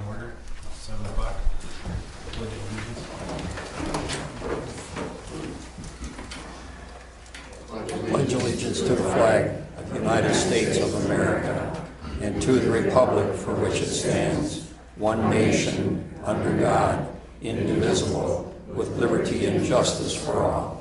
in order. 7 o'clock. Pledge of allegiance. Pledge allegiance to the flag of the United States of America and to the republic for which it stands, one nation, under God, indivisible, with liberty and justice for all.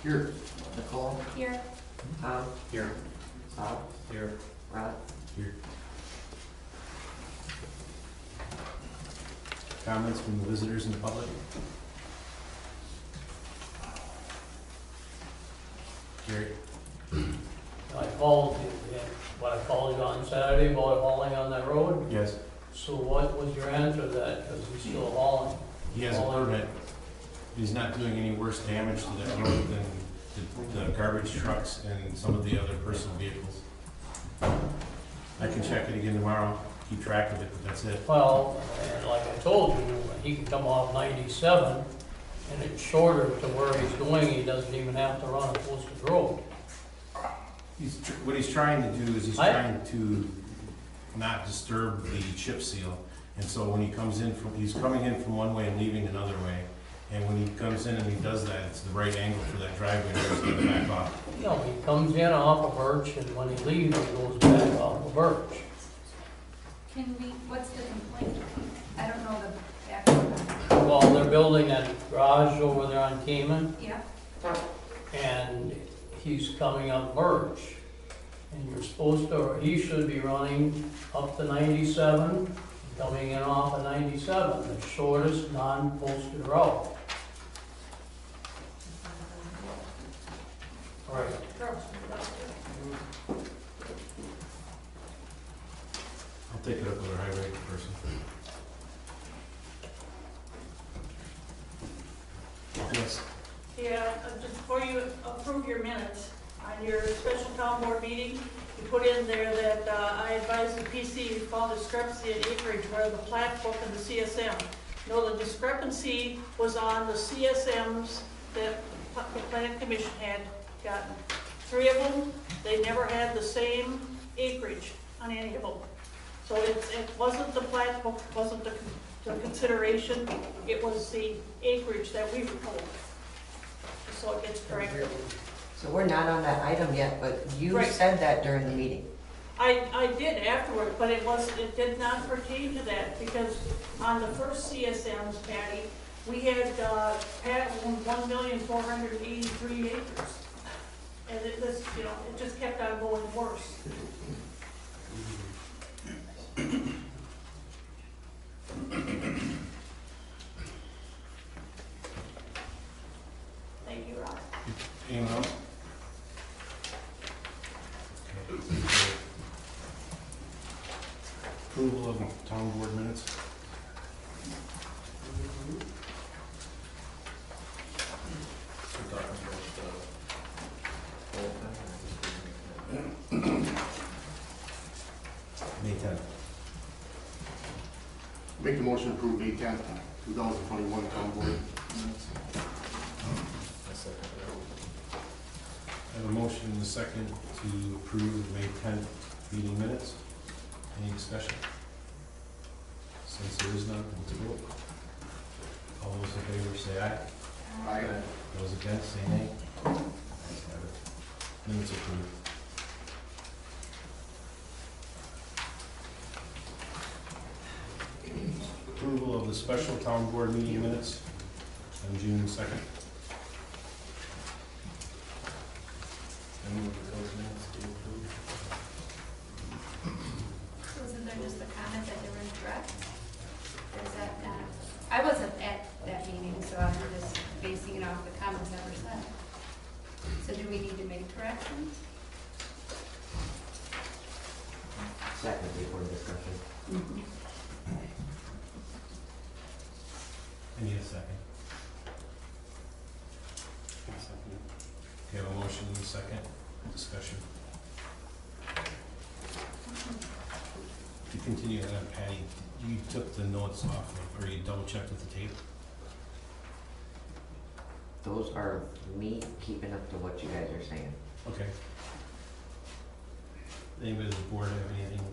Here. Nicole. Here. Tom. Here. Bob. Here. Rod. Here. Comments from the visitors and the public? Gary? I called you, what I called you on Saturday about hauling on that road. Yes. So what was your answer to that? Because he's still hauling. He has a permit. He's not doing any worse damage to that road than the garbage trucks and some of the other personal vehicles. I can check it again tomorrow, keep track of it, but that's it. Well, and like I told you, he can come off 97 and it's shorter to where he's going. He doesn't even have to run a posted road. What he's trying to do is he's trying to not disturb the chip seal. And so when he comes in from, he's coming in from one way and leaving another way. And when he comes in and he does that, it's the right angle for that driveway, and he's going to back off. You know, he comes in off of Birch and when he leaves, he goes back off of Birch. Can we, what's the complaint? I don't know the background. Well, they're building that garage over there on Cayman. Yeah. And he's coming up Birch, and you're supposed to, or he should be running up to 97, coming in off of 97, the shortest non-posted route. Right. I'll take it up with our highway person. Yes. Yeah, just before you approve your minutes, on your special town board meeting, you put in there that I advised the PC found discrepancy in acreage where the plat book and the CSM. No, the discrepancy was on the CSMs that the planning commission had gotten. 3 of them, they never had the same acreage on any of them. So it wasn't the plat book, wasn't the consideration, it was the acreage that we were told. So it gets corrected. So we're not on that item yet, but you Right. said that during the meeting. I did afterward, but it did not pertain to that, because on the first CSMs, Patty, we had, 1,483 acres. And it just kept on going worse. Thank you, Rob. Anyone else? Approval of town board minutes. May 10th. Make the motion to approve May 10th, 2021 town board minutes. I have a motion and a second to approve May 10th meeting minutes. Any discussion? Since there is none, let's vote. All those in favor say aye. Aye. Those against say nay. Ayes have it. Minutes approved. Approval of the special town board meeting minutes on June 2nd. I move that those minutes be approved. Wasn't there just a comment that they were incorrect? Or is that not? I wasn't at that meeting, so I'm just basing it off the comments that were said. So do we need to make corrections? Second before discussion. I need a second. Okay, I have a motion and a second. Discussion. To continue on, Patty, you took the notes off of, or you double checked with the tape? Those are me keeping up to what you guys are saying. Okay. Anybody on the board have anything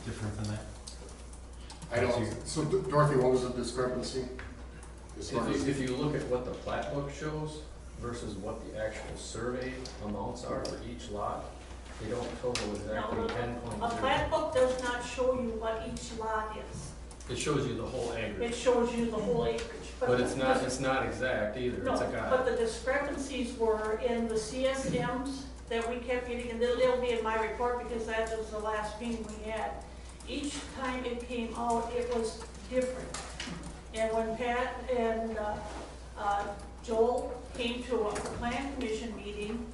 different than that? I don't, so Dorothy, what was the discrepancy? As far as- If you look at what the plat book shows versus what the actual survey amounts are for each lot, they don't total exactly No, 10.2. A plat book does not show you what each lot is. It shows you the whole It aggregate, shows you the whole acreage. but it's not exact either, No, it's a guide. but the discrepancies were in the CSMs that we kept getting, and they'll be in my report because that was the last meeting we had. Each time it came out, it was different. And when Pat and Joel came to a plan commission meeting,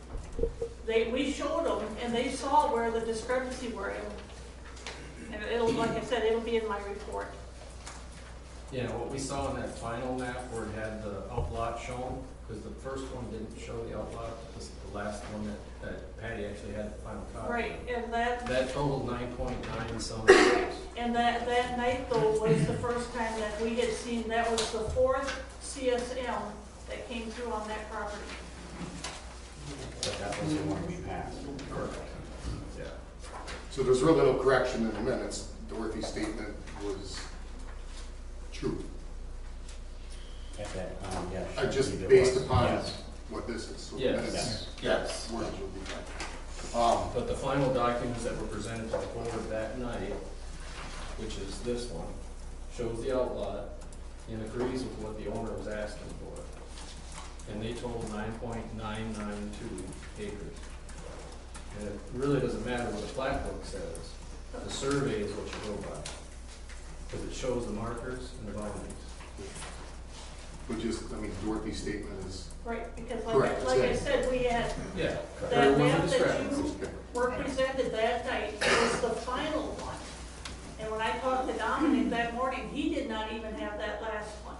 we showed them, and they saw where the discrepancy were. And it'll, like I said, it'll be in my report. Yeah, what we saw in that final map where it had the outlot shown, because the first one didn't show the outlot, but the last one that Patty actually had the final copy. Right, and that, That totaled 9.9 some acres. and that night though was the first time that we had seen, that was the fourth CSM that came through on that property. But that was the one we passed. Correct. Yeah. So there's really no correction in the minutes. Dorothy's statement was true. At that time, yes. I just believe it based was. upon Yes. what this is. So Yes. minutes, Yes. words will be fine. But the final documents that were presented to the board that night, which is this one, shows the outlot and agrees with what the owner was asking for. And they total 9.992 acres. And it really doesn't matter what the plat book says. The survey is what you go by. Because it shows the markers and the boundaries. Which is, I mean, Dorothy's statement is Right, because Correct, like I same. said, we had, Yeah. that There was a map that discrepancy. you okay. were presented that night was the final one. And when I talked to Dominic that morning, he did not even have that last one.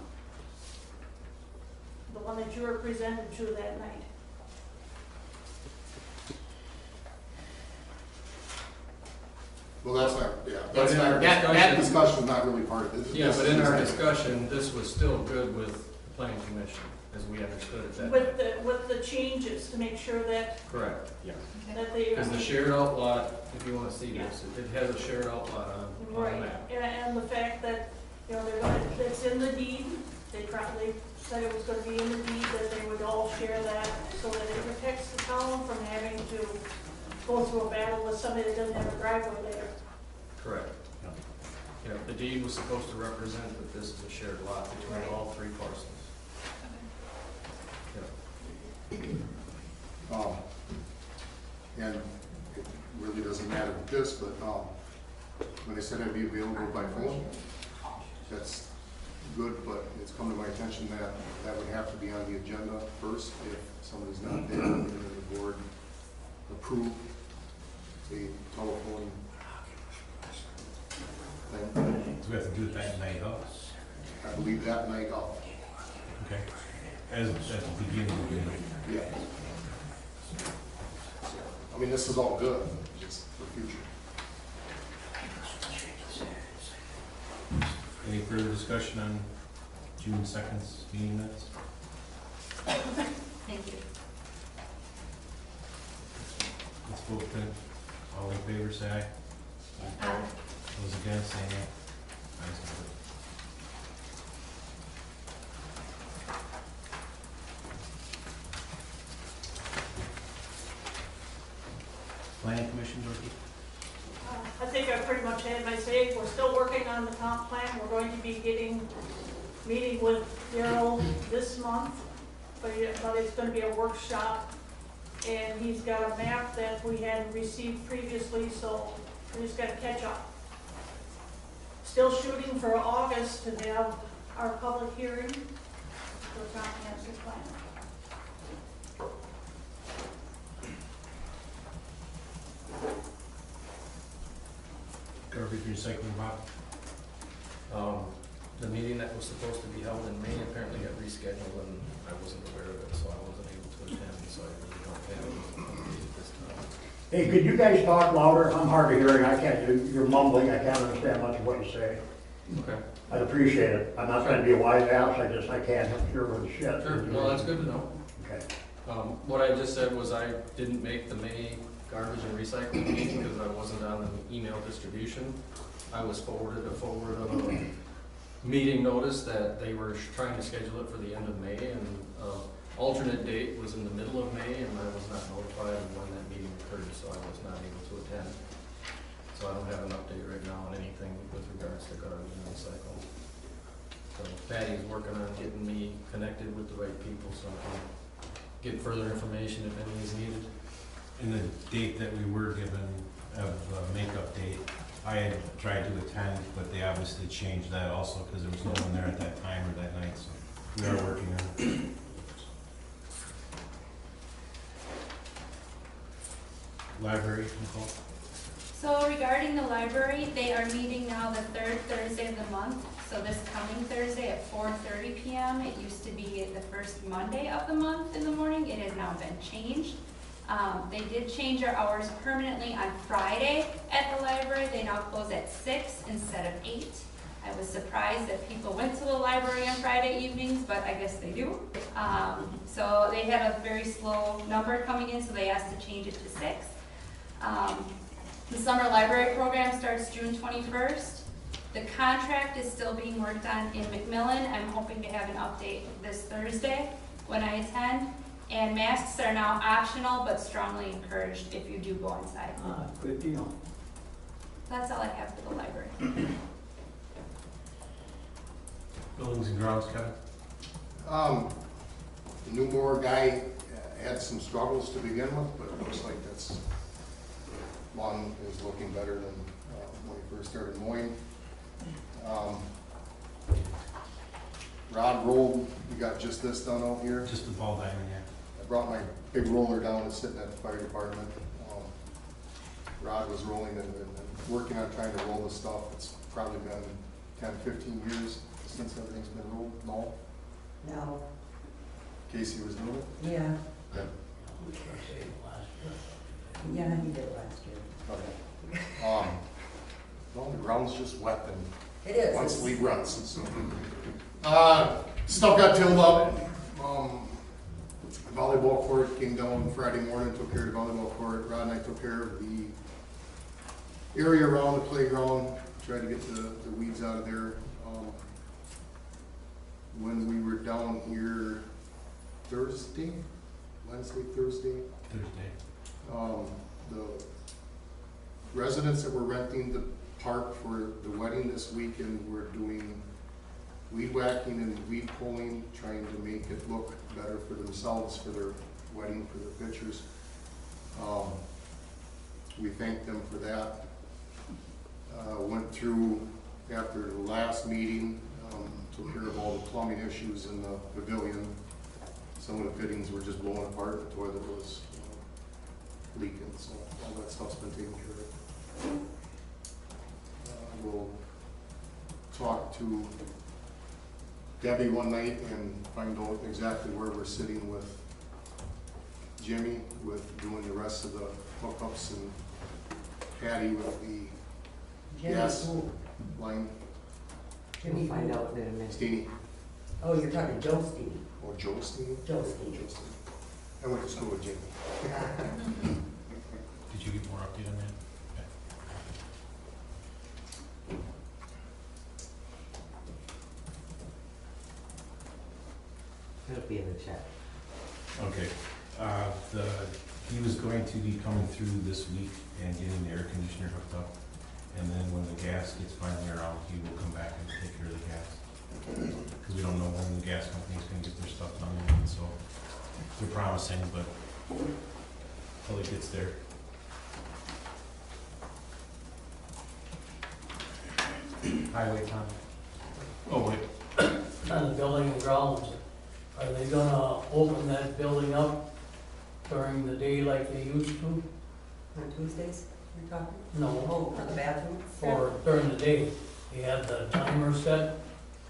The one that you were presented to that night. Well, that's not, yeah, But that's in not, our that discussion- discussion's not really part of this. Yeah, This but in is- our discussion, this was still good with the planning commission, as we understood it that night. With the changes to make sure that, Correct. that they. Because the shared outlot, if you want to see this, it has a shared outlot on the Right, map. and the fact that, you know, they're gonna, it's in the deed, they probably said it was gonna be in the deed, that they would all share that, so that it protects the town from having to go through a battle with somebody that doesn't have a driveway there. Correct. Yeah, the deed was supposed to represent that this is a shared lot between all three parcels. And it really doesn't matter with this, but, when they said I'd be available by phone, that's good, but it's come to my attention that that would have to be on the agenda first if somebody's not there, and then the board approve a telephone thing. Do we have to do it that night, huh? I believe that night off, Okay. As, at the beginning of the meeting. yeah. I mean, this is all good, just for future. Any further discussion on June 2nd's meeting minutes? Thank you. Let's vote then. All in favor, say aye. Those against, say nay. Ayes have it. Planning Commission, Dorothy? I think I pretty much had my say. We're still working on the comp plan. We're going to be meeting with Daryl this month, but it's gonna be a workshop. And he's got a map that we hadn't received previously, so we just gotta catch up. Still shooting for August to have our public hearing for the comprehensive plan. Garbage recycling, Bob? The meeting that was supposed to be held in May apparently got rescheduled, and I wasn't aware of it, so I wasn't able to attend, so I really don't have any update at this time. Hey, could you guys talk louder? I'm hard of hearing, I can't, you're mumbling, I can't understand much of what you say. Okay. I'd appreciate it. I'm not trying to be a wise ass, I can't hear what the shit. Sure, no, that's good to know. Okay. What I just said was I didn't make the May garbage and recycling meeting because I wasn't on the email distribution. I was forwarded of a meeting notice that they were trying to schedule it for the end of May, and alternate date was in the middle of May, and I was not notified of when that meeting occurred, so I was not able to attend. So I don't have an update right now on anything with regards to garbage and recycle. So Patty's working on getting me connected with the right people so I can get further information if any is needed. And the date that we were given of makeup date, I had tried to attend, but they obviously changed that also because there was no one there at that time or that night, so we are working on it. Library, Nicole? So regarding the library, they are meeting now the third Thursday of the month. So this coming Thursday at 4:30 p.m. It used to be the first Monday of the month in the morning. It has now been changed. They did change our hours permanently on Friday at the library. They now close at 6 instead of 8. I was surprised that people went to the library on Friday evenings, but I guess they do. So they had a very slow number coming in, so they asked to change it to 6. The summer library program starts June 21st. The contract is still being worked on in McMillan. I'm hoping to have an update this Thursday when I attend. And masks are now optional, but strongly encouraged if you do go inside. Good deal. That's all I have for the library. Buildings and grounds, Kevin? The new mower guy had some struggles to begin with, but it looks like that's, lawn is looking better than when he first started mowing. Rod rolled, we got just this done out here. Just the ball diamond, yeah. I brought my big roller down, it's sitting at the fire department. Rod was rolling and working on trying to roll the stuff. It's probably been 10, 15 years since everything's been rolled. No? No. Casey was doing it? Yeah. Yeah. Yeah, he did last year. Okay. Well, the ground's just wet and It is. once league runs. So. Stuff got tilled up. Volleyball court came down Friday morning, took care of the volleyball court. Rod and I took care of the area around the playground, tried to get the weeds out of there. When we were down here Thursday, Wednesday, Thursday, the residents that were renting the park for the wedding this weekend were doing weed whacking and weed pulling, trying to make it look better for themselves, for their wedding, for their pictures. We thanked them for that. Went through after the last meeting, took care of all the plumbing issues in the pavilion. Some of the fittings were just blowing apart, the toilet was leaking, so all that stuff's been taken care of. We'll talk to Debbie one night and find out exactly where we're sitting with Jimmy, with doing the rest of the hookups, and Patty with the gas line. Jimmy, Find out in a minute. Steenie, oh, you're talking Joe Steve. or Joe Steenie? Joe Steve. Joe Steenie. I went to school with Jimmy. Did you get more update on that? It'll be in the chat. Okay. He was going to be coming through this week and getting the air conditioner hooked up. And then when the gas gets finally around, he will come back and take care of the gas. Because we don't know when the gas company's gonna get their stuff done, and so they're promising, but until it gets there. Highway Tom. Oh, wait. On the building and grounds, are they gonna open that building up during the day like they used to? On Tuesdays, you're talking? No, Oh, for the bathroom? or during the day. They had the timer set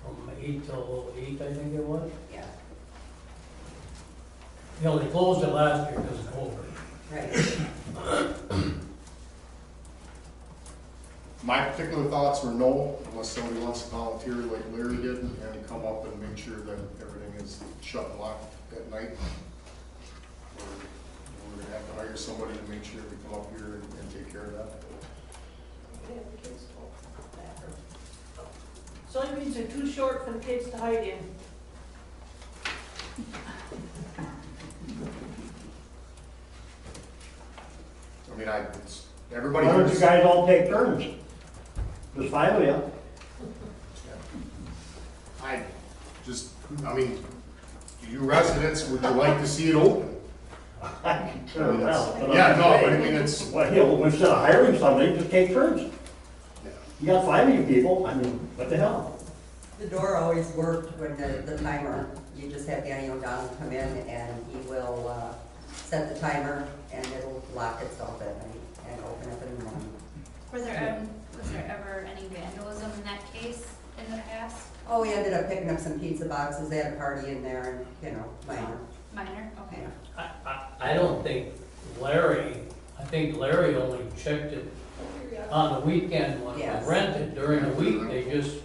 from 8 till 8, I think it was. Yeah. You know, they closed it last year because of COVID. Right. My particular thoughts were no, unless somebody wants to volunteer like Larry did and come up and make sure that everything is shut and locked at night. Or we're gonna have to hire somebody to make sure we come up here and take care of that. Soybeans are too short for the kids to hide in. I mean, everybody Why don't you here's, guys all take turns? There's 5 of you. I mean, you residents, would you like to see it open? Sure, well, but I'm Yeah, just no, but I saying, mean, it's, well, you know, instead of hiring somebody, just take turns. yeah. You got 5 of you people, I mean, what the hell? The door always worked when the timer, you just have Danny O'Donnell come in and he will set the timer and it'll lock itself at night and open up in the morning. Was there ever any vandalism in that case in the past? Oh, we ended up picking up some pizza boxes, they had a party in there and, minor. Minor, okay. I don't think I think Larry only checked it on the weekend when it Yes. was rented. During the week, they just,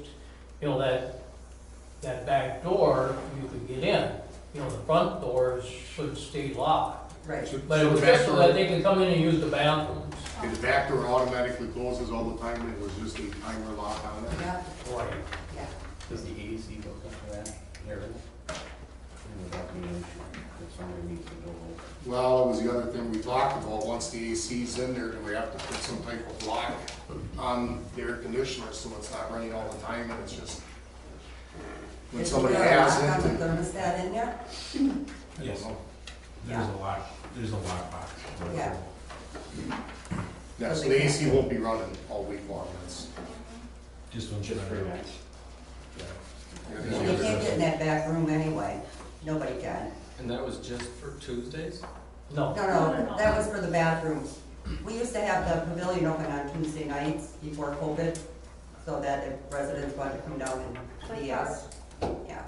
that back door, you could get in. The front doors should stay locked. Right. But it was just so that they can come in and use the bathrooms. The back door automatically closes all the time, and it was just a timer lock on it. Yeah, Right. yeah. Does the AC hook up to that area? And would that be an issue if somebody needs to go over? Well, it was the other thing we talked about, once the AC's in there, do we have to put some type of lock on the air conditioner so it's not running all the time and it's just, when Is somebody there a has lock on it. the thermostat in there? Yes, there's a lock box. Yeah. Yeah, so the AC won't be running all week long, that's. Just when Just for you're that. You can't get in that back room anyway, nobody can. And that was just for Tuesdays? No. No, that was for the bathrooms. We used to have the pavilion open on Tuesday nights before COVID, so that if residents wanted to come down and see us, yeah.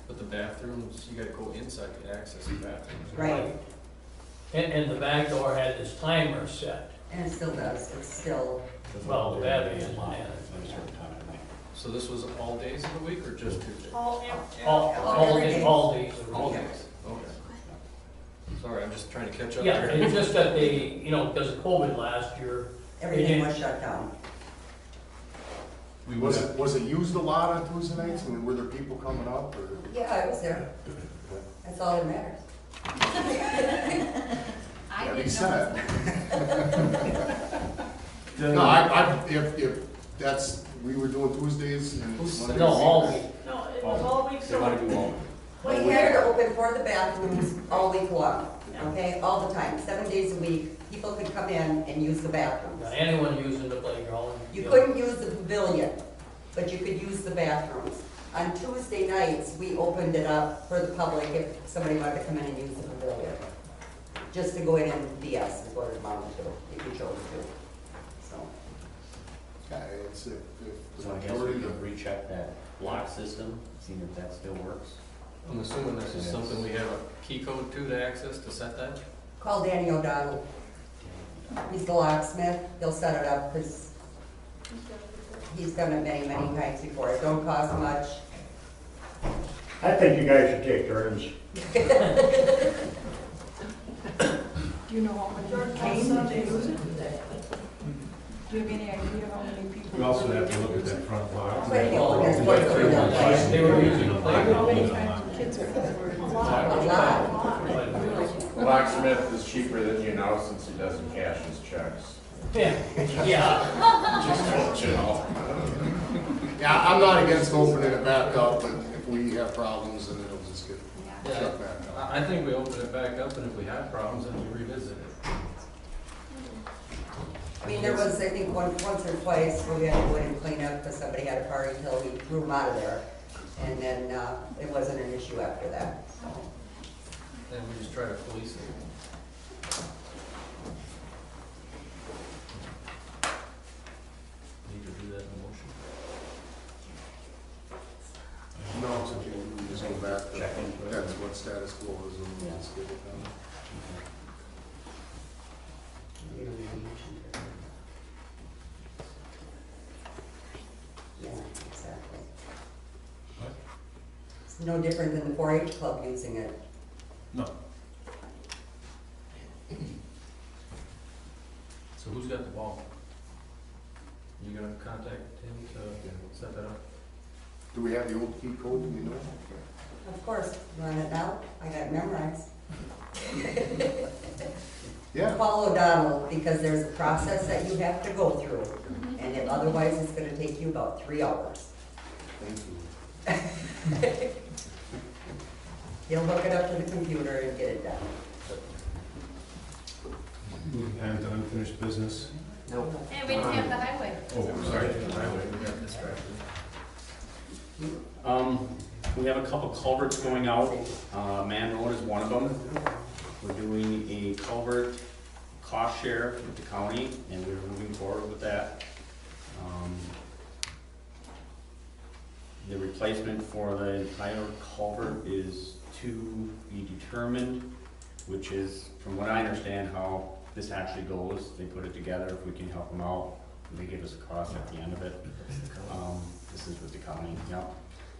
But the bathrooms, you gotta go inside to access the bathrooms. Right. And the back door had this timer set. And it still does, it's still, Well, the battery is locked in. at a certain time of night. So this was all days of the week or just Tuesday? All every days, day. all days. All days, okay. Sorry, I'm just trying to catch up Yeah, here. it's just that they, because of COVID last year, everything was shut down. Was it used a lot on Tuesday nights? I mean, were there people coming up or? Yeah, I was there. That's all that matters. I Yeah, didn't he said. know. No, if that's, we were doing Tuesdays and. no, all week. No, it was all week, They want to do so. all. We had it open for the bathrooms all week long, okay, all the time, 7 days a week. People could come in and use the bathrooms. Now, anyone using the playground. You couldn't use the pavilion, but you could use the bathrooms. On Tuesday nights, we opened it up for the public if somebody wanted to come in and use the pavilion. Just to go in and BS is what it amounted to, if you chose to. So, Yeah, it's if So I guess we could recheck that lock system, seeing if that still works. I'm assuming this is something we have a key code to access to set that? call Danny O'Donnell. He's the locksmith. He'll set it up because he's done it many, many times before. It don't cost much. I think you guys should take turns. Do you know how many came to use it? Do you have any idea how many people? We also have to look at that front box. But he'll- there's one for the- They were using the How playground. many times kids are there? A lot. Locksmith is cheaper than you now since he doesn't cash his checks. Yeah. Just don't you know. Yeah, I'm not against opening it back up, but if we have problems, then it'll just get Yeah, shut back up. I think we open it back up, and if we have problems, then we revisit it. I mean, there was, I think, once or twice where we had to go in and clean up because somebody had a party until we threw them out of there. And then it wasn't an issue after that. Then we just try to police it. Need to do that in motion? No, it's okay, we just go back, Check into it. that's what status quo is, and we'll just get it done. No different than the 4-H club using it. No. So who's got the ball? You gonna contact him to set that up? Do we have the old key code, do we know? Of course, you want it now? I got it memorized. Yeah. Follow Donald, because there's a process that you have to go through, and if otherwise it's gonna take you about 3 hours. Thank you. He'll hook it up to the computer and get it done. Moving on to unfinished business. Nope. And we didn't have the highway. Oh, sorry. We have a couple culverts going out. Man Road is one of them. We're doing a culvert cost share with the county, and we're moving forward with that. The replacement for the entire culvert is to be determined, which is, from what I understand, how this actually goes. They put it together. If we can help them out, they give us a cost at the end of it. This is with the county, yep.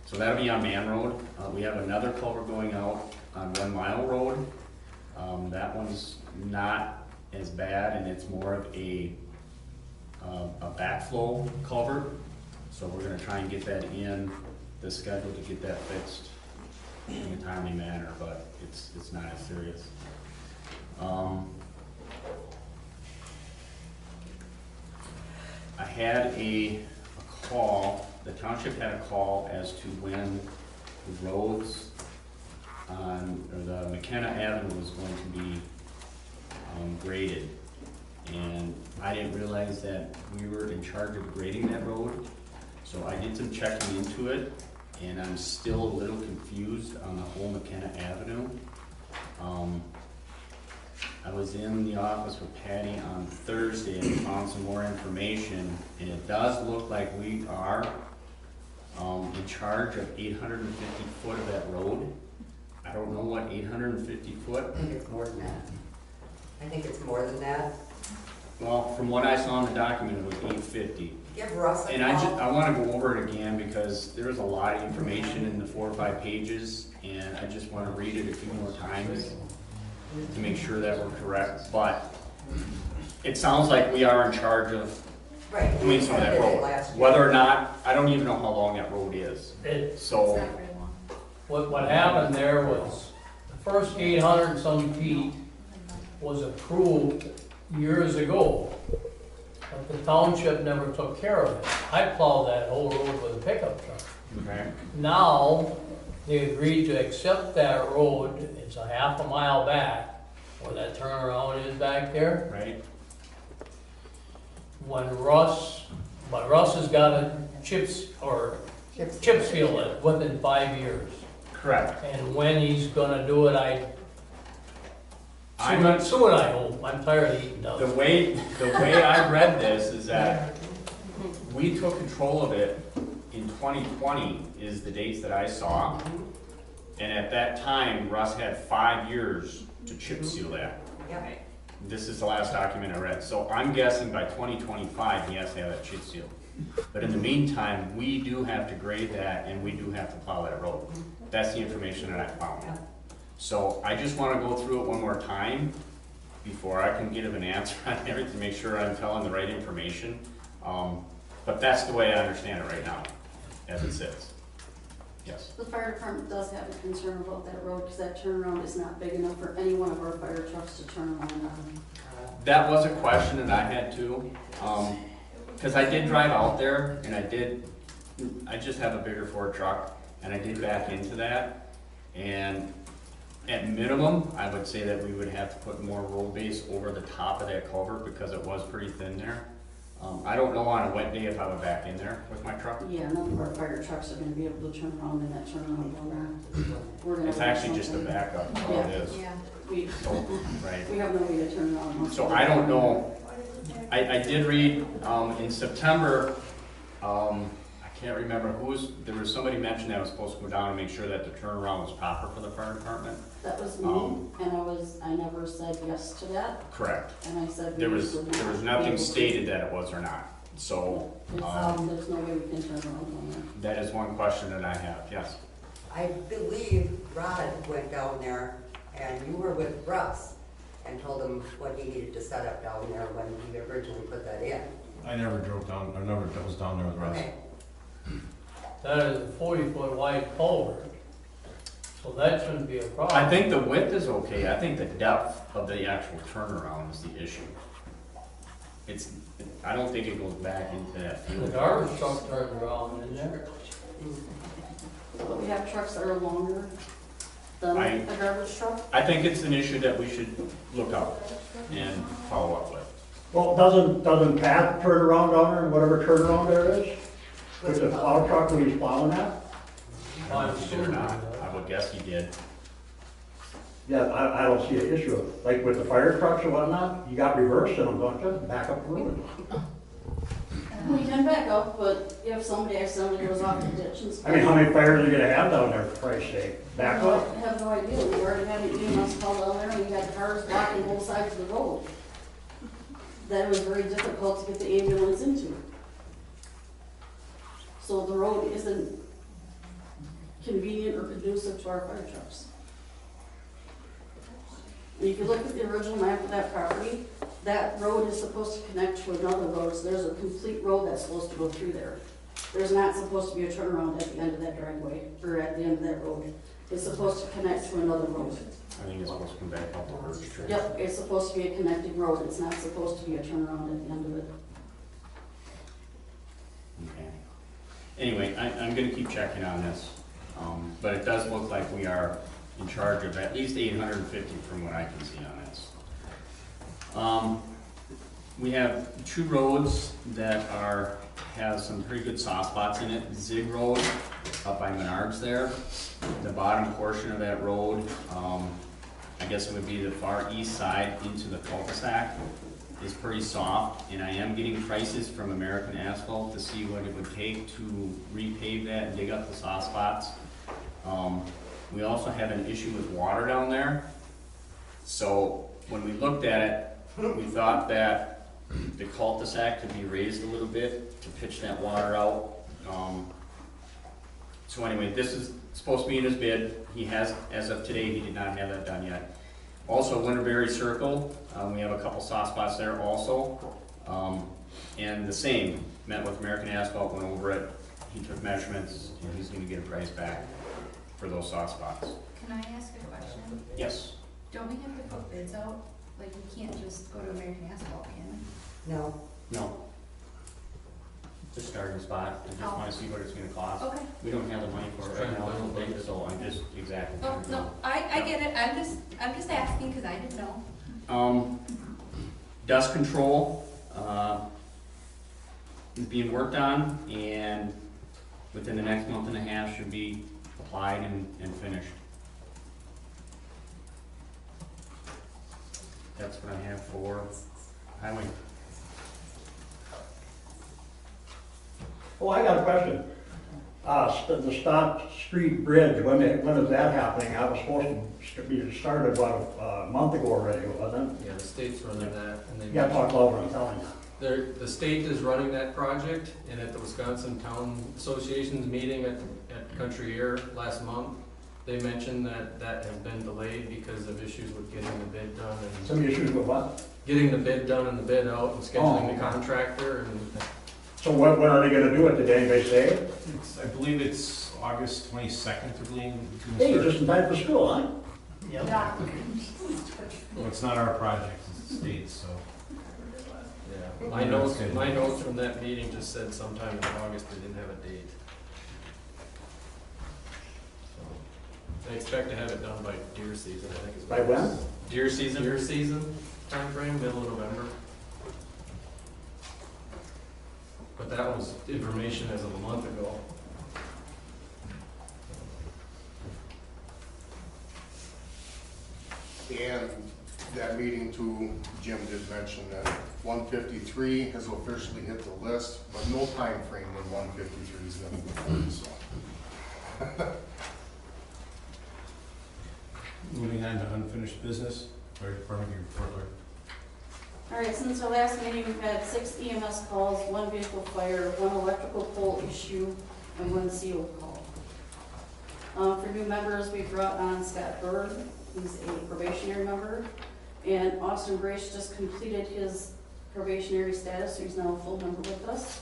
So that'll be on Man Road. We have another culvert going out on 1 Mile Road. That one's not as bad, and it's more of a backflow culvert. So we're gonna try and get that in the schedule to get that fixed in a timely manner, but it's not as serious. I had a call, the township had a call as to when the roads on, or the McKenna Avenue was going to be graded. And I didn't realize that we were in charge of grading that road. So I did some checking into it, and I'm still a little confused on the whole McKenna Avenue. I was in the office with Patty on Thursday and found some more information, and it does look like we are in charge of 850 foot of that road. I don't know what 850 foot. I think it's more than that. I think it's more than that. Well, from what I saw in the document, it was 850. Give Russ a And call. I want to go over it again because there's a lot of information in the 4 or 5 pages, and I just want to read it a few more times to make sure that we're correct. But it sounds like we are in charge of Right. doing some of that road. Whether or not, I don't even know how long that road is. It's So, not very long. What happened there was, the first 800 and some feet was approved years ago, but the township never took care of it. I plowed that whole road with a pickup truck. okay, Now, they agreed to accept that road, it's a half a mile back, where that turnaround is back there. right? But Russ has got a chip seal it within 5 years. Correct. And when he's gonna do it, I'm soon I hope, I'm tired of eating The dust. way I read this is that we took control of it in 2020 is the dates that I saw. And at that time, Russ had 5 years to chip seal that. Yep. This is the last document I read. So I'm guessing by 2025, he has to have that chip seal. But in the meantime, we do have to grade that and we do have to plow that road. That's the information that I found. So I just want to go through it one more time before I can give an answer on everything, to make sure I'm telling the right information. But that's the way I understand it right now, as it sits. Yes. The fire department does have a concern about that road, because that turnaround is not big enough for any one of our fire trucks to turn around on. That was a question that I had too, because I did drive out there and I just have a bigger Ford truck, and I did back into that. And at minimum, I would say that we would have to put more road base over the top of that culvert because it was pretty thin there. I don't know on a wet day if I would back in there with my truck. Yeah, none of our fire trucks are gonna be able to turn around in that turnaround zone. We're gonna It's have actually just a something. backup, all it is. Yeah. We, Right. we have no way to turn around. So I don't know, I did read, in September, I can't remember there was somebody mentioned that was supposed to go down and make sure that the turnaround was proper for the fire department. That was me, and I never said yes to that, Correct. and I said. There we was would not be nothing able to. stated that it was or not, so, There's no way we can turn around on that is one question that I have, yes. I believe Rod went down there and you were with Russ and told him what he needed to set up down there when he originally put that in. I never drove down, I never was down there with Russ. Okay. That is a 40-foot wide culvert, so that shouldn't be a problem. I think the width is okay, I think the depth of the actual turnaround is the issue. I don't think it goes back into that The field. garbage truck turns around in there. But we have trucks that are longer than I- a garbage truck. I think it's an issue that we should look up and follow up with. Well, doesn't Pat turn around down there, and whatever turnaround there is? With the plow truck when he's plowing that? I'm If he did sure or he not, does. I would guess he did. Yeah, I don't see an issue. Like with the fire trucks or whatnot, you got reverse in them, don't you? Back up the road. We can back up, but if somebody accidentally goes off the ditch and. I mean, how many fires are you gonna have down there, for Christ's sake? Back up? I have no idea. We already had an EMS call down there and we had cars blocking both sides of the road. That was very difficult to get the ambulance into. So the road isn't convenient or conducive to our fire trucks. And if you look at the original map of that property, that road is supposed to connect to another road, so there's a complete road that's supposed to go through there. There's not supposed to be a turnaround at the end of that driveway, or at the end of that road. It's supposed to connect to another road. I think it's supposed to come back up the Birch Street. Yep, it's supposed to be a connecting road, it's not supposed to be a turnaround at the end of it. Okay. Anyway, I'm gonna keep checking on this, but it does look like we are in charge of at least 850 from what I can see on this. We have two roads that have some pretty good soft spots in it. Zig Road up by Menards there. The bottom portion of that road, I guess it would be the far east side into the cul-de-sac, is pretty soft, and I am getting prices from American Asphalt to see what it would take to repave that and dig up the soft spots. We also have an issue with water down there. So when we looked at it, we thought that the cul-de-sac could be raised a little bit to pitch that water out. So anyway, this is supposed to be in his bid. He has, as of today, he did not have that done yet. Also, Winterberry Circle, we have a couple soft spots there also. And the same, met with American Asphalt, went over it. He took measurements, and he's gonna get a price back for those soft spots. Can I ask a question? Yes. Don't we have to put bids out? Like, we can't just go to American Asphalt, can we? No. No. It's a starting spot. I just wanna see what it's gonna cost. Okay. We don't have the money for it right now, I don't think, so I'm just exactly. Oh, no, I get it. I'm just asking because I didn't know. Dust control, is being worked on, and within the next month and a half should be applied and finished. That's what I have for highway. Oh, I got a question. The Stott Street Bridge, when is that happening? I was supposed to be started about a month ago already, wasn't it? Yeah, the state's running that, and they. You gotta talk louder, I'm telling you. The state is running that project, and at the Wisconsin Town Association's meeting at Country Air last month, they mentioned that has been delayed because of issues with getting the bid done and. Some issues with what? Getting the bid done and the bid out and scheduling the contractor and. So when are they gonna do it? Did anybody say? I believe it's August 22nd, I believe. Hey, you're just in time for school, huh? Yeah. Well, it's not our project, it's the state's, so. Yeah, my notes from that meeting just said sometime in August, they didn't have a date. So, they expect to have it done by deer season, I think is. By when? Deer season timeframe, middle of November. But that was information as of a month ago. And that meeting too, Jim did mention that 153 has officially hit the list, but no time frame when 153 is gonna be done, so. Moving on to unfinished business, fire department, your report, Lord. All right, since our last meeting, we've had 6 EMS calls, 1 vehicle fire, 1 electrical pole issue, and 1 CO call. For new members, we brought on Scott Bird, he's a probationary member. And Austin Brace just completed his probationary status, so he's now a full member with us.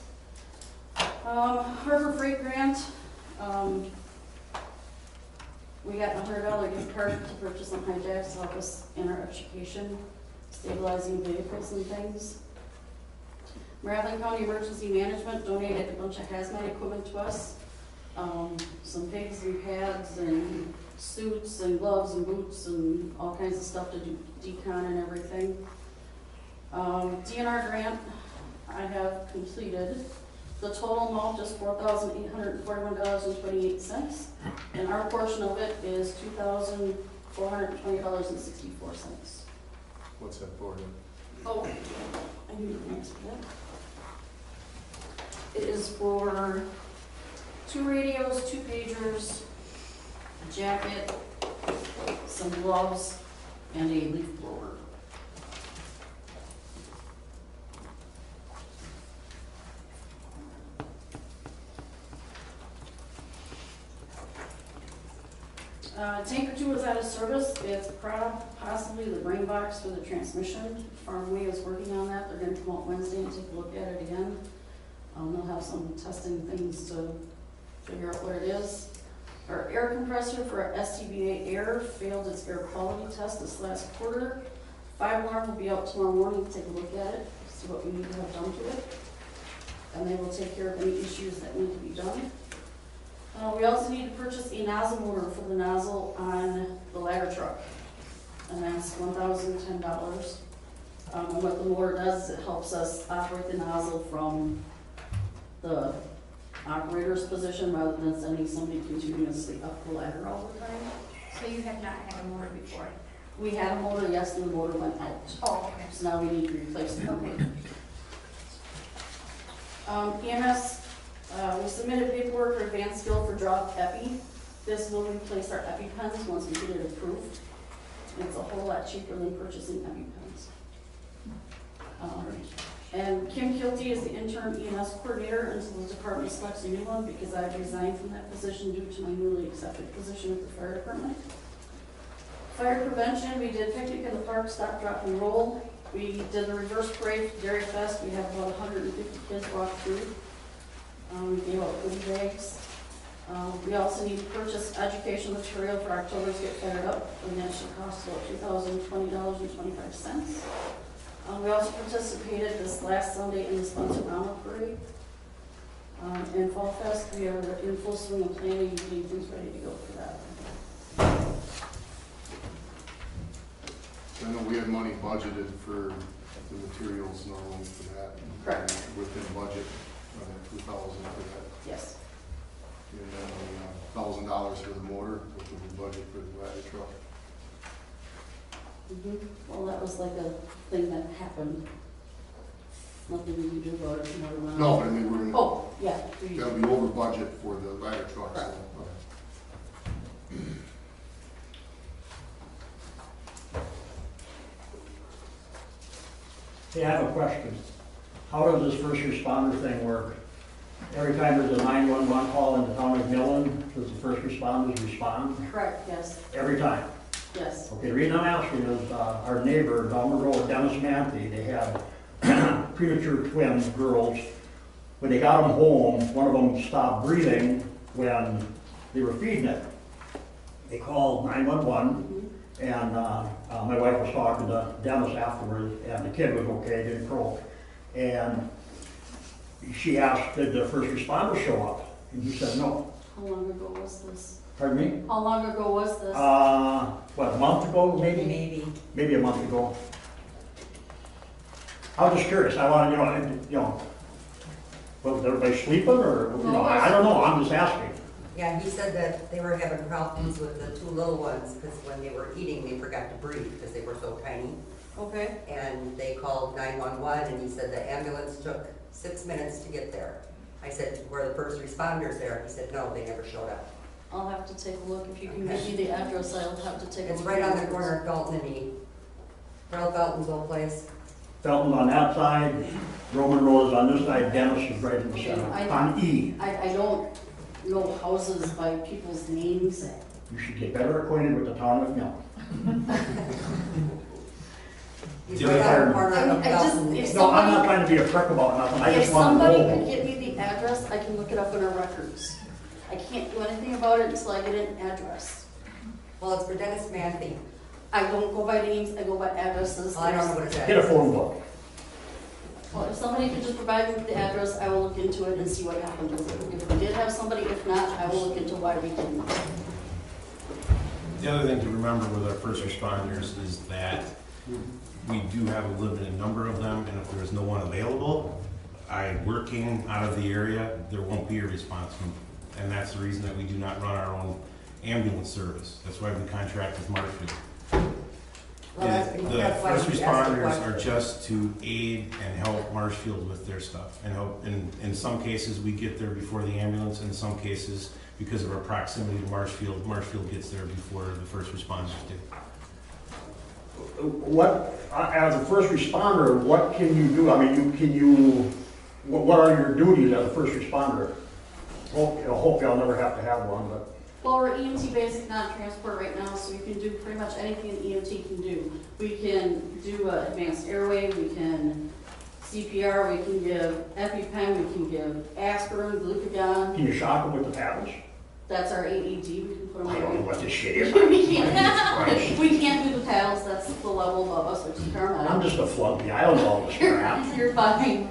Harbor Freight Grant, we got a $100 gift card to purchase some hijacks to help us in our education, stabilizing vehicles and things. Marathon County Emergency Management donated a bunch of hazmat equipment to us. Some pigs and pads and suits and gloves and boots and all kinds of stuff to do decon and everything. DNR grant I have completed. The total amount is $4,841.28, and our portion of it is $2,420.64. What's that for? Oh, I need to answer that. It is for 2 radios, 2 pagers, a jacket, some gloves, and a leaf blower. Tanker 2 is out of service. It's possibly the brain box for the transmission. Farmway is working on that. They're going to come out Wednesday and take a look at it again. They'll have some testing things to figure out what it is. Our air compressor for our STBA Air failed its air quality test this last quarter. 5 alarm will be out tomorrow morning to take a look at it, see what we need to have done to it. And they will take care of any issues that need to be done. We also need to purchase a nozzle motor for the nozzle on the ladder truck, and that's $1,010. And what the motor does is it helps us operate the nozzle from the operator's position rather than sending somebody continuously up the ladder all the time. So you have not had a motor before? We had a motor, yes, and the motor went out. Oh, okay. So now we need to replace it. Okay. EMS, we submitted paperwork for advanced skill for drop epi. This will replace our EpiPens once we get it approved. It's a whole lot cheaper than purchasing EpiPens. And Kim Kilty is the interim EMS coordinator until the department selects a new one because I've resigned from that position due to my newly accepted position at the fire department. Fire prevention, we did picnic in the park, stop, drop, and roll. We did the reverse parade for Dairy Fest. We had about 150 kids walk through. We gave out goodie bags. We also need to purchase educational material for October's Get Fired Up, and that should cost about $2,020.25. We also participated this last Sunday in the Spencer Roundup Parade. And Fall Fest, we are in full swing of planning and getting things ready to go for that. I know we had money budgeted for the materials normally for that. Correct. Within budget, 2,000 for that. Yes. And then $1,000 for the motor, which will be budget for the ladder truck. Well, that was like a thing that happened. Nothing we can do about it. No, but I mean, we're gonna, Oh, yeah. that'll be over budget for the ladder truck, so. Hey, I have a question. How does this first responder thing work? Every time there's a 911 call in the town of Millen, does the first responders respond? Correct, yes, Every time? yes. Okay, the reason I'm asking is our neighbor down the road, Dennis Manthe, they had premature twin girls. When they got them home, one of them stopped breathing when they were feeding it. They called 911, and my wife was talking to Dennis afterwards, and the kid was okay, didn't croak. And she asked, did the first responder show up? And he said no. How long ago was this? Pardon me? How long ago was this? What, a month ago, maybe? Maybe a month ago. I was just curious. I wanted, was everybody sleeping or, I don't know. I'm just asking. Yeah, he said that they were having problems with the 2 little ones because when they were eating, they forgot to breathe because they were so tiny. Okay. And they called 911 and he said the ambulance took 6 minutes to get there. I said, were the first responders there? He said, no, they never showed up. I'll have to take a look. If you can give me the address, I'll have to take a look. It's right on the corner of Felton and E. Ralph Felton's old place. Felton on that side, Roman Road is on this side, Dennis is right in the center, on E. I don't know houses by people's names. You should get better acquainted with the town of Milton. He's Yeah, right but on I the corner mean, of I just, Belton. if No, I'm not somebody, trying to be a prick about nothing, I if just want to somebody could know. get me the address, I can look it up in our records. I can't do anything about it until I get an address. Well, it's for Dennis Matthew. I don't go by names, I go by addresses. I don't know what it's Get a phone book. Well, if somebody could just provide me with the address, I will look into it and see what happened with it. If we did have somebody, if not, I will look into why we didn't. The other thing to remember with our first responders is that we do have a limited number of them, and if there is no one available, working out of the area, there won't be a response. And that's the reason that we do not run our own ambulance service. That's why we contract with Marshfield. Well, that's why The first we asked the responders are question. just to aid and help Marshfield with their stuff and help. In some cases, we get there before the ambulance. In some cases, because of our proximity to Marshfield, Marshfield gets there before the first responders do. What, as a first responder, what can you do? I mean, what are your duties as a first responder? Hopefully I'll never have to have one, but. Well, we're EMT basic non-transport right now, so we can do pretty much anything an EMT can do. We can do advanced airway, we can CPR, we can give EpiPen, we can give aspirin, glucagon. Can you shock them with the paddles? That's our AED, we can put them I don't know on. what this shit is. We can't, we can't do the paddles, that's the level above us, which is paramedic. I'm just a flunky, I don't know all this crap. You're fine.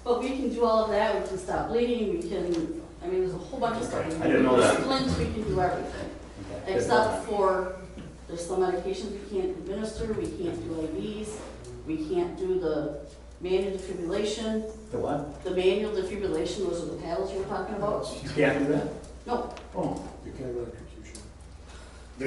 But we can do all of that, we can stop bleeding, we can, I mean, there's a whole bunch of stuff. I didn't know that. Splints, we can do everything. Okay. Except for, there's some medications we can't administer, we can't do IVs, we can't do the manual defibrillation. The what? The manual defibrillation, those are the paddles you were talking about? You can't do that? No, Oh. You can't electrocution. The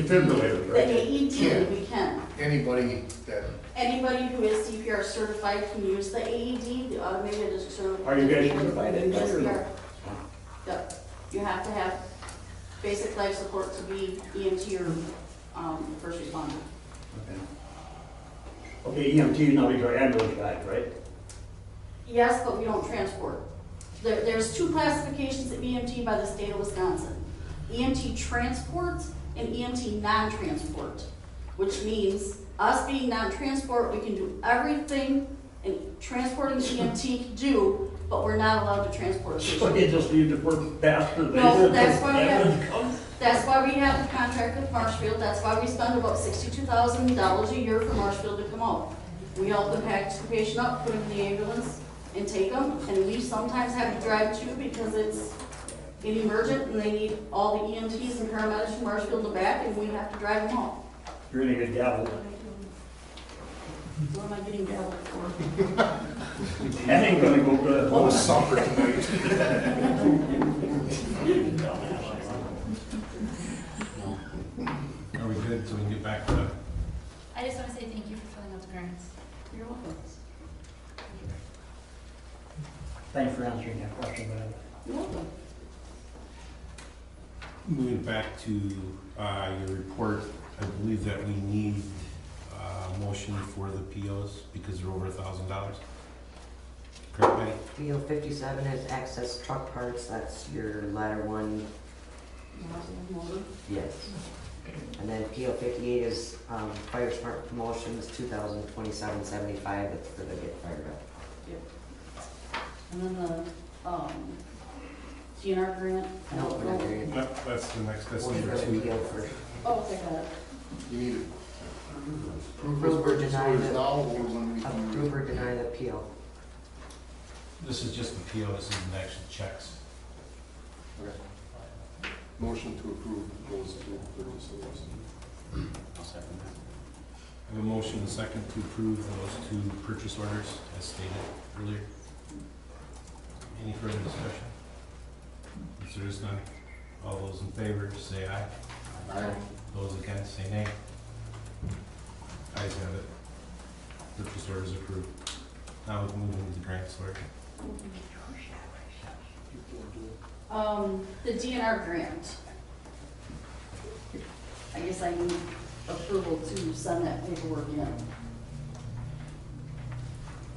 Defibrillator, the right? AED, we can. Anybody that, Anybody who is CPR certified can use the AED, the automated certified. Are you guys certified, anybody, or no? CPR. Yep, you have to have basic life support to be EMT or, first responder. Okay, EMT, now these are ambulance guys, right? Yes, but we don't transport. There's two classifications of EMT by the state of Wisconsin. EMT transport and EMT non-transport, which means us being non-transport, we can do everything and transporting EMT can do, but we're not allowed to transport a So patient. you just need to put faster. No, that's why we have the contract with Marshfield. That's why we spend about $62,000 a year for Marshfield to come out. We help them package the patient up, put him in the ambulance, and take them. And we sometimes have to drive too because it's an emergent and they need all the EMTs and paramedics from Marshfield in the back, and we have to drive them out. You're gonna get gavel. What am I getting gaveled for? That ain't gonna go good. oh, supper tonight. Are we good so we can get back to I just want to say thank you for filling out the grants. You're welcome. Thanks for answering that question, but You're welcome. moving back to your report? I believe that we need a motion for the POs because they're over $1,000. Correct, Betty? PO 57 is access truck parts, that's your ladder one, yes. And then PO 58 is fire smart promotions, 2027-75, that's for the get fired up. And then the, GNR grant. No, we're not there yet. No, that's the next, that's We'll number do the 2. PO first. Oh, okay, got it. You need it. Approve or deny orders the- now, or when we can- Approve or deny the PO. This is just the PO, this isn't actual checks. Okay. Motion to approve those two purchase orders. I'll second that. I have a motion and a second to approve those 2 purchase orders as stated earlier. Any further discussion? If there is none, all those in favor, say aye. Aye. Those against, say nay. Ayes have it. Purchase orders approved. Now we can move into the grants, Lord. The DNR grant. I guess I need approval to send that paperwork in.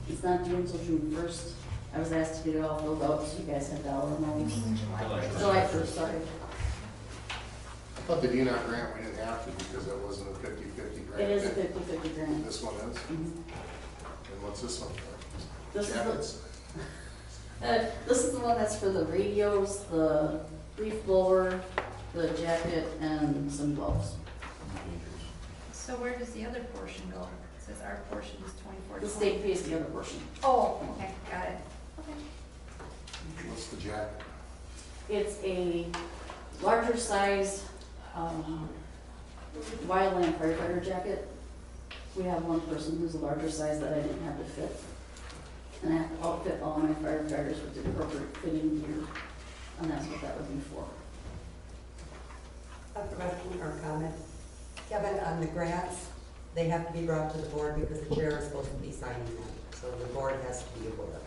It's not due until June 1st. I was asked to get it all filled out, so you guys had dollar amounts. July. July 1st, sorry. I thought the DNR grant, we didn't have to because that wasn't a 50/50 grant. It is a 50/50 grant. This one is? Mhm. And what's this one for? This is the- Jackets? This is the one that's for the radios, the leaf blower, the jacket, and some gloves. So where does the other portion go? It says our portion is 24. The state pays the other portion. Oh, okay, got it. Okay. What's the jacket? It's a larger size, wildland firefighter jacket. We have one person who's a larger size that I didn't have to fit. And I have to outfit all my firefighters with the appropriate fitting gear, and that's what that would be for. A question or comment? Kevin, on the grants, they have to be brought to the board because the chair is supposed to be signing them. So the board has to be aware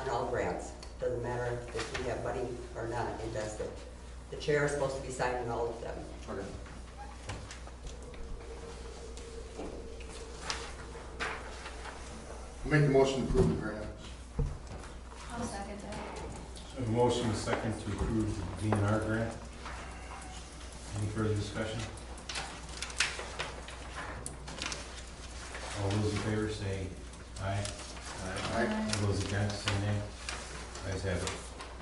on all grants. Doesn't matter if you have money or not invested. The chair is supposed to be signing all of them. Okay. Make the motion to approve the grant. I'll second that. A motion second to approve the DNR grant. Any further discussion? All those in favor say aye. Aye. All those against say nay. Ayes have it.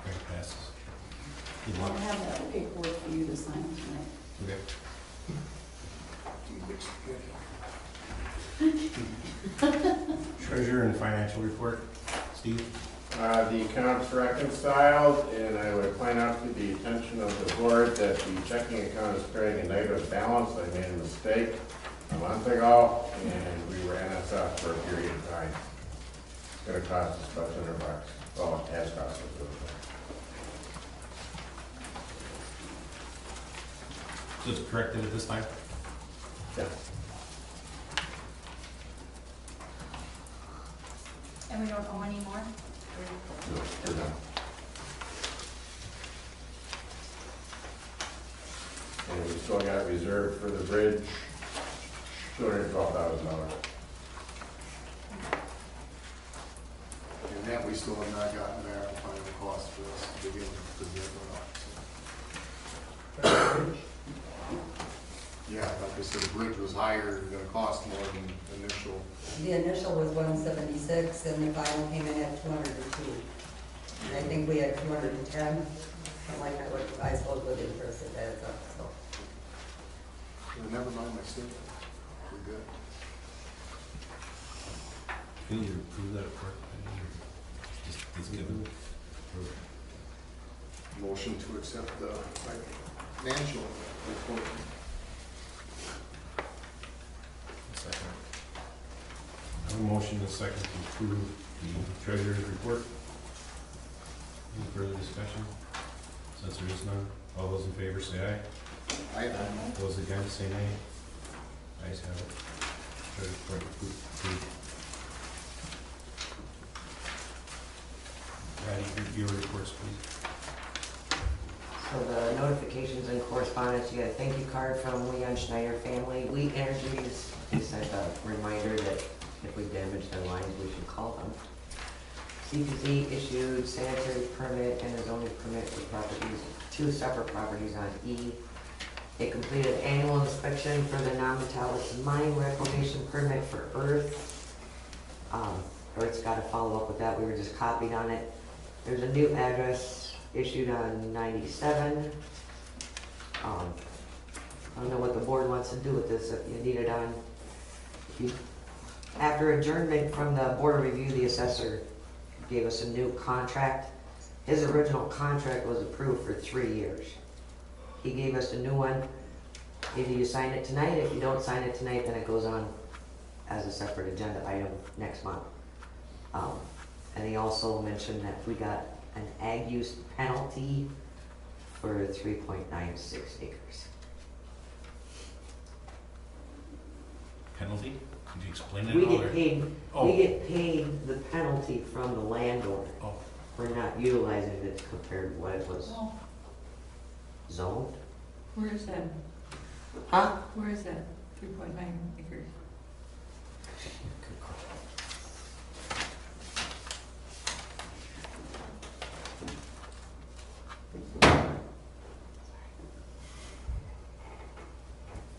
Grant passes. Good I'll luck. have that paperwork for you to sign tonight. Okay. Treasurer and financial report. Steve? The accounts reconciled, and I would point out to the attention of the board that the checking account is carrying a negative balance. I made a mistake a month ago, and we were NSF for a period of time. It's gonna cost us about $200. Well, it has cost us $200. So it's corrected at this time? Yeah. And we don't owe any more? No, we're done. And we still got reserved for the bridge, $212,000. And that we still have not gotten there, final cost for us to begin with, because they're going up. Yeah, like I said, the bridge was higher, gonna cost more than initial. The initial was 176 and the final came in at 202. And I think we had 210, something like that, which I suppose with interest it adds up, so. Never mind my statement. We're good. Can you approve that report? Just give it. Motion to accept the financial report. Second. I have a motion and a second to approve the treasurer's report. Any further discussion? Since there is none, all those in favor say aye. Aye. Those against say nay. Ayes have it. Treasurer's report approved. Patty, your reports, please. So the notifications and correspondence, you got a thank you card from Leon Schneider family. Wheat Energies, he sent a reminder that if we damage their lines, we should call them. CPZ issued sanitary permit and a zoning permit for properties, 2 separate properties on E. They completed annual inspection for the non-metallic mine reclamation permit for Earth. Earth's got to follow up with that. We were just copied on it. There's a new address issued on 97. I don't know what the board wants to do with this, if you need it on. After adjournment from the board of review, the assessor gave us a new contract. His original contract was approved for 3 years. He gave us a new one. Either you sign it tonight, if you don't sign it tonight, then it goes on as a separate agenda item next month. And he also mentioned that we got an ag use penalty for 3.96 acres. Penalty? Could you explain it We all? get paid, Oh. we get paid the penalty from the landowner Oh, for not utilizing it compared to what it was Oh, zoned. where is that? Huh? Where is that? 3.9 acres.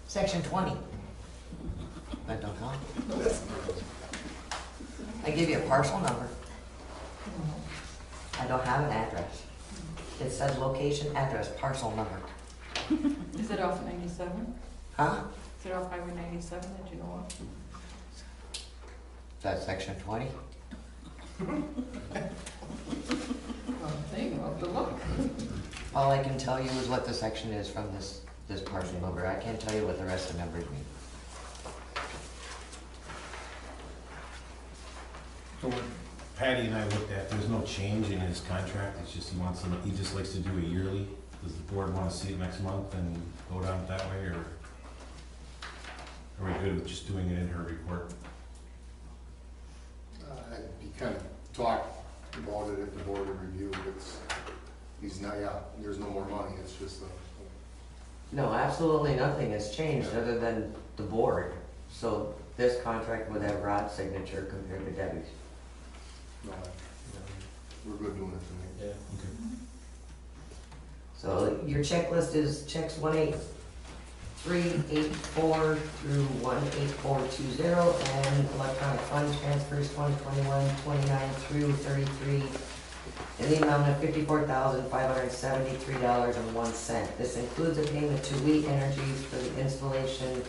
Section 20. That don't count. I give you a parcel number. I don't have an address. It says location, address, parcel number. Is it off 97? Huh? Is it off Highway 97 that you know of? That's section 20? Thing, well, good luck. All I can tell you is what the section is from this parcel number. I can't tell you what the rest of the numbers mean. So what Patty and I looked at, there's no change in his contract, it's just he just likes to do it yearly. Does the board want to see it next month and vote on it that way, or are we good with just doing it in her report? I'd be kind of talk about it at the board of review, he's not, there's no more money, it's just No, absolutely nothing has changed other than the board. So this contract would have Rod's signature compared to Debbie's. no, we're good doing it tonight. Yeah. Okay. So your checklist is checks 18384 through 18420, and electronic fund transfers 2021-29 through 33 in the amount of $54,573.01. This includes a payment to We Energies for the installation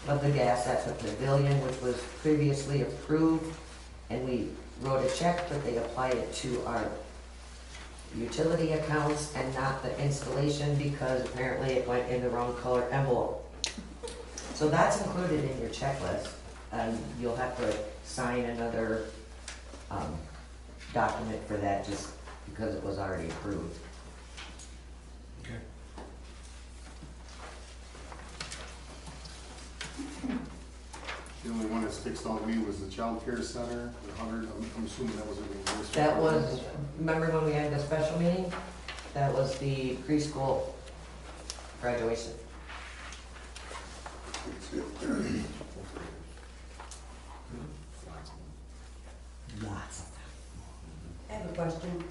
of the gas at the pavilion, which was previously approved, and we wrote a check, but they applied it to our utility accounts and not the installation because apparently it went in the wrong color envelope. So that's included in your checklist, and you'll have to sign another document for that just because it was already approved. Okay. The only one that sticks out to me was the child care center, the 100, I'm assuming that was a reimbursement. That was, remember when we had the special meeting? That was the preschool graduation. Lots. I have a question.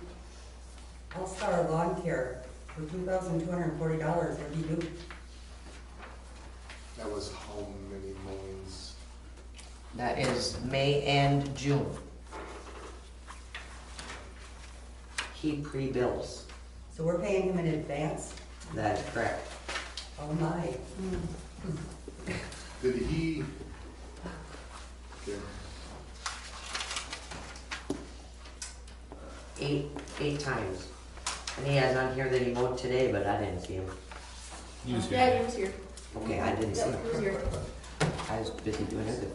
All-Star Lawn Care for $2,240, what do you do? That was how many mowings? That is May and June. He pre-bills. So we're paying him in advance? That is correct. Oh my. Did he? Okay. Eight times. And he has on here that he mowed today, but I didn't see him. He was Yeah, here. he was here. Okay, I didn't see Yep, he was him. here. I was busy doing everything.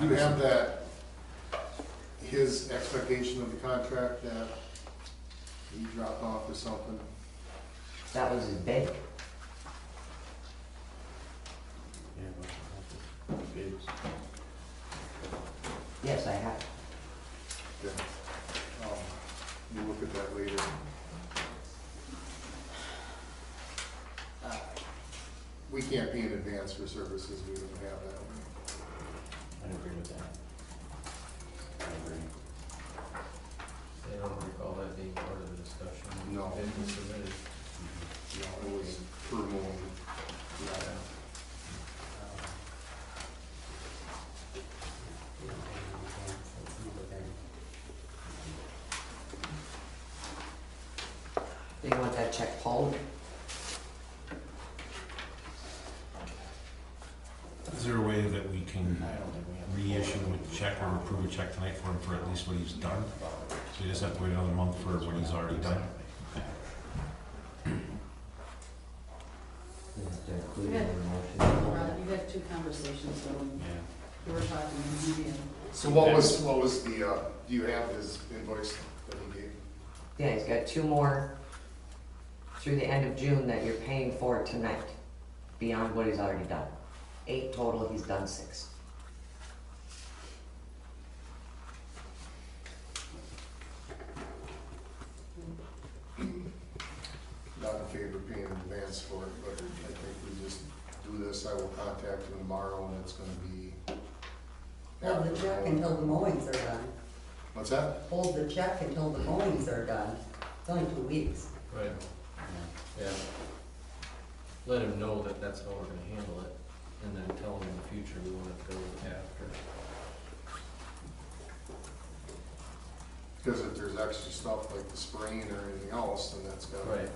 You have that, his expectation of the contract that he dropped off or something? That was his bid. Yes, I have. Yeah. We'll look at that later. We can't pay in advance for services, we don't have that. I agree with that. I agree. I don't recall that being part of the discussion. No. It was submitted. No, it was per mowing. Yeah. Do you want that check pulled? Is there a way that we can reissue a check or approve a check tonight for him for at least what he's done? So he just have to wait another month for what he's already done? You have to include Yeah. it in the motion. Rod, you had two conversations, so Yeah. you were talking in media. So what was the, do you have his invoice that he gave? Yeah, he's got two more through the end of June that you're paying for tonight, beyond what he's already done. 8 total, he's done 6. Not in favor of paying in advance for it, but I think we just do this, I will contact him tomorrow and it's gonna be. Hold the check until the mowings are done. What's that? Hold the check until the mowings are done. It's only 2 weeks. Right. Yeah. let him know that that's how we're gonna handle it, and then tell him in the future we want to go after. Because if there's extra stuff like the spraying or anything else, then that's got. Right,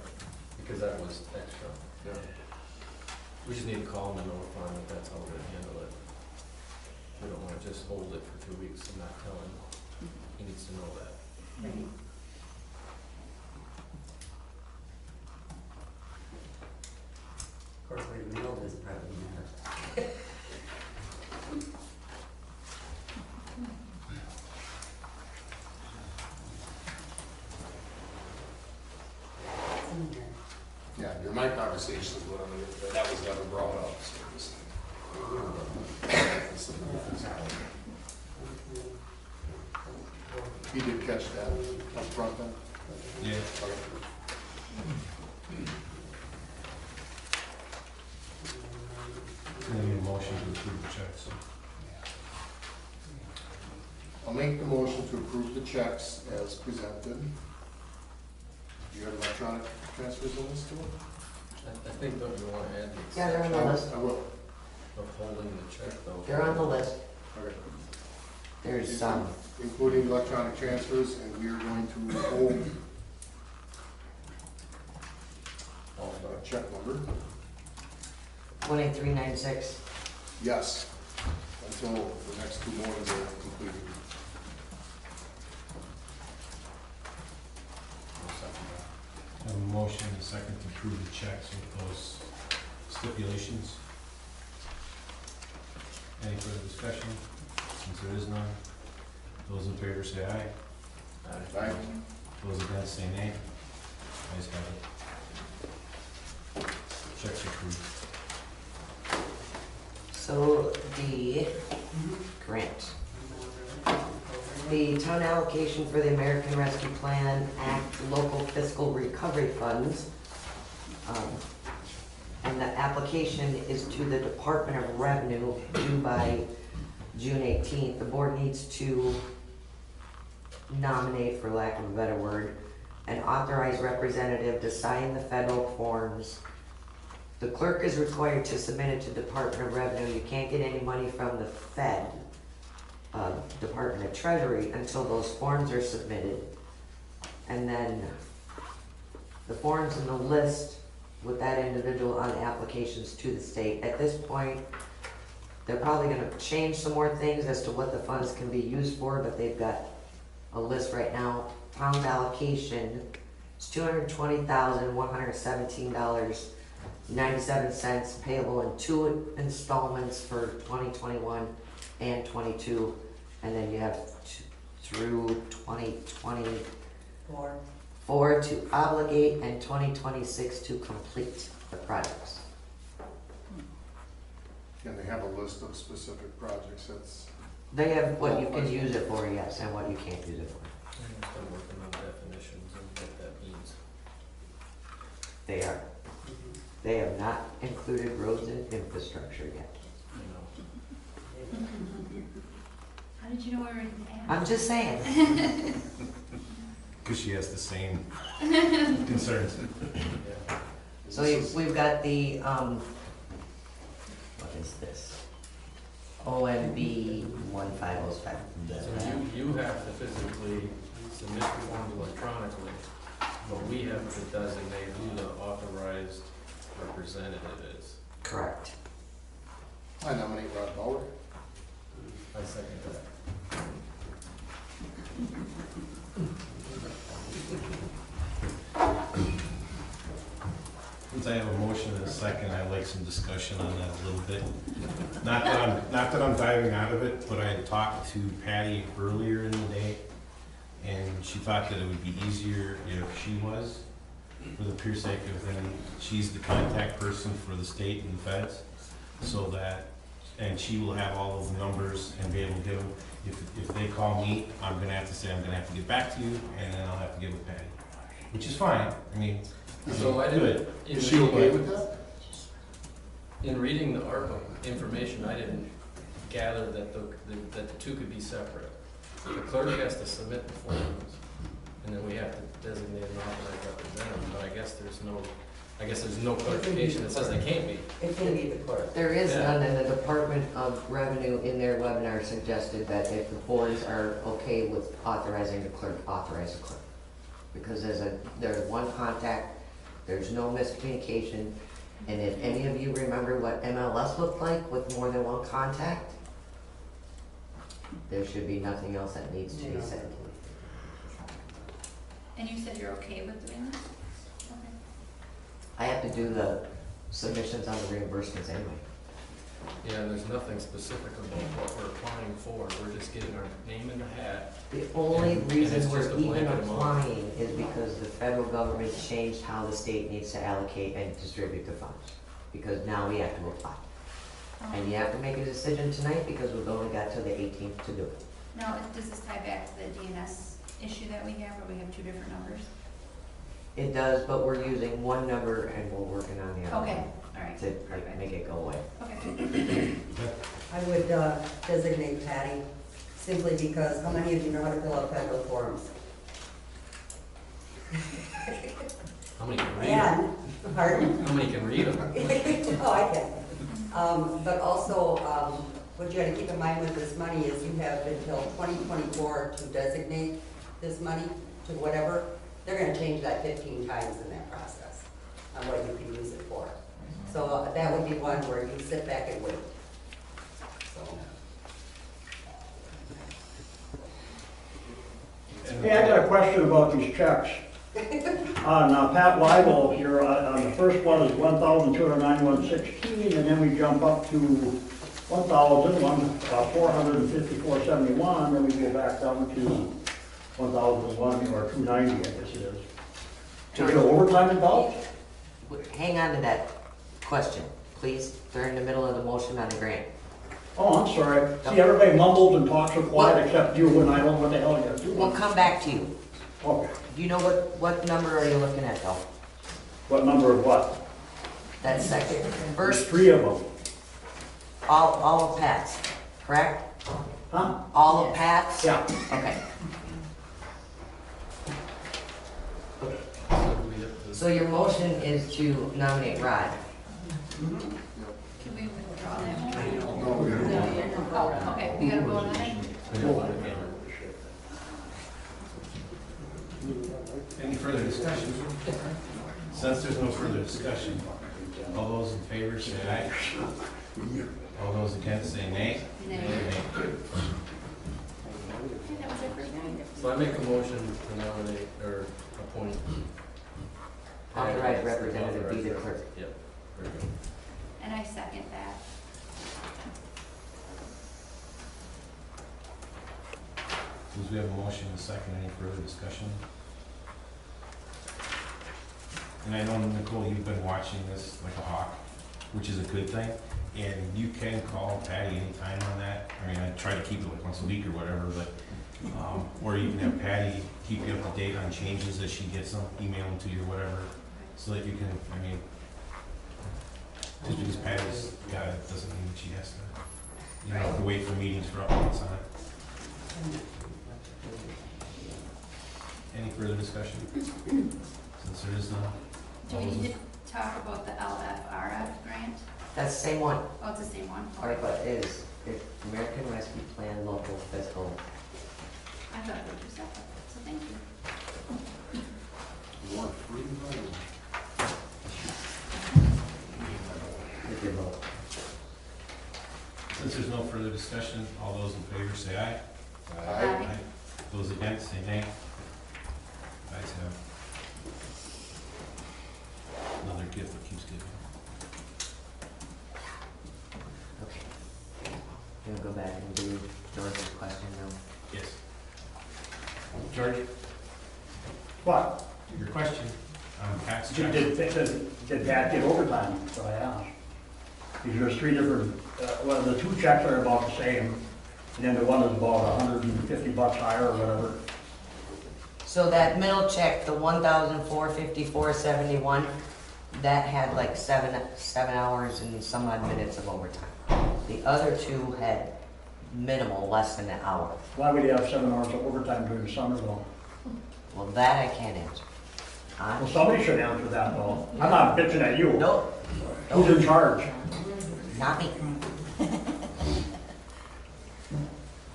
because that was extra. Yeah. We just need to call him and notify him that that's how we're gonna handle it. We don't wanna just hold it for 2 weeks and not tell him. He needs to know that. Of course, we mailed this probably never. Yeah, during my conversations with him, that was never brought up, so it was. He did catch that up front then? Yeah. Okay. I need a motion to approve the checks. I'll make the motion to approve the checks as presented. Do you have electronic transfers in this too? I think that you wanna add the Yeah, they're on the list. I will. of holding the check though. They're on the list. Okay. There's some. Including electronic transfers, and we are going to hold check number, 18396. yes, until the next 2 mornings are completed. I have a motion and a second to approve the checks with those stipulations. Any further discussion? Since there is none, those in favor say aye. Aye. Those against say nay. Ayes have it. Checks approved. So the grant. The town allocation for the American Rescue Plan Act local fiscal recovery funds. And the application is to the Department of Revenue due by June 18th. The board needs to nominate, for lack of a better word, an authorized representative to sign the federal forms. The clerk is required to submit it to Department of Revenue. You can't get any money from the Fed, Department of Treasury, until those forms are submitted. And then the forms in the list with that individual on applications to the state. At this point, they're probably gonna change some more things as to what the funds can be used for, but they've got a list right now. Town's allocation is $220,117.97 payable in 2 installments for 2021 and 22. And then you have through 2024 to obligate and 2026 to complete the projects. And they have a list of specific projects, that's. They have what you can use it for, yes, and what you can't use it for. I'm still working on definitions and what that means. They are. They have not included roads and infrastructure yet. You know. How did you know we were in the I'm just saying. Because she has the same concerns. Yeah. So we've got the, what is this? OMB 1505. So you have to physically submit the forms electronically, but we have to designate who the authorized representative is. Correct. I nominate Rod Bauer. I second that. Since I have a motion and a second, I'd like some discussion on that a little bit. Not that I'm diving out of it, but I had talked to Patty earlier in the day, and she thought that it would be easier if she was, for the pure sake of then she's the contact person for the state and the feds, so that, and she will have all of the numbers and be able to give them. If they call me, I'm gonna have to say, I'm gonna have to get back to you, and then I'll have to get with Patty, which is fine. I mean, So I didn't. Is she okay with that? In reading the ARPA information, I didn't gather that the two could be separate. The clerk has to submit the forms, and then we have to designate an authorized representative, but I guess there's no I guess there's no clarification that says they can't be. It can be the clerk. There is Yeah. none, and the Department of Revenue in their webinar suggested that if the boards are okay with authorizing the clerk, authorize the clerk. Because there's one contact, there's no miscommunication, and if any of you remember what MLS looked like with more than one contact, there should be nothing else that needs to be said. And you said you're okay with doing this? Okay. I have to do the submissions on the reimbursements anyway. Yeah, and there's nothing specific about what we're applying for. We're just getting our name in the hat. The only And reason it's we're just a even blanket amount. applying is because the federal government changed how the state needs to allocate and distribute the funds. Because now we have to apply. And you have to make a decision tonight because we've only got till the 18th to do it. Now, does this tie back to the DNS issue that we have, where we have two different numbers? It does, but we're using one number and we're working on the other Okay, one all right. to like, make it go away. Okay. I would designate Patty, simply because how many of you know how to fill out federal forms? How many can read them? And, pardon? How many can read them? Oh, I can. But also, what you gotta keep in mind with this money is you have until 2024 to designate this money to whatever. They're gonna change that 15 times in that process on what you can use it for. So that would be one where you sit back and wait. So. Hey, I got a question about these checks. On Pat Weigel here, on the first one is 1,291.16, and then we jump up to 454.71, then we go back down to 1,001 or 290, I guess it is. Is there overtime involved? Hang on to that question, please. They're in the middle of the motion on the grant. Oh, I'm sorry. See, everybody mumbles and talks so quiet except you, and I don't know what the hell you're doing. We'll come back to you. Okay. Do you know what number are you looking at though? What number of what? That second, There's first, 3 of them. all of Pat's, correct? Huh? All of Pat's? Yeah. Okay. So do we have to- So your motion is to nominate Rod. Can we withdraw that one? No, we gotta- Oh, okay, we gotta vote on it? Any further discussion? Since there's no further discussion, all those in favor say aye. All those against say nay. Nay. Nay. That was it for you? So I make a motion to nominate or appoint. Authorized representative be the clerk. Yep. Very good. And I second that. Since we have a motion and a second, any further discussion? And I know, Nicole, you've been watching this like a hawk, which is a good thing. And you can call Patty anytime on that. I mean, I try to keep it like once a week or whatever, but, or you can have Patty keep you up to date on changes as she gets them, email them to you or whatever, so that you can, I mean, just because Patty's got it, doesn't mean she has to, you know, have to wait for meetings for updates on it. Any further discussion? Since there is none. Do we need to talk about the LFRF grant? That's the same one. Oh, it's the same one? ARPA is American Rescue Plan Local Fiscal. I thought they were two separate, so thank you. You want free money? With your vote. Since there's no further discussion, all those in favor say aye. Aye. Those against say nay. Ayes have. Another gift that keeps giving. Okay. Gonna go back and do George's question now. Yes. George, What? your question on Pat's Did check. Pat get overtime? So I asked. Because there's 3 different, well, the 2 checks are about the same, and then the one is about $150 higher or whatever. So that middle check, the 1,454.71, that had like seven hours and some odd minutes of overtime. The other 2 had minimal, less than an hour. Why would you have 7 hours of overtime during the summer though? Well, that I can't answer. Well, somebody should answer that though. I'm not bitching at you. Nope. Who's in charge? Not me.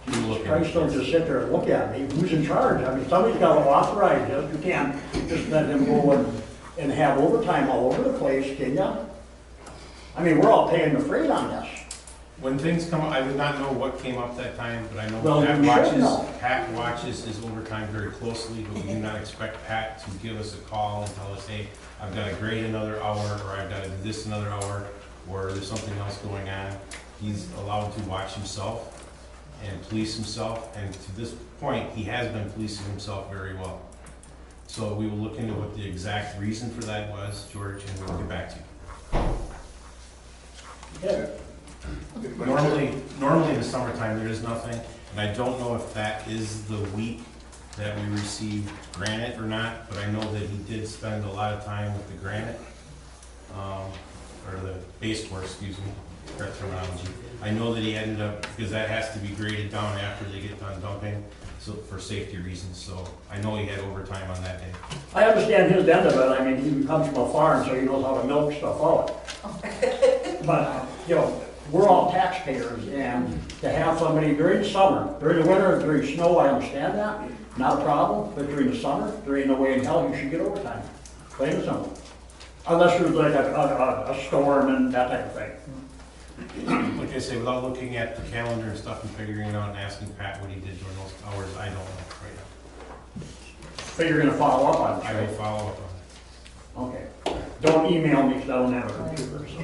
You look Christ, don't just sit there and look at me. Who's in charge? I mean, somebody's got to authorize this. You can't just let them go and have overtime all over the place, can ya? I mean, we're all paying the freight on this. When things come, I would not know what came up that time, but I know Well, Pat you should watches, know. Pat watches his overtime very closely, but we do not expect Pat to give us a call and tell us, hey, I've got to grade another hour, or I've got to do this another hour, or there's something else going on. He's allowed to watch himself and police himself, and to this point, he has been policing himself very well. So we will look into what the exact reason for that was, George, and we'll get back to you. Yeah. Normally in the summertime, there is nothing, and I don't know if that is the week that we received granite or not, but I know that he did spend a lot of time with the granite, or the base course, excuse me, correct terminology. I know that he ended up, because that has to be graded down after they get done dumping, so for safety reasons, so I know he had overtime on that day. I understand his end of it. I mean, he comes from a farm, so he knows how to milk stuff out. But, you know, we're all taxpayers, and to have somebody during the summer, during the winter, during snow, I understand that, not a problem, but during the summer, there ain't no way in hell you should get overtime. Plain and simple. Unless there's like a storm and that type of thing. Like I say, without looking at the calendar and stuff and figuring it out and asking Pat what he did during those hours, I don't know right now. But you're gonna follow up on it. I will follow up on it. Okay. Don't email me, because I don't have a computer, so.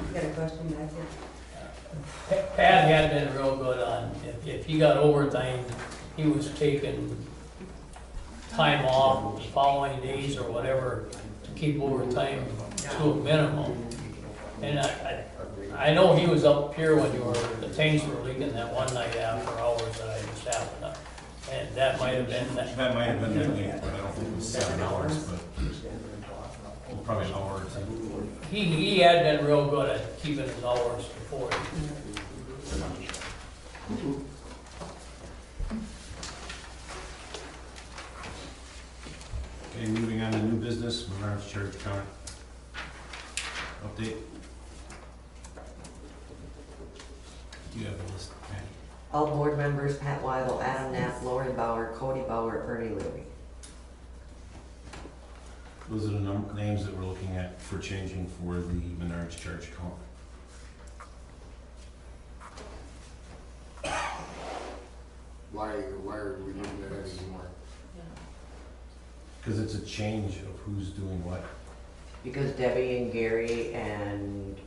You got a question, Matthew? Pat had been real good on, if he got overtime, he was taking time off the following days or whatever to keep overtime to a minimum. And I know he was up here when the tanks were leaking that one night after hours that I just happened to, and that might have been that. That might have been that week, but I don't think it was 7 hours, but probably an hour or two. He had been real good at keeping his hours before. Okay, moving on to new business, Menards Church account update. Do you have a list, Patty? All board members, Pat Weigel, Adam Knapp, Lori Bauer, Cody Bauer, Ernie Leary. Those are the names that we're looking at for changing for the Menards Church account. Why are we looking at that anymore? Because it's a change of who's doing what. Because Debbie and Gary and,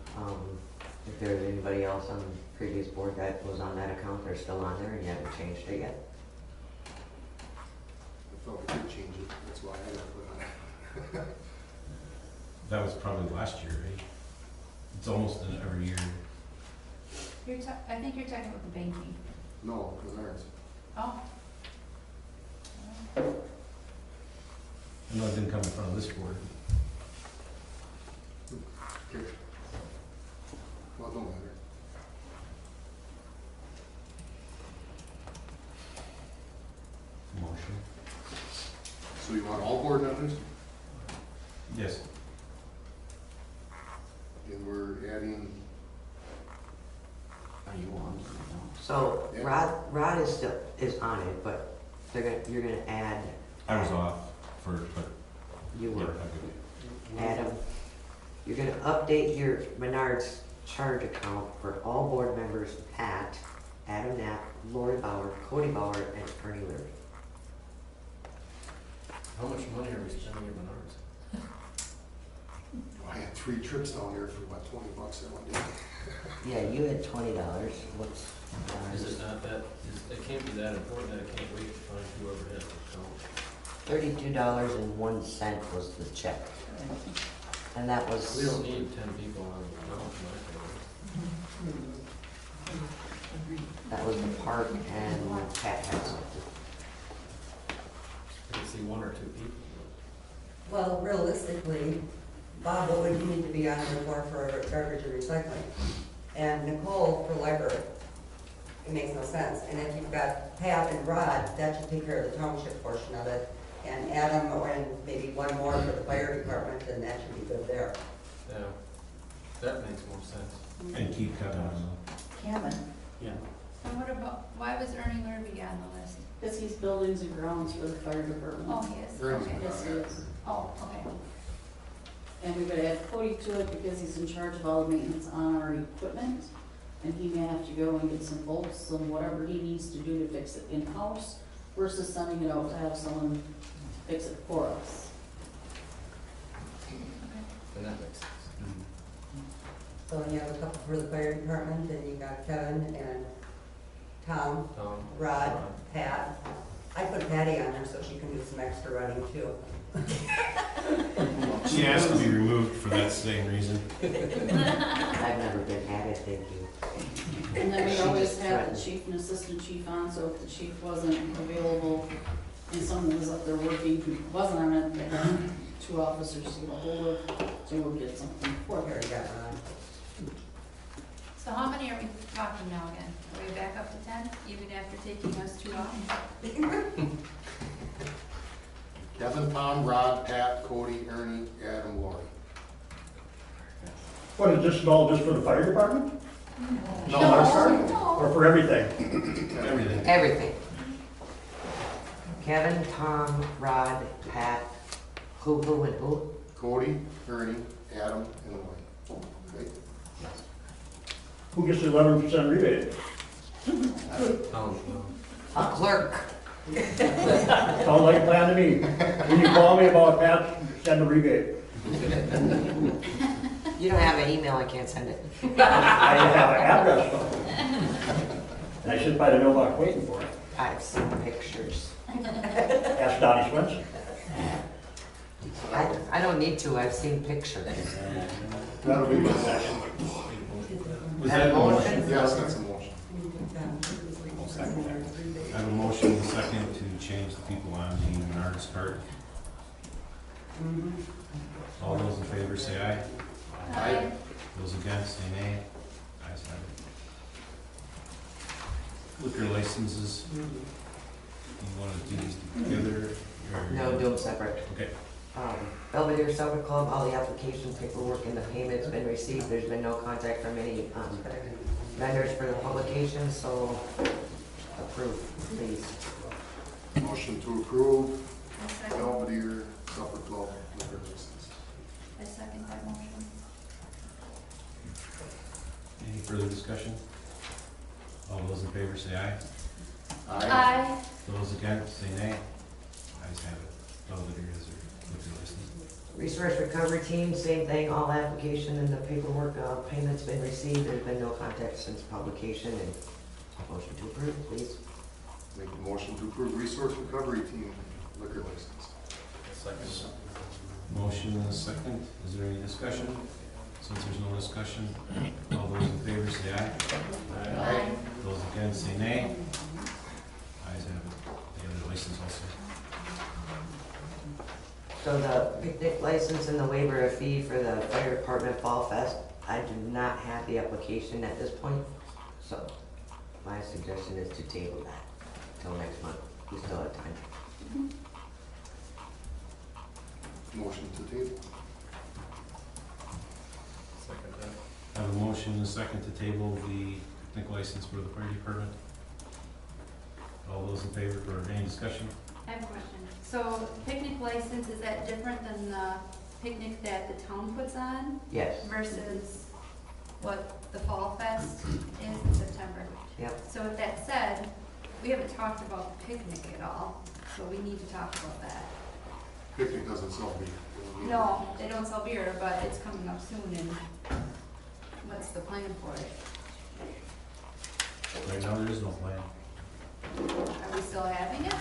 if there's anybody else on the previous board that was on that account, they're still on there and you haven't changed it yet. I thought we did change it, that's why I had to put on it. That was probably last year, right? It's almost an every year. I think you're talking about the banking. No, Menards. Oh. I know it didn't come in front of this board. Okay. Well, it don't matter. Motion. So you want all board members? Yes. And we're adding, Are you on? So Yeah. Rod is still, is on it, but you're gonna add. I was off for, but You yeah, were. okay. Adam, you're gonna update your Menards charge account for all board members, Pat, Adam Knapp, Lori Bauer, Cody Bauer, and Ernie Leary. How much money are we spending at Menards? I had 3 trips down there for about $20 that one day. Yeah, you had $20, what's? Is it not that, it can't be that important that I can't wait to find whoever has the account? $32.01 was the check. And that was. We don't need 10 people on the account, in my opinion. That was the park and Pat had something. I can see 1 or 2 people. Well, realistically, Bob, what would you need to be on there for garbage and recycling? And Nicole for library. It makes no sense. And if you've got Pat and Rod, that should take care of the township portion of it. And Adam, and maybe one more for the fire department, then that should be good there. Yeah, that makes more sense. And keep Kevin on Kevin, Yeah. And what about, why was Ernie Lurby on the list? because he's buildings and grounds for the fire department. Oh, he is, Ernie's okay. Yes, he is. Oh, okay. And we gotta add Cody to it because he's in charge of all the maintenance on our equipment. And he may have to go and get some bolts and whatever he needs to do to fix it in-house versus sending it out to have someone fix it for us. And that makes sense. So you have a couple for the fire department, and you got Kevin and Tom, Tom, Rod, Pat. I put Patty on there so she can do some extra running too. it. She asked to be removed for that same reason. I've never been added, thank you. And then we She always just have the threatened. chief and assistant chief on, so if the chief wasn't available and someone was up there working who wasn't on it, then 2 officers to get a hold of, so we'll get something for Here, her. you got Rod. So how many are we talking now again? Are we back up to 10, even after taking us 2 off? Kevin, Tom, Rod, Pat, Cody, Ernie, Adam, Lori. What, is this all just for the fire department? No, Or for everything? Everything. Everything. Kevin, Tom, Rod, Pat, who, and who? Cody, Ernie, Adam, and Lori. Okay? Who gets the 11% rebate? Tom, A clerk. Sounds like a plan to me. When you call me about that, send a rebate. You don't have an email, I can't send it. I have an address though. And I should probably know about waiting for it. I've seen pictures. Ask Donnie Swenson. I don't need to, I've seen pictures. That'll be my motion. Was that a motion? Yes, that's a motion. I'll second that. I have a motion and a second to change the people on the Menards card. All those in favor say aye. Aye. Those against say nay. Ayes have it. Liquor licenses. You want to do these together? or- No, do them separate. Okay. Belvedere Supper Club, all the application paperwork and the payment's been received. There's been no contact from any vendors for the publication, so approve, please. Motion to approve I second, Belvedere Supper Club liquor license. I second that motion. Any further discussion? All those in favor say aye. Aye. Those against say nay. Ayes have it. Belvedere is their liquor license. Resource Recovery Team, same thing, all application and the paperwork, payment's been received. There's been no contact since publication, and motion to approve, please. Make the motion to approve Resource Recovery Team liquor license. second. Motion and a second. Is there any discussion? Since there's no discussion, all those in favor say aye. Aye. Those against say nay. Ayes have it. The other license also. So the picnic license and the waiver of fee for the Fire Department Fall Fest, I do not have the application at this point, so my suggestion is to table that till next month. We still have time. Motion to table. Second that. I have a motion and a second to table the picnic license for the fire department. All those in favor, or any discussion? I have a question. So picnic license, is that different than the picnic that the town puts on Yes, versus what the Fall Fest is in September? yep. So with that said, we haven't talked about the picnic at all, so we need to talk about that. Picnic doesn't sell beer. No, they don't sell beer, but it's coming up soon, and what's the plan for it? Right now, there is no plan. Are we still having it?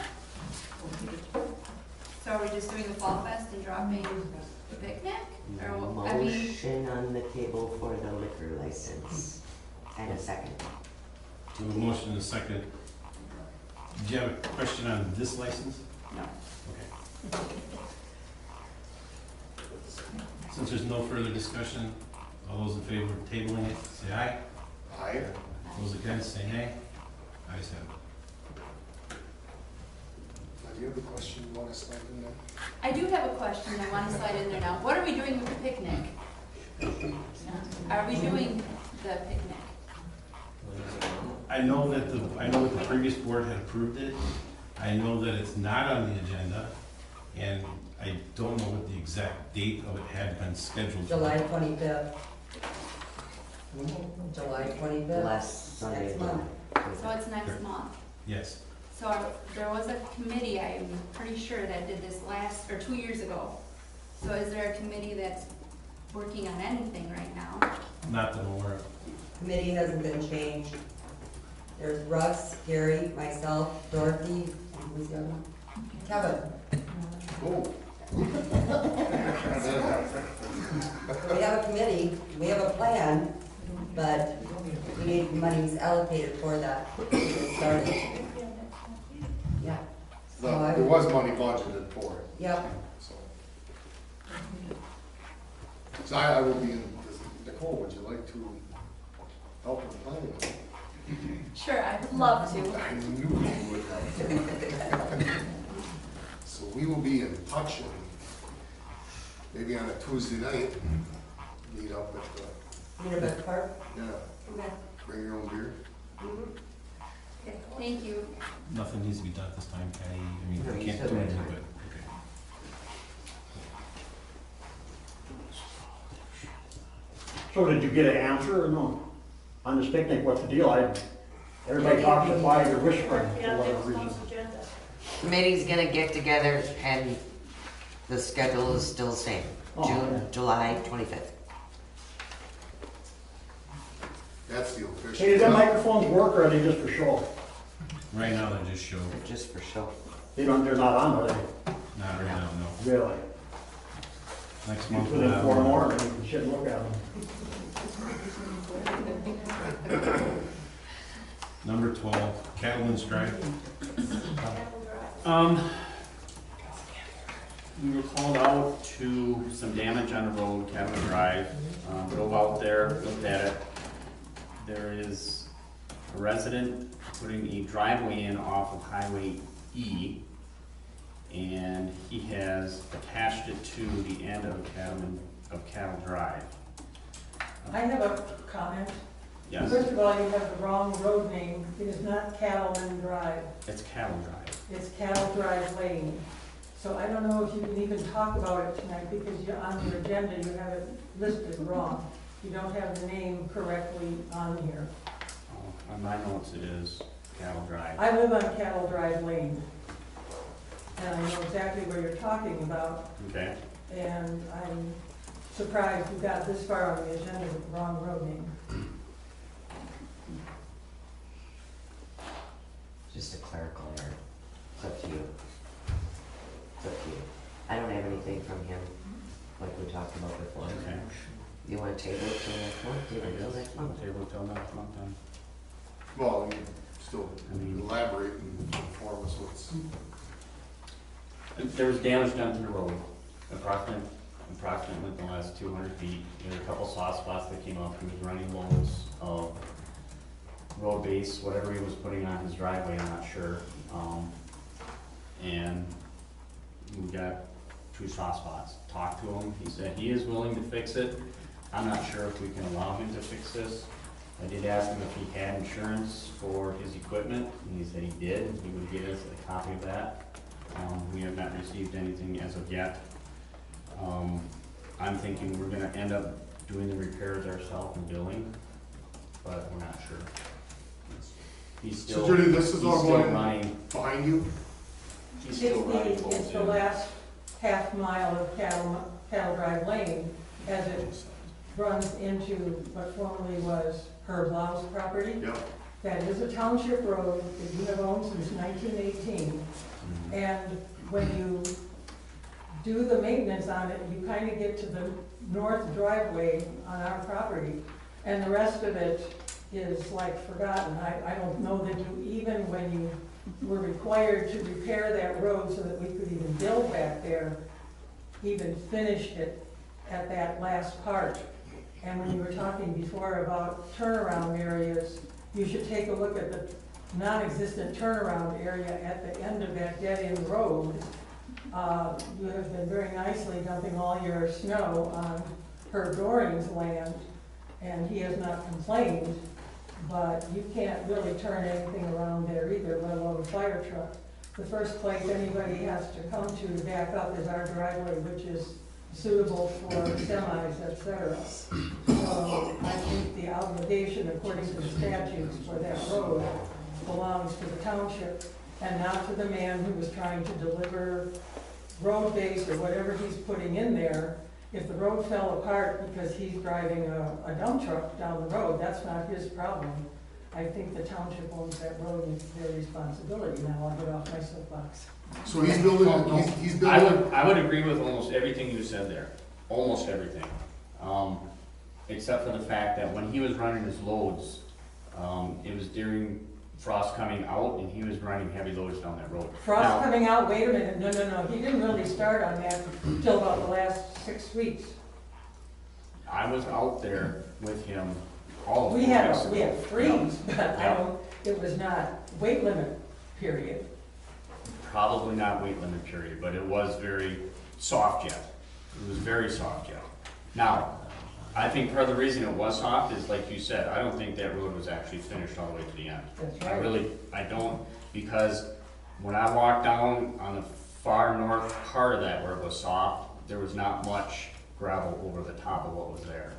So are we just doing the Fall Fest and dropping the picnic? Or, I mean, Motion on the table for the liquor license, and a second. So a motion and a second. Did you have a question on this license? no. Okay. Since there's no further discussion, all those in favor of tabling it, say aye. Aye. Those against, say nay. Ayes have it. Do you have a question you want to slide in there? I do have a question I want to slide in there now. What are we doing with the picnic? Are we doing the picnic? I know that the previous board had approved it. I know that it's not on the agenda, and I don't know what the exact date of it had been scheduled. July 25th. July 25th. Last Sunday. Next month. So it's next month. Yes. So there was a committee, I'm pretty sure, that did this 2 years ago. So is there a committee that's working on anything right now? Not that I'm aware of. Committee hasn't been changed. There's Russ, Gary, myself, Dorothy, and who's the other one? Kevin. Oh. We have a committee, we have a plan, but we need monies allocated for that to get started. Yeah. So I There would- was money budgeted for it, Yep. so. So I will be in, Nicole, would you like to help with planning? Sure, I'd love to. I knew you would help. So we will be in touch and maybe on a Tuesday night, meet up at the, Meet up at the park? yeah, Okay. bring your own beer. Okay. Thank you. Nothing needs to be done at this time, Patty. I mean, No, we you can't still do got anything, time. but, okay. So did you get an answer or no? On this picnic, what's the deal? Everybody talks about it, they're whispering for Yeah, whatever next reason. month's agenda. Committee's gonna get together and the schedule is still the same. Oh, June, okay. July 25th. That's the official. Hey, do them microphones work or are they just for show? Right now, they're just show, Just for show. They're not on, are they? not right now, no. Really? Next You month, put we'll in have 4 more, and you can sit and look at them. number 12, Cattleman's Drive. We were called out to some damage on the road, Cabot Drive. Drove out there, looked at it. There is a resident putting a driveway in off of Highway E, and he has attached it to the end of Cattle Drive. I have a comment. Yes, First of all, you have the wrong road name. It is not Cattleman Drive. it's Cattle Drive. It's Cattle Drive Lane. So I don't know if you can even talk about it tonight because on your agenda, you have it listed wrong. You don't have the name correctly on here. On my notes, it is Cattle Drive. I live on Cattle Drive Lane. And I know exactly where you're talking about. Okay, And I'm surprised you got this far on the agenda with the wrong road name. Just a clerical error. It's up to you. It's up to you. I don't have anything from him, like we talked about before. okay. You wanna table it till next month? Table it till next month? Table till next month then. Well, you still I mean- elaborate and inform us what's. There was damage done to the road, approximately the last 200 feet. There were a couple soft spots that came up. He was running loads of road base, whatever he was putting on his driveway, I'm not sure. And we got 2 soft spots. Talked to him, he said he is willing to fix it. I'm not sure if we can allow him to fix this. I did ask him if he had insurance for his equipment, and he said he did. He would get us a copy of that. We have not received anything as of yet. I'm thinking we're gonna end up doing the repairs ourselves and billing, but we're not sure. He's still, So Judy, this is all he's still going running, behind you? he's still running full It's the too. last half mile of Cattle Drive Lane as it runs into what formerly was Herb Lau's property. Yep. That is a township road that you have owned since 1918. Mhm. And when you do the maintenance on it, you kind of get to the north driveway on our property, and the rest of it is like forgotten. I don't know that you, even when you were required to repair that road so that we could even build back there, even finished it at that last part. And when you were talking before about turnaround areas, you should take a look at the non-existent turnaround area at the end of that dead-end road. You have been very nicely dumping all your snow on Herb Doring's land, and he has not complained, but you can't really turn anything around there either, let alone a fire truck. The first place anybody has to come to back up is our driveway, which is suitable for semis, et cetera. So I think the obligation, according to the statutes for that road, belongs to the township and not to the man who was trying to deliver road base or whatever he's putting in there. If the road fell apart because he's driving a dump truck down the road, that's not his problem. I think the township owns that road and it's their responsibility. Now I'll get off my soapbox. So he's building, he's building. I would agree with almost everything you said there, almost everything. Except for the fact that when he was running his loads, it was during frost coming out and he was running heavy loads down that road. Frost coming out, wait a minute, no, he didn't really start on that until about the last 6 weeks. I was out there with him all of We had ago. freeze, but I don't, it was not weight limit, period. Probably not weight limit period, but it was very soft yet. It was very soft yet. Now, I think part of the reason it was soft is, like you said, I don't think that road was actually finished all the way to the end. That's I right. really, I don't, because when I walked down on the far north part of that where it was soft, there was not much gravel over the top of what was there.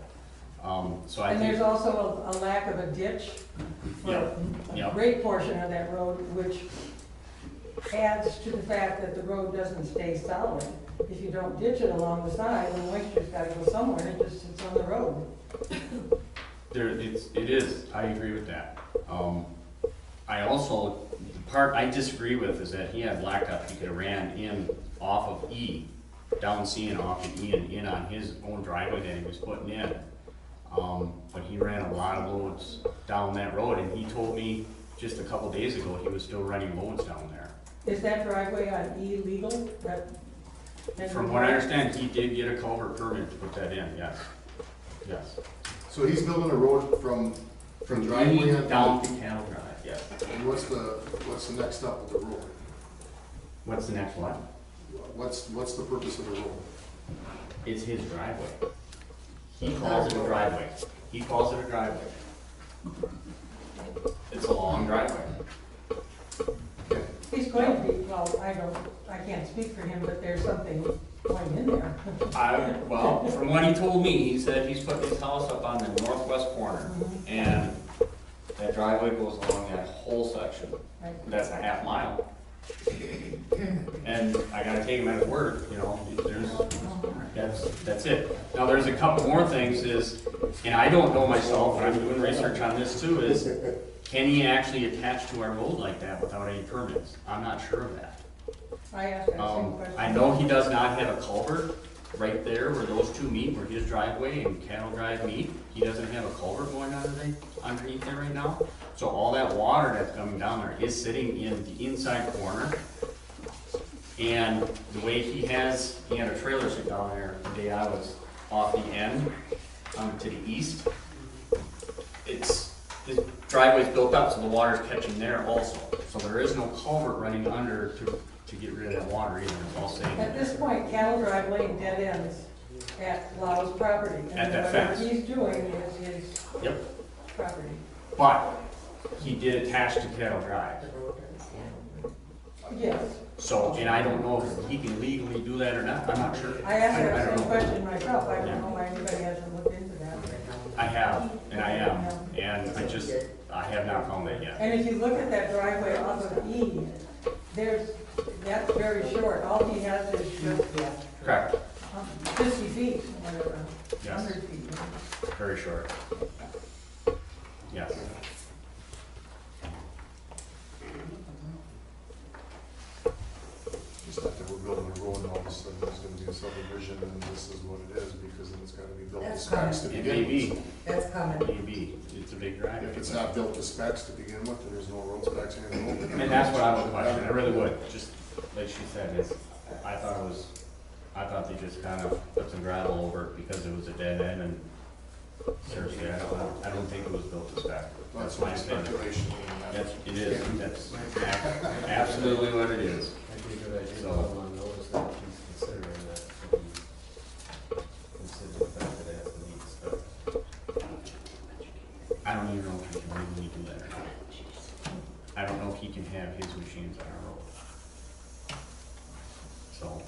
So I And think. there's also a lack of a ditch for a great portion of that road, which adds to the fact that the road doesn't stay solid. If you don't ditch it along the side, the moisture's gotta go somewhere, and it just sits on the road. It is, I agree with that. I also, the part I disagree with is that he had blacktop, he could have ran in off of E, down C and off of E and in on his own driveway that he was putting in. But he ran a lot of loads down that road, and he told me just a couple days ago, he was still running loads down there. Is that driveway on E legal? From what I understand, he did get a culvert permit to put that in, yes. Yes. So he's building a road from driveway E on down to Cattle Drive, yes. And what's the next step of the road? What's the next one? What's the purpose of the road? It's his driveway. He calls it a driveway. He calls it a driveway. It's a long driveway. He's going to be, well, I can't speak for him, but there's something going in there. Well, from what he told me, he said he's putting his house up on the northwest corner, and that driveway goes along that whole section. Right. That's a half mile. And I gotta take him at his word, you know, that's it. Now, there's a couple more things is, and I don't know myself, and I'm doing research on this too, is can he actually attach to our road like that without any permits? I'm not sure of that. I asked that same question. I know he does not have a culvert right there where those two meet, where his driveway and Cattle Drive meet. He doesn't have a culvert going underneath there right now. So all that water that's coming down there is sitting in the inside corner. And the way he had a trailer sit down there the day I was off the end to the east. His driveway's built up, so the water's catching there also. So there is no culvert running under to get rid of that water either. It's all sitting At there. this point, Cattle Drive Lane dead ends at Lau's property. At that And fence. whatever he's doing is his Yep. property. But he did attach to Cattle Drive. Yes. So, and I don't know if he can legally do that or not. I'm not sure. I asked I that don't same know. question myself. I don't know why anybody hasn't looked into that. I have, and I am, and I have not found that yet. And if you look at that driveway off of E, that's very short. All he has is just Correct, 50 feet, whatever, Yes. 100 feet. very short. Yes. It's not that we're building a road and all of a sudden there's gonna be a subdivision and this is what it is, because then it's gotta be built to That's specs to It begin may with. be, That's common. maybe. It's a big driveway. If it's not built to specs to begin with, then there's no road specs anymore. And that's what I would question, I really would, just like she said, I thought they just kind of put some gravel over it because it was a dead end, and seriously, I don't think it was built to spec. That's my my opinion. speculation. That's, it is, that's absolutely what it is. Might be a good idea to So- put him on notice that he's considering that, to be considered the fact that it has to meet spec. I don't even know if he can legally do that or not. I don't know if he can have his machines on our road. So,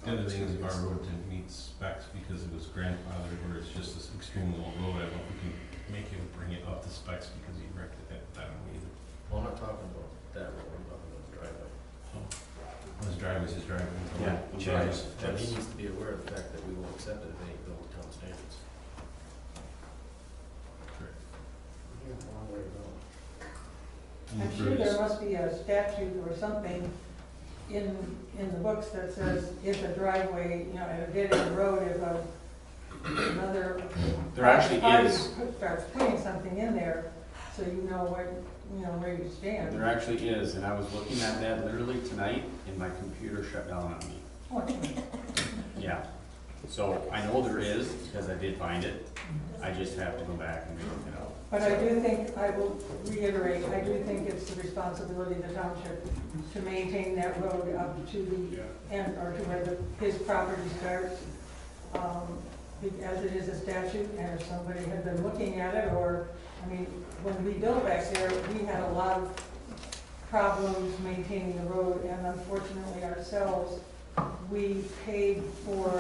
The other thing is if our road didn't meet specs because it was grandfathered, or it's just this extremely old road, I don't know if we can make him bring it up to specs because he wrecked it. I don't know either. Well, I'm not talking about that road, I'm talking about the driveway. His driveway's his driveway. Yeah, Which Right. is- And he that's- needs to be aware of the fact that we will accept it if they build town standards. Correct. We have a long way to go. I'm sure there must be a statute or something in the books that says if a driveway, you know, at a dead end road, if another there actually party is, starts putting something in there, so you know what, you know, where you stand. there actually is, and I was looking at that literally tonight, and my computer shut down on me. Oh, Yeah, so I know there is, because I did find it, I just have to go back and look it up. But I do think, I will reiterate, I do think it's the responsibility of the township to maintain that road up to the end, or to where his property starts. As it is a statute, and if somebody had been looking at it, or, I mean, when we built back there, we had a lot of problems maintaining the road, and unfortunately ourselves, we paid for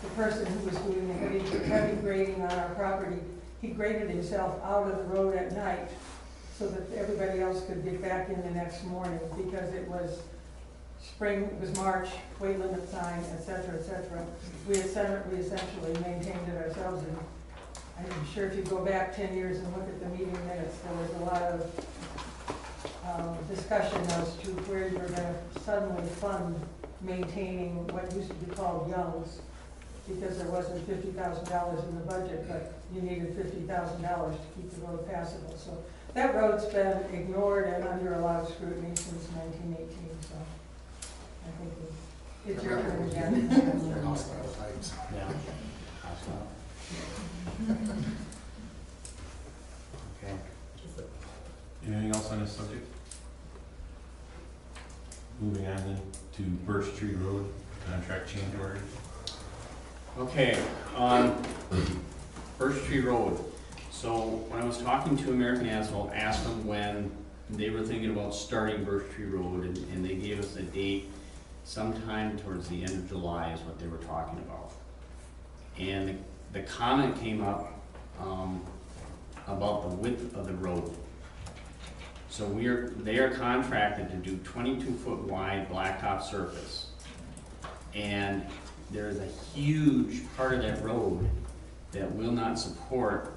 the person who was doing the heavy grading on our property. He graded himself out of the road at night so that everybody else could get back in the next morning, because it was spring, it was March, weight limit sign, et cetera, et cetera. We essentially maintained it ourselves, and I'm sure if you go back 10 years and look at the meeting minutes, there was a lot of discussion as to where you were gonna suddenly fund maintaining what used to be called Young's, because there wasn't $50,000 in the budget, but you needed $50,000 to keep the road passable. So that road's been ignored and under a lot of scrutiny since 1918, so I think it's your turn again. Yeah. Okay. Anything else on this subject? Moving on then to Birch Tree Road, contract change order. Okay, on Birch Tree Road. So when I was talking to American Asphalt, asked them when they were thinking about starting Birch Tree Road, and they gave us a date sometime towards the end of July is what they were talking about. And the comment came up about the width of the road. So they are contracted to do 22-foot wide blacktop surface. And there's a huge part of that road that will not support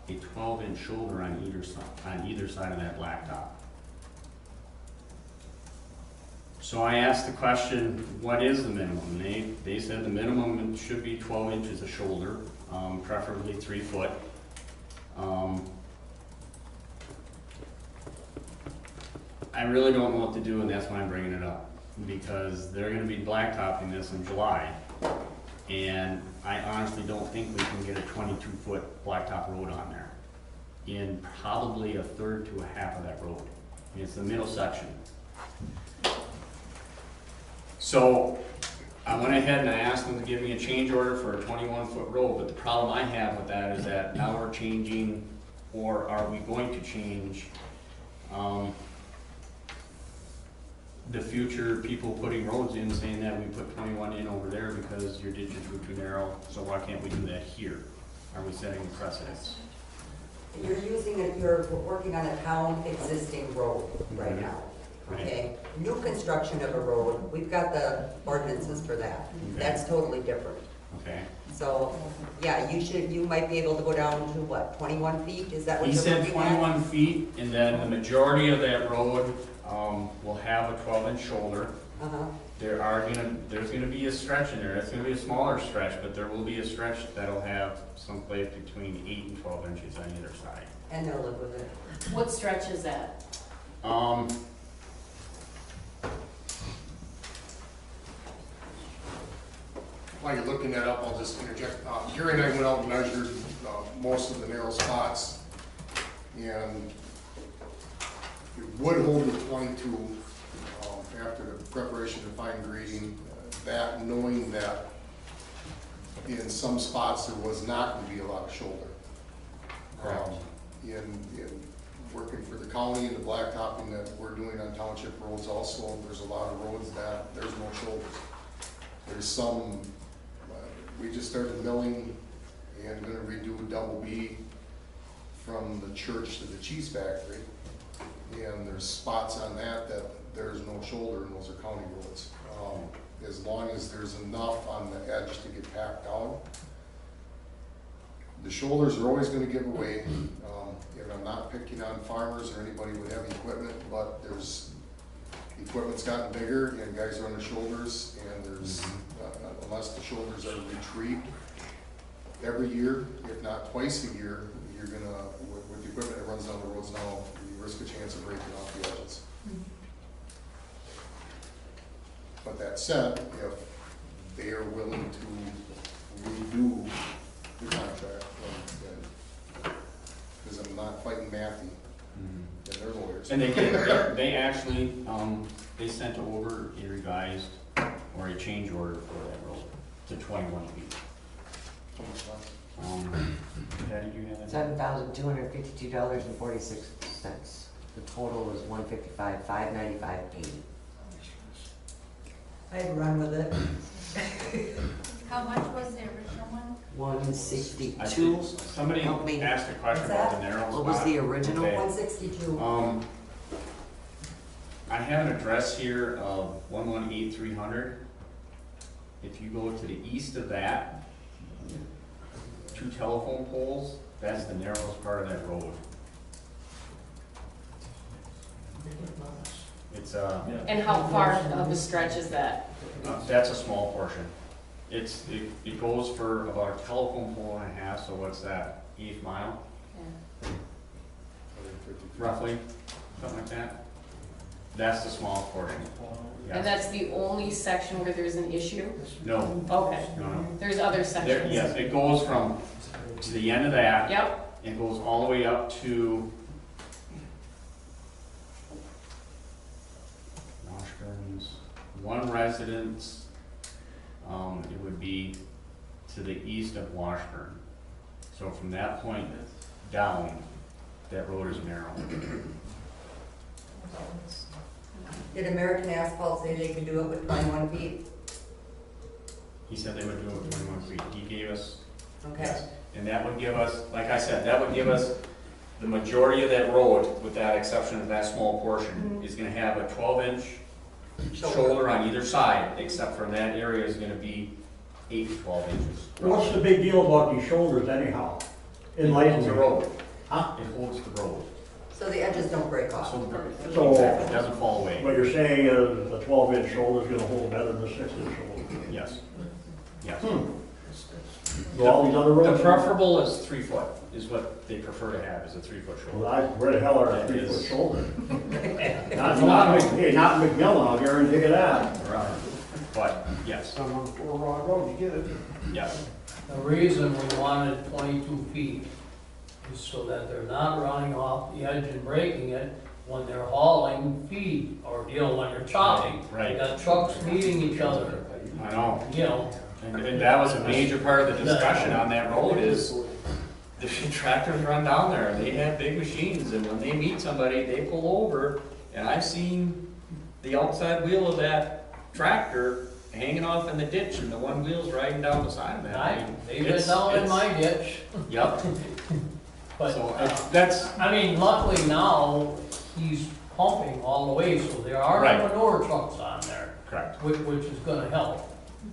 a 12-inch shoulder on either side of that blacktop. So I asked the question, what is the minimum? They said the minimum should be 12 inches of shoulder, preferably 3 foot. I really don't know what to do, and that's why I'm bringing it up, because they're gonna be blacktopping this in July. And I honestly don't think we can get a 22-foot blacktop road on there in probably a third to a half of that road. I mean, it's the middle section. So I went ahead and I asked them to give me a change order for a 21-foot road, but the problem I have with that is that now we're changing, or are we going to change, the future people putting roads in, saying that we put 21 in over there because your ditches were too narrow, so why can't we do that here? Are we setting precedents? You're using it, you're working on a town existing road right Mhm. now, Right. okay? New construction of a road, we've got the ordinances for that. Okay. That's totally different. Okay. So, yeah, you might be able to go down to what, 21 feet? Is that what He you're said looking at? 21 feet, and then the majority of that road will have a 12-inch shoulder. Uh-huh. There's gonna be a stretch in there. It's gonna be a smaller stretch, but there will be a stretch that'll have someplace between 8 and 12 inches on either side. And they'll live with it. What stretch is that? while you're looking that up, I'll just interject. Gary and I went out and measured most of the narrow spots, and it would hold the 22 after the preparation and fine grading. That knowing that in some spots there was not going to be a lot of shoulder. In working for the county and the blacktopping that we're doing on township roads also, there's a lot of roads that there's no shoulders. There's some, we just started milling and gonna redo double B from the church to the cheese factory. And there's spots on that there's no shoulder, and those are county roads. As long as there's enough on the edge to get packed out. The shoulders are always gonna give away. And I'm not picking on farmers or anybody with heavy equipment, but equipment's gotten bigger and guys are on the shoulders, and there's, unless the shoulders are retrieved every year, if not twice a year, you're gonna, with the equipment that runs down the roads now, you risk a chance of breaking off the edges. But that said, if they are willing to redo the contract, because I'm not fighting Matthew and their lawyers. And they actually, they sent over a revised or a change order for that road to 21 feet. How much less? Patty, do you have that? $7,252.46. The total was $155,595.80. I'd run with it. How much was the original one? 162. Somebody Help me. asked a question What's about that? the narrow spot. What was the original? Okay. 162. I have an address here of 118300. If you go to the east of that, 2 telephone poles, that's the narrowest part of that road. It's And how far of a stretch is that? that's a small portion. It goes for about a telephone pole and a half, so what's that, 1/8 mile? Roughly, something like that. That's the small portion. And Yes. that's the only section where there's an issue? No, Okay. no. There's other There, sections? yes, it goes from, to the end of that. Yep. It goes all the way up to Washburn's, one residence, it would be to the east of Washburn. So from that point down, that road is narrow. Did American Asphalt say they could do it with 21 feet? He said they would do it with 21 feet. He gave us, Okay. yes. And that would give us, like I said, that would give us the majority of that road, with that exception of that small portion, is gonna have a 12-inch shoulder on either side, except for that area is gonna be 8 to 12 inches. What's the big deal about these shoulders anyhow? It holds the Enlighten me. road. Huh? It holds the road. So the edges don't break off? So, So- exactly, it doesn't fall away. What you're saying is the 12-inch shoulder is gonna hold better than the 6-inch shoulder. Yes. Yes. So all these other The roads? preferable is 3 foot, is what they prefer to have, is a 3-foot Well, shoulder. where the hell are a That 3-foot is- shoulder? Hey, not McMillan, I'll guarantee you that. Right. But, yes, Some on 4 Rod Road, you get it. yes. The reason we wanted 22 feet is so that they're not running off the edge and breaking it when they're hauling feed, or, you know, when they're chopping. Right. You got trucks meeting each other, I know. you know. And that was a major part of the discussion on that road is the tractors run down there, and they have big machines, and when they meet somebody, they pull over, and I've seen the outside wheel of that tractor hanging off in the ditch, and the one wheel's riding down the side of that thing. They've been down in my ditch, Yep, but, so that's, I mean, luckily now, he's pumping all the way, so there are Right. no manure trucks on there, correct. which is gonna help.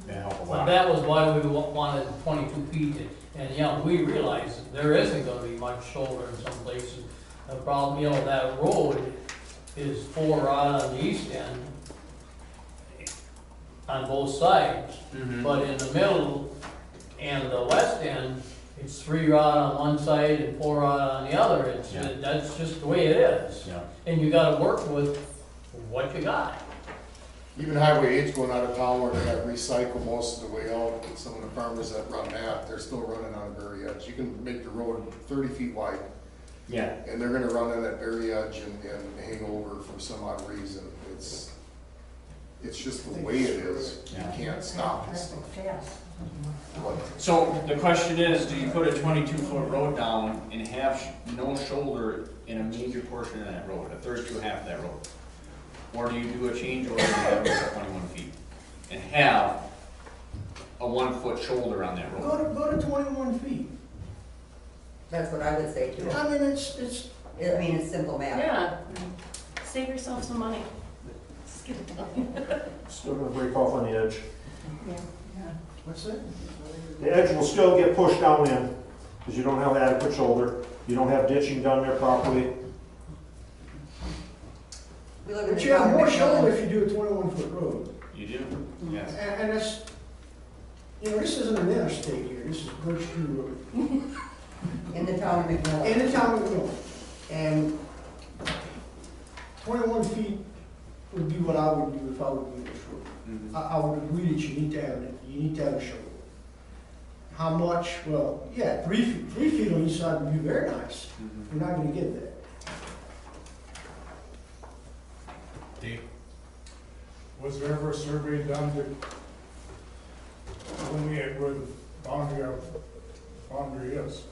They help a But lot. that was why we wanted 22 feet, and yeah, we realize there isn't gonna be much shoulder in some places. The problem, you know, that road is 4 rod on the east end, on both sides, Mhm. but in the middle and the west end, it's 3 rod on one side and 4 rod on the other. Yeah. That's just the way it is. Yeah. And you gotta work with what you got. even Highway 8's going out of town where they got recycle most of the way out. Some of the farmers that run that, they're still running on the very edge. You can make the road 30 feet wide, Yeah. and they're gonna run on that very edge and hang over for some odd reason. It's just the way it is. You can't stop this stuff. But So the question is, do you put a 22-foot road down and have no shoulder in a major portion of that road, a third to half of that road? Or do you do a change order and have it at 21 feet and have a 1-foot shoulder on that road? Go to 21 feet. That's what I would say too. I mean, it's, It's simple math. Yeah, save yourself some money. Just get it done. Still gonna break off on the edge. what's that? The edge will still get pushed down in, because you don't have adequate shoulder. You don't have ditching done there properly. We live in But a you have town more that shoulder doesn't- if you do a 21-foot road. You do? Yes. And that's, you know, this isn't an interstate here, this is Birch Tree Road. In the town of McMillan. In the town of Mill. And 21 feet would be what I would do if I were doing this road. Mhm. I would agree that you need to have it, you need to have a shoulder. How much? Well, yeah, 3 feet, 3 feet on each side would be very nice. Mhm. You're not gonna get that. Dave? Was there ever a survey done to delineate where the boundary is?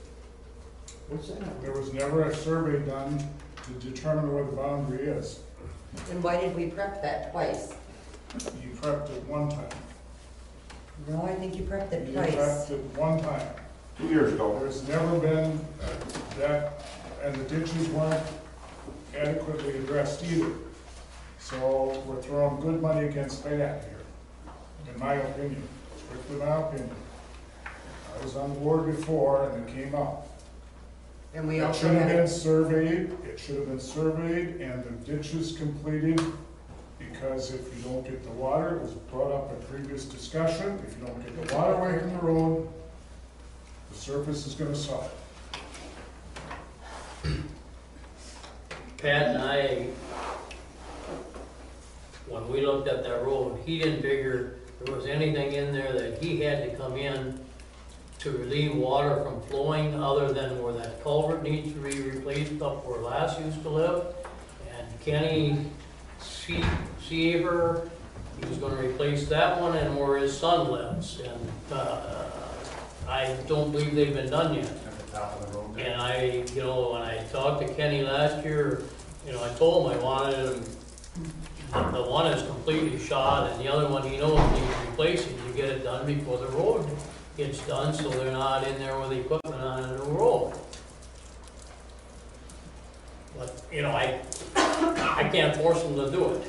What's that? There was never a survey done to determine where the boundary is. Then why did we prep that twice? You prepped it one time. No, I think you prepped it You twice. prepped it one time. 2 years ago. There's never been that, and the ditches weren't adequately addressed either. So we're throwing good money against bad here, in my opinion, strictly my opinion. I was on the board before and it came up. And we It also should have had, been surveyed, it should have been surveyed and the ditches completed, because if you don't get the water, it was brought up in previous discussion, if you don't get the water away from the road, the surface is gonna suffer. Pat and I, when we looked at that road, he didn't figure there was anything in there that he had to come in to relieve water from flowing, other than where that culvert needs to be replaced up where Lass used to live. And Kenny Seaver, he was gonna replace that one and where his son lives. And, I don't believe they've been done yet. At the top of the road there. And I, you know, when I talked to Kenny last year, you know, I told him I wanted him, the one is completely shot and the other one he knows needs replacing to get it done before the road gets done, so they're not in there with equipment on a new road. But, you know, I can't force them to do it.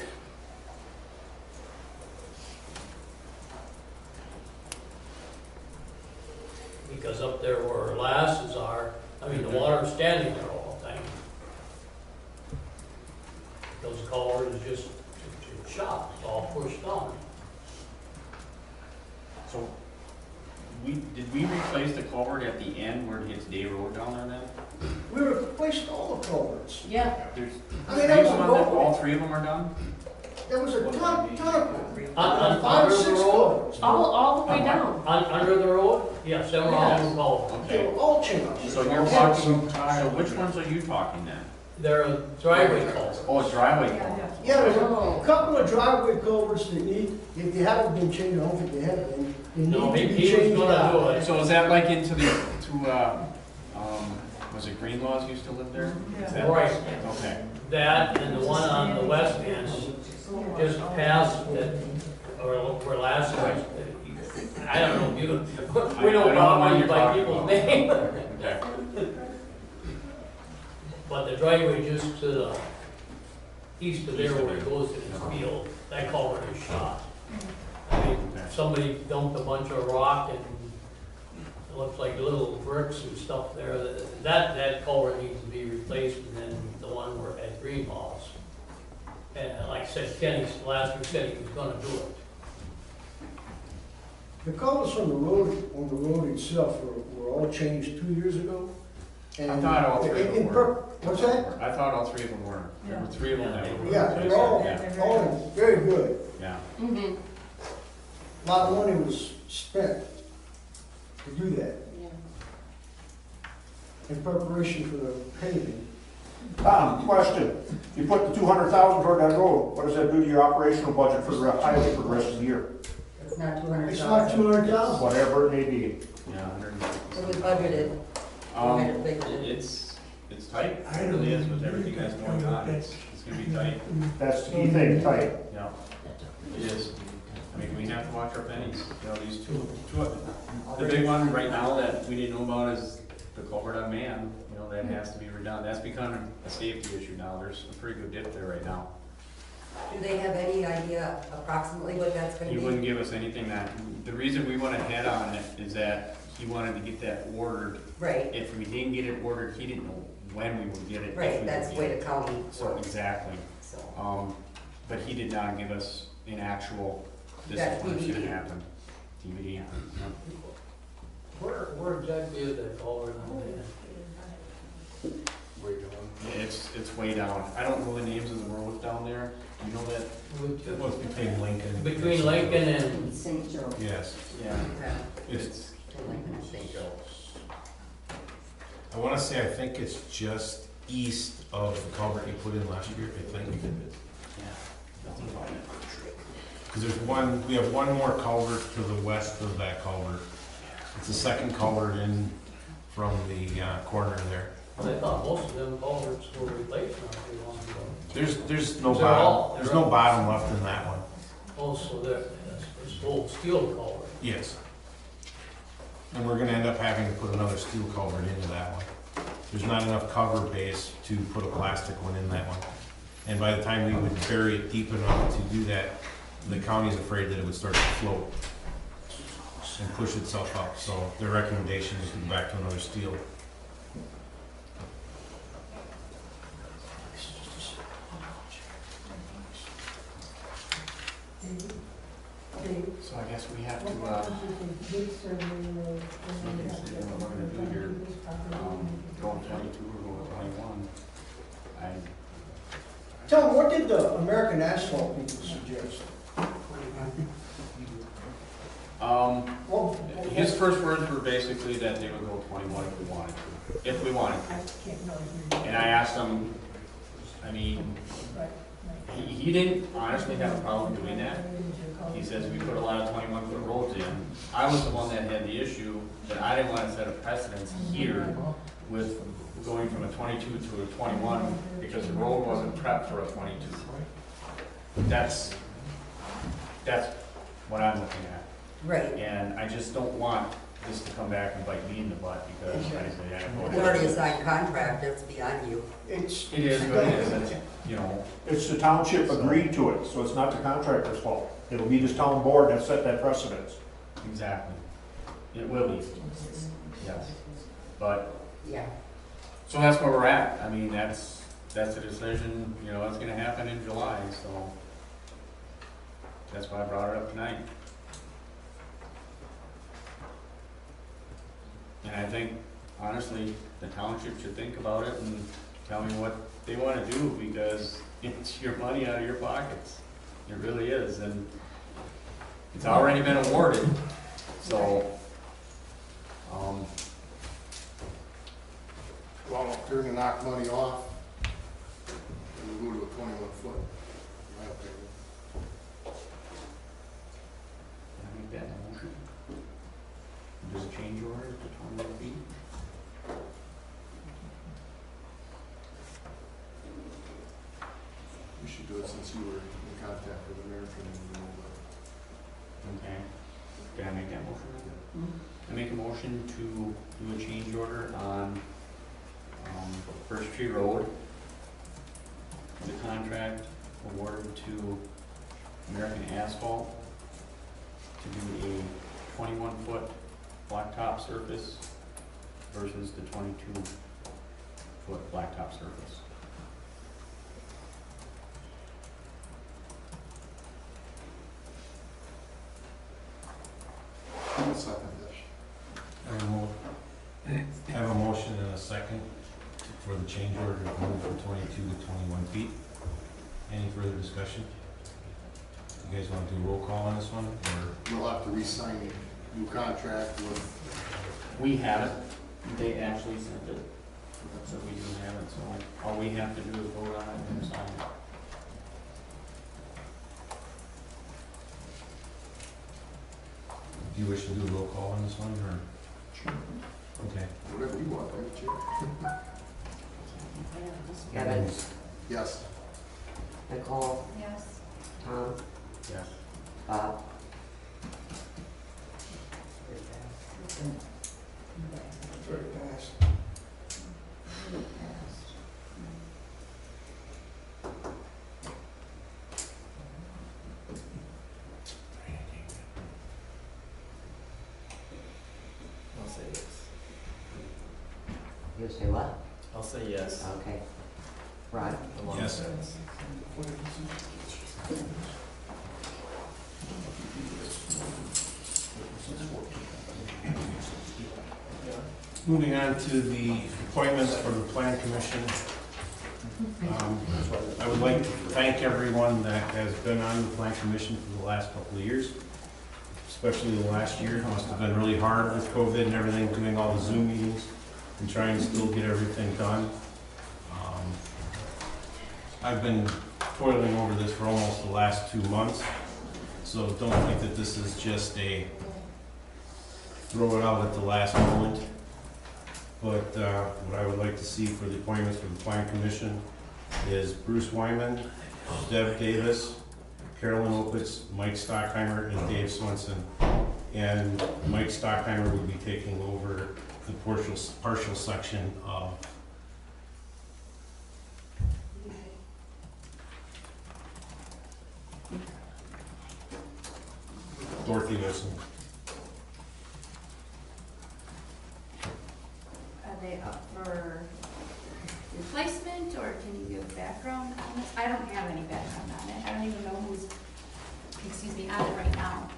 Because up there where lasses are, I mean, the water's standing there all the time. Those culverts is just shot, it's all pushed down. So, did we replace the culvert at the end where it hits Day Road down there then? We replaced all the culverts. Yeah. There's I mean, three that of was them a on that, road. all 3 of them are done? There was a ton of them. On 5 or under the 6 road? culverts. All the way down. Under the road? Yes, they were all Yes. involved. They Okay. were all changed. So you're talking, so which ones are you talking then? They're a driveway culvert. Oh, it's driveway culvert. Yeah, there's Oh. a couple of driveway culverts that need, if they haven't been changed, I don't think they have been, they No, need to be he was changed gonna do out. it. So is that like into the, was it Greenlaws used to live there? Is that- Right. Okay. That and the one on the west end, just past that, or where last was, I don't know, you, we don't know by people's name. Okay. But the driveway just to the east of there where it goes to the field, that culvert is shot. I mean, somebody dumped a bunch of rock and it looks like little bricks and stuff there. That culvert needs to be replaced, and then the one where at Greenlaws. And like I said, Kenny last week said he was gonna do it. The culverts on the road itself were all changed 2 years ago. I thought all 3 of them were. What's that? I thought all three of them were. There were three of them that were. Yeah, they're all very good. Yeah. Mm-hmm. A lot of money was spent to do that in preparation for the paving. Tom, question. You put the 200,000 toward that road, what does that do to your operational budget for the highway for the rest of the year? It's not 200,000. It's not 200,000. Whatever it may be. Yeah, 150. It was budgeted. It's tight, it really is with everything that's going on, it's gonna be tight. That's the key thing, tight. Yeah, it is. I mean, we have to watch our pennies, you know, these two, the big one right now that we didn't know about is the culvert on Man, you know, that has to be redone. That's become a safety issue now, there's a pretty good dip there right now. Do they have any idea approximately what that's gonna be? He wouldn't give us anything that, the reason we went ahead on it is that he wanted to get that ordered. Right. If we didn't get it ordered, he didn't know when we would get it. if Right, we that's would the way get the it. county So, works. exactly. So, But he did not give us an actual, this That's is what's DVD. gonna happen. DVD, yeah. Where exactly is that culvert on there? It's way down. I don't know the names of the roads down there. You know that? It was between Lincoln. Between Lincoln and, St. Joe. Yes. Yeah. It's, Lincoln and St. Joe. I wanna say, I think it's just east of the culvert you put in last year, I think. Cause there's one, we have one more culvert to the west of that culvert. It's the second culvert in from the corner there. I thought most of them culverts were replaced not too long ago. There's no They're all- bottom, there's no bottom left in that one. Also, it's old steel culvert. Yes. And we're gonna end up having to put another steel culvert into that one. There's not enough cover base to put a plastic one in that one. And by the time we would bury it deep enough to do that, the county's afraid that it would start to float and push itself up. So their recommendation is to go back to another steel. So I guess we have to, look and see what we're gonna do here. Going 22 or going 21. Tell me, what did the American Asphalt people suggest? His first words were basically that they would go 21 if we wanted to. If we wanted to. And I asked him, I mean, he didn't honestly have a problem doing that. He says we put a lot of 21-foot roads in. I was the one that had the issue that I didn't want to set a precedence here with going from a 22 to a 21 because the road wasn't prepped for a 22. That's what I'm looking at. Right. And I just don't want this to come back and bite me in the butt because You already signed contract, it's beyond you. it is what it is, it's, you know. It's the township agreed to it, so it's not the contractor's fault. It'll be this town board that set that precedence. Exactly. It will be. Yes. But, Yeah. so that's where we're at. I mean, that's a decision, you know, that's gonna happen in July, so that's why I brought it up tonight. And I think, honestly, the township should think about it and tell me what they wanna do, because it's your money out of your pockets. It really is, and it's already been awarded, so, Well, if they're gonna knock money off, we'll go to a 21-foot, in my opinion. can I make that a motion? Do a change order to 21 feet? We should do it since you were in contact with American and you know about Okay. Can I make that motion? I make a motion to do a change order on, First Tree Road. The contract awarded to American Asphalt to do a 21-foot blacktop surface versus the 22-foot blacktop surface. I'll second this. I have a motion and a second for the change order to move from 22 to 21 feet. Any further discussion? You guys want to do a roll call on this one, or? We'll have to re-sign a new contract with, We have it, they actually sent it, so we do have it, so all we have to do is vote on it and sign it. Do you wish to do a roll call on this one, or? Okay. whatever you want, right, Chair? Kevin, Yes. Nicole, Yes. Tom, Yes. Bob. Very fast. I'll say yes. You say what? I'll say yes. Okay. Rod? Yes. Moving on to the appointments for the Plan Commission. I would like to thank everyone that has been on the Plan Commission for the last couple of years, especially the last year. It must have been really hard with COVID and everything, doing all the Zoom meetings and trying to still get everything done. I've been toiling over this for almost the last 2 months, so don't think that this is just a throw it out at the last moment. But what I would like to see for the appointments for the Plan Commission is Bruce Wyman, Deb Davis, Carolyn Opitz, Mike Stockheimer, and Dave Swenson. And Mike Stockheimer would be taking over the partial section of Dorothy Wilson. Are they up for replacement, or can you give background on this? I don't have any background on it. I don't even know who's, on it right now.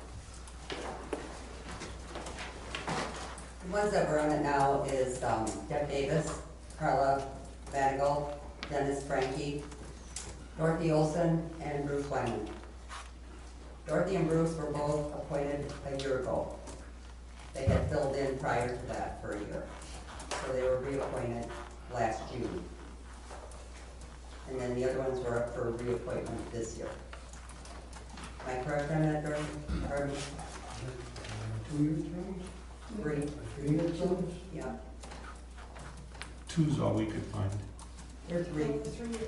The ones that were on it now is Deb Davis, Carla Vanagle, Dennis Frankie, Dorothy Olson, and Bruce Wyman. Dorothy and Bruce were both appointed a year ago. They had filled in prior to that for a year. So they were reappointed last June. And then the other ones were up for reappointment this year. Am I correct on that, Dorothy? Pardon? 2-year terms? 3? 3-year terms? Yeah, 2's all we could find. they're 3. 3 years.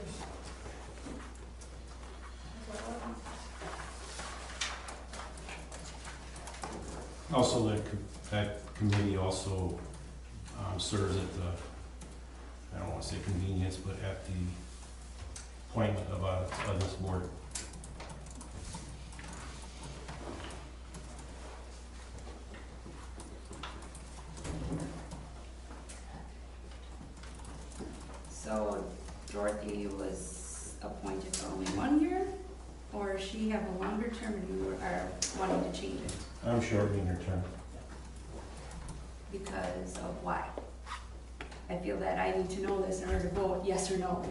Also, that committee also serves at the, I don't want to say convenience, but at the appointment of this board. So Dorothy was appointed for only 1 year, or does she have a longer term and you are wanting to change it? I'm shortening your term. Because of why? I feel that I need to know this in order to vote yes or no.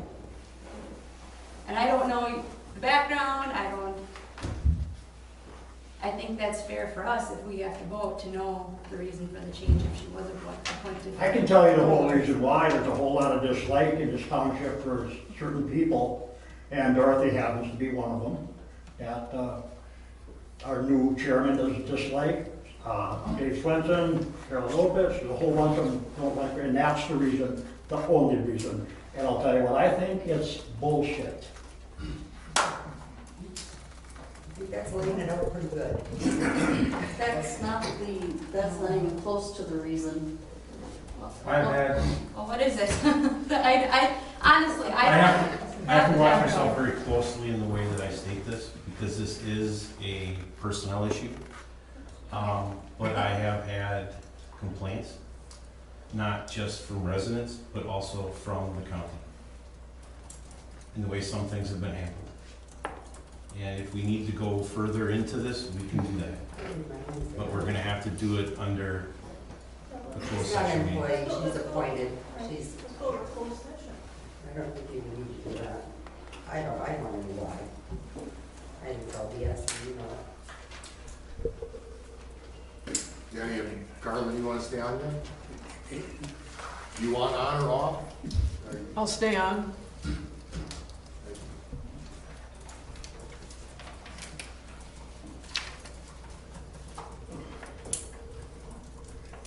And I don't know the background, I think that's fair for us if we have to vote to know the reason for the change if she wasn't appointed. I can tell you the whole reason why. There's a whole lot of dislike in this township for certain people, and Dorothy happens to be one of them, that our new chairman doesn't dislike. Dave Swenson, Carol Lopez, there's a whole bunch of them don't like her, and that's the reason, the only reason. And I'll tell you what I think, it's bullshit. I think that's laying it out pretty good. That's not even close to the reason. I've had, Well, what is it? I honestly, I have to watch myself very closely in the way that I state this, because this is a personnel issue. But I have had complaints, not just from residents, but also from the county, in the way some things have been handled. And if we need to go further into this, we can do that. But we're gonna have to do it under a closed She's not an session meeting. employee, she's appointed. She's, Let's go to closed session. I don't think you need to do that. I don't know why. I think I'll be asking, Danny and Garland, you wanna stay on there? You want on or off? I'll stay on.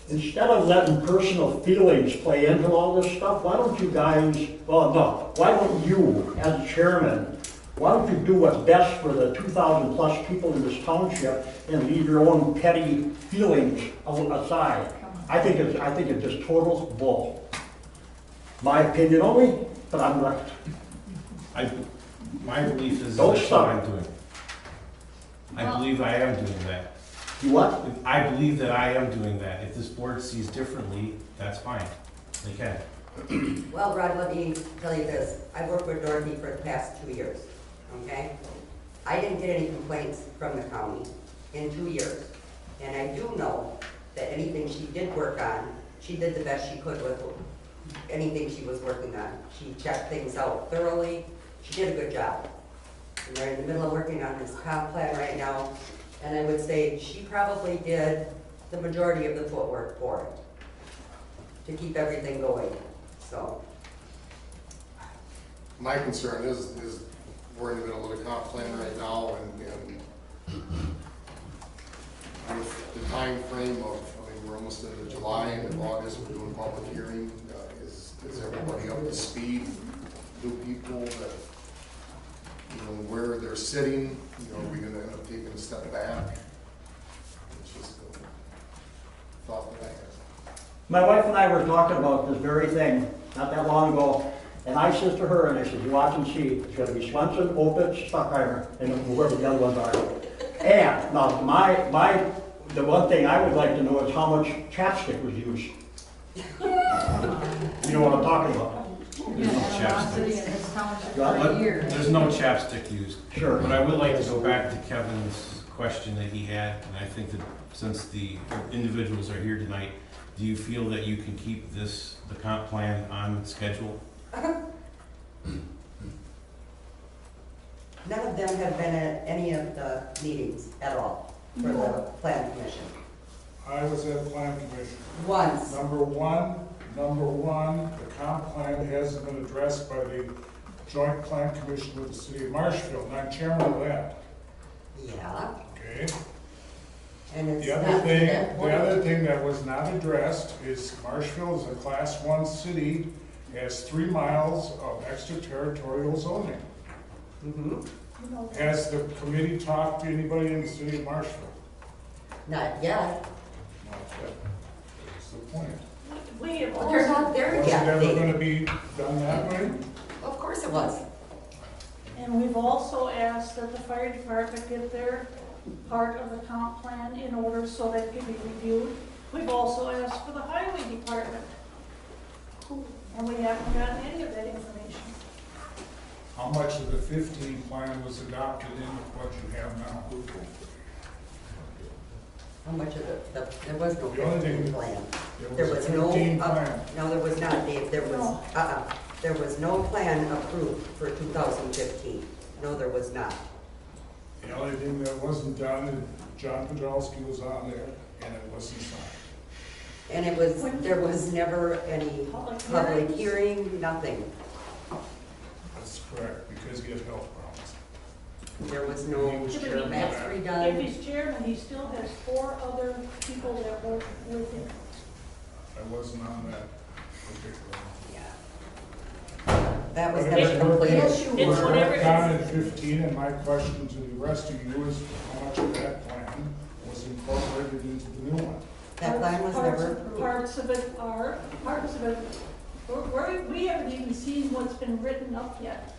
Instead of letting personal feelings play into all this stuff, why don't you guys, well, no, why don't you, as chairman, why don't you do what's best for the 2,000 plus people in this township and leave your own petty feelings aside? I think it's just total bull. My opinion only, but I'm right. My belief is Don't that's what I'm doing. I believe I am doing that. You what? I believe that I am doing that. If this board sees differently, that's fine. They can. Well, Rod, let me tell you this. I've worked with Dorothy for the past 2 years, okay? I didn't get any complaints from the county in 2 years. And I do know that anything she did work on, she did the best she could with anything she was working on. She checked things out thoroughly. She did a good job. And they're in the middle of working on this comp plan right now. And I would say she probably did the majority of the footwork for it, to keep everything going, so. My concern is we're in the middle of the comp plan right now, and with the time frame of, I mean, we're almost into July, and in August, we're doing public hearing. Is everybody up to speed? Do people that, where they're sitting, are we gonna end up taking a step back? It's just a thought that I have. My wife and I were talking about this very thing not that long ago, and I said to her, and I said, you watch and see, it's gonna be Swenson, Opitz, Stockheimer, and whoever the other ones are. And, now, the one thing I would like to know is how much chapstick was used. You know what I'm talking about? There's no chapstick. There's no chapstick used. Sure. But I would like to go back to Kevin's question that he had, and I think that since the individuals are here tonight, do you feel that you can keep the comp plan on schedule? None of them have been at any of the meetings at all for the plan commission. I was at a plan commission. Once. Number one, the comp plan hasn't been addressed by the joint plan commission with the city of Marshfield, and I'm chairman of that. Yeah. Okay. And it's The other thing that was not addressed is Marshfield is a class 1 city, has 3 miles of extraterritorial zoning. Has the committee talked to anybody in the city of Marshfield? Not yet. Not yet. That's the point. We have Well, they're not there Was it yet. ever gonna be done that way? Of course it was. And we've also asked that the fire department get their part of the comp plan in order so that it can be reviewed. We've also asked for the highway department. And we haven't gotten any of that information. How much of the 15 plan was adopted into what you have now? How much of there was no The only 15 thing- plan. There was a 15 plan. No, there was not, Dave. There was no plan approved for 2015. No, there was not. The only thing that wasn't done is John Podolsky was on there, and it wasn't signed. And there was never any public hearing, nothing. That's correct, because he had health problems. There was no maps redone. If he's chairman, he still has 4 other people that work with him. I wasn't on that particular one. That was But never completed. It's whatever. Down in 15, and my question to the rest of you is how much of that plan was incorporated into the new one? That plan was never approved. Parts of it are, we haven't even seen what's been written up yet.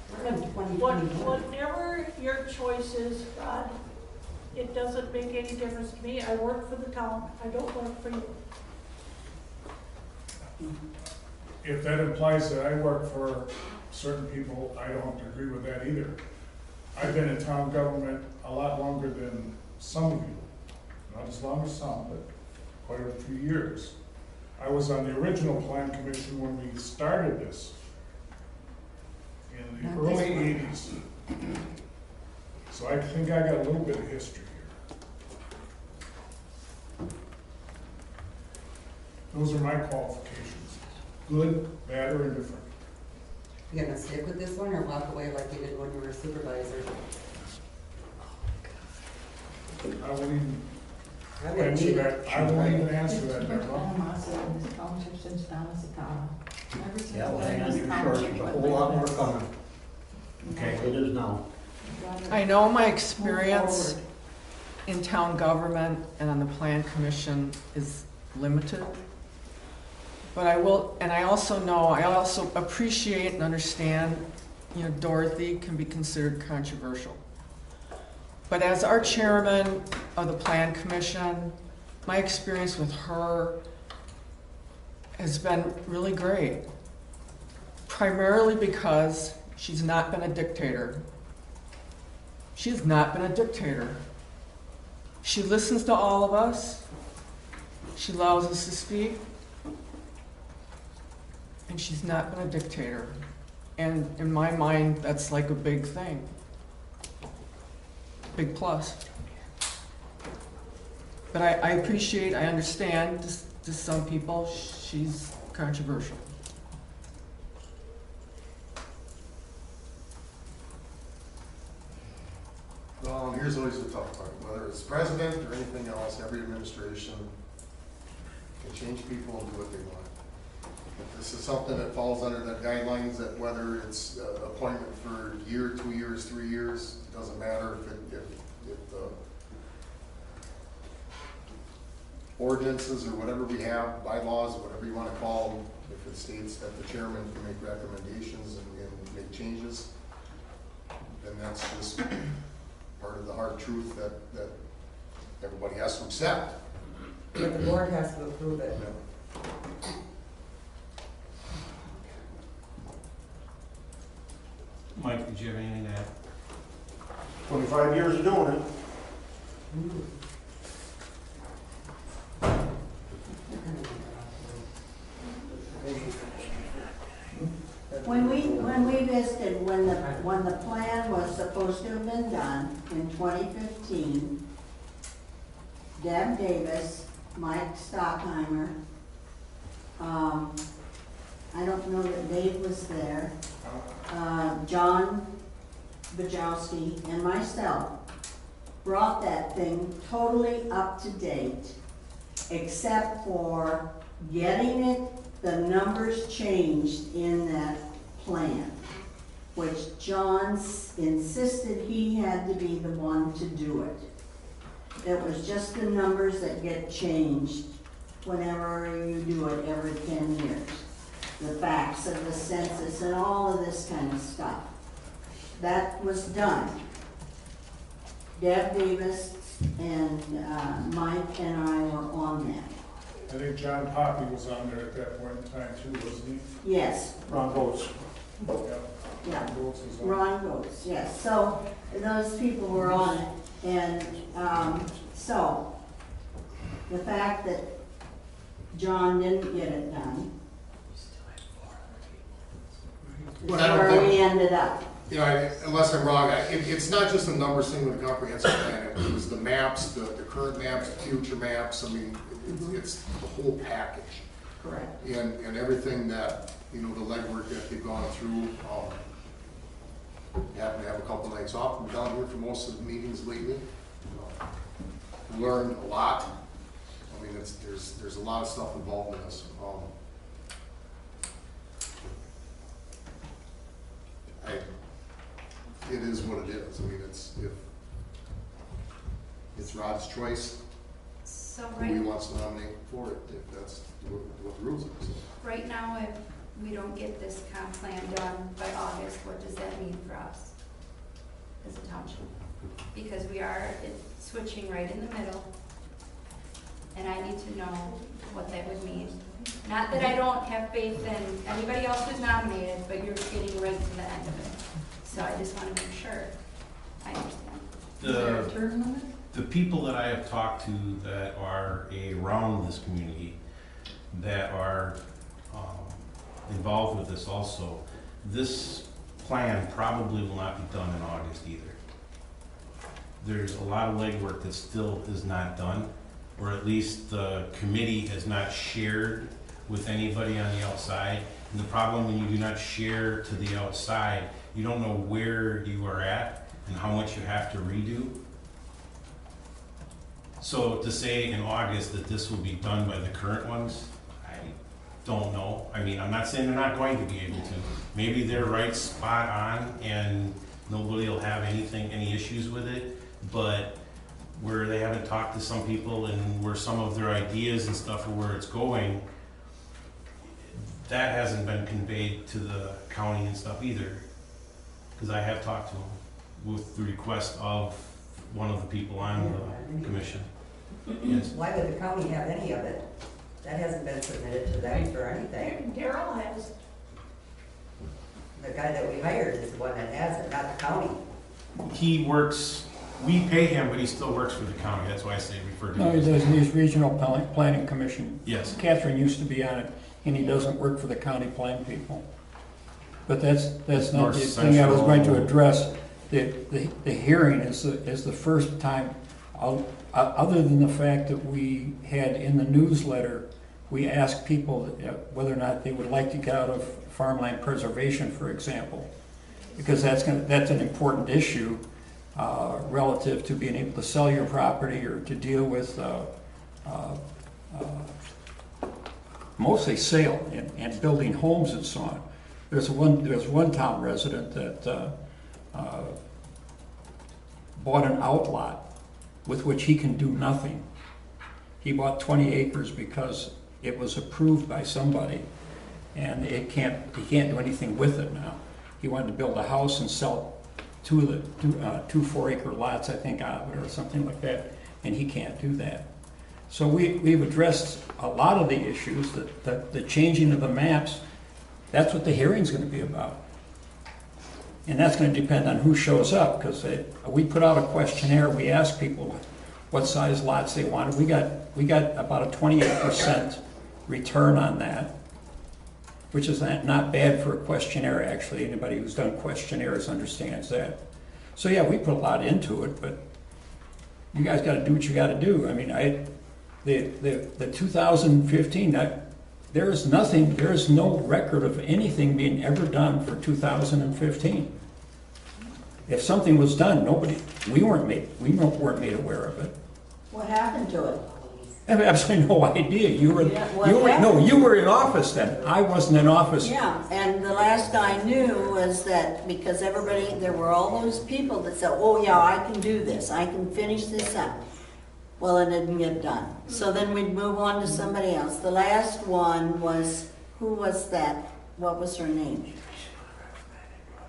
Whatever your choice is, Rod, it doesn't make any difference to me. I work for the town, I don't work for you. If that implies that I work for certain people, I don't agree with that either. I've been in town government a lot longer than some of you. Not as long as some, but quite a few years. I was on the original plan commission when we started this. in the early 80s. So I think I got a little bit of history here. Those are my qualifications. Good, bad, or indifferent. You gonna stick with this one or walk away like you did when you were a supervisor? I won't even I'm gonna answer need that. it. I won't even answer that, It's been Deborah. animosity in this township since Thomas Atala. Ever since Yeah, well, hang on this to your shorts, township there's a went whole lot like more this. coming. Okay. It is now. I know my experience in town government and on the plan commission is limited. But I will, and I also know, I also appreciate and understand, you know, Dorothy can be considered controversial. But as our chairman of the plan commission, my experience with her has been really great. Primarily because she's not been a dictator. She has not been a dictator. She listens to all of us. She allows us to speak. And she's not been a dictator. And in my mind, that's like a big thing. Big plus. But I appreciate, I understand, to some people, she's controversial. Here's always the tough part, whether it's president or anything else, every administration can change people and do what they want. If this is something that falls under the guidelines, that whether it's appointment for a year, 2 years, 3 years, it doesn't matter if the ordinances or whatever we have, bylaws, whatever you want to call them, if it states that the chairman can make recommendations and make changes, then that's just part of the hard truth that everybody has to accept. But the board has to approve it. Mike, did you have anything to add? 25 years of doing it. When we visited, when the plan was supposed to have been done in 2015, Deb Davis, Mike Stockheimer, I don't know that Dave was there, John Bajowski, and myself brought that thing totally up to date, except for getting it, the numbers changed in that plan, which John insisted he had to be the one to do it. It was just the numbers that get changed whenever you do it every 10 years. The facts of the census and all of this kind of stuff. That was done. Deb Davis and Mike and I were on that. I think John Poppy was on there at that point in time too, wasn't he? Yes. Ron Goetz. Yeah. Yeah. Ron Goetz was on. Ron Goetz, yes. So those people were on it. And so the fact that John didn't get it done is where we ended up. You know, unless I'm wrong, it's not just a numbers thing with a comprehensive plan. It was the maps, the current maps, the future maps. I mean, it's the whole package. Correct. And everything that, you know, the legwork that they've gone through. Happened to have a couple nights off. I'm down here for most of the meetings lately. Learned a lot. I mean, there's a lot of stuff involved in this. It is what it is. I mean, it's Rod's choice. So Who he wants to nominate for it, if that's what the rules are. So. right now, if we don't get this comp plan done by August, what does that mean for us as a township? Because we are switching right in the middle, and I need to know what that would mean. Not that I don't have faith in anybody else who's nominated, but you're getting right to the end of it. So I just want to make sure I understand. Is there a term limit? The people that I have talked to that are around this community, that are involved with this also, this plan probably will not be done in August either. There's a lot of legwork that still is not done, or at least the committee has not shared with anybody on the outside. And the problem when you do not share to the outside, you don't know where you are at and how much you have to redo. So to say in August that this will be done by the current ones, I don't know. I mean, I'm not saying they're not going to be able to. Maybe they're right spot on and nobody will have any issues with it, but where they haven't talked to some people and where some of their ideas and stuff are where it's going, that hasn't been conveyed to the county and stuff either. Because I have talked to them with the request of one of the people on the commission. Yes. Why would the county have any of it? That hasn't been submitted to them for anything. Daryl has. The guy that we hired is the one that has it, not the county. He works, we pay him, but he still works for the county. That's why I say refer to No, he does these regional planning commission. Yes. Catherine used to be on it, and he doesn't work for the county plan people. But that's not North the thing I was Central. going to address. The hearing is the first time, other than the fact that we had in the newsletter, we asked people whether or not they would like to get out of farmland preservation, for example, because that's an important issue relative to being able to sell your property or to deal with mostly sale and building homes and so on. There's one town resident that bought an outlot with which he can do nothing. He bought 20 acres because it was approved by somebody, and he can't do anything with it now. He wanted to build a house and sell two 4-acre lots, I think, or something like that, and he can't do that. So we've addressed a lot of the issues, that the changing of the maps. That's what the hearing's going to be about. And that's going to depend on who shows up, because we put out a questionnaire. We asked people what size lots they wanted. We got about a 28% return on that, which is not bad for a questionnaire, actually. Anybody who's done questionnaires understands that. So yeah, we put a lot into it, but you guys got to do what you got to do. I mean, the 2015, there is no record of anything being ever done for 2015. If something was done, we weren't made aware of it. What happened to it? I have absolutely no idea. You were in office then. I wasn't in office. Yeah, and the last I knew was that because there were all those people that said, oh yeah, I can do this, I can finish this up. Well, it didn't get done. So then we'd move on to somebody else. The last one was, who was that? What was her name?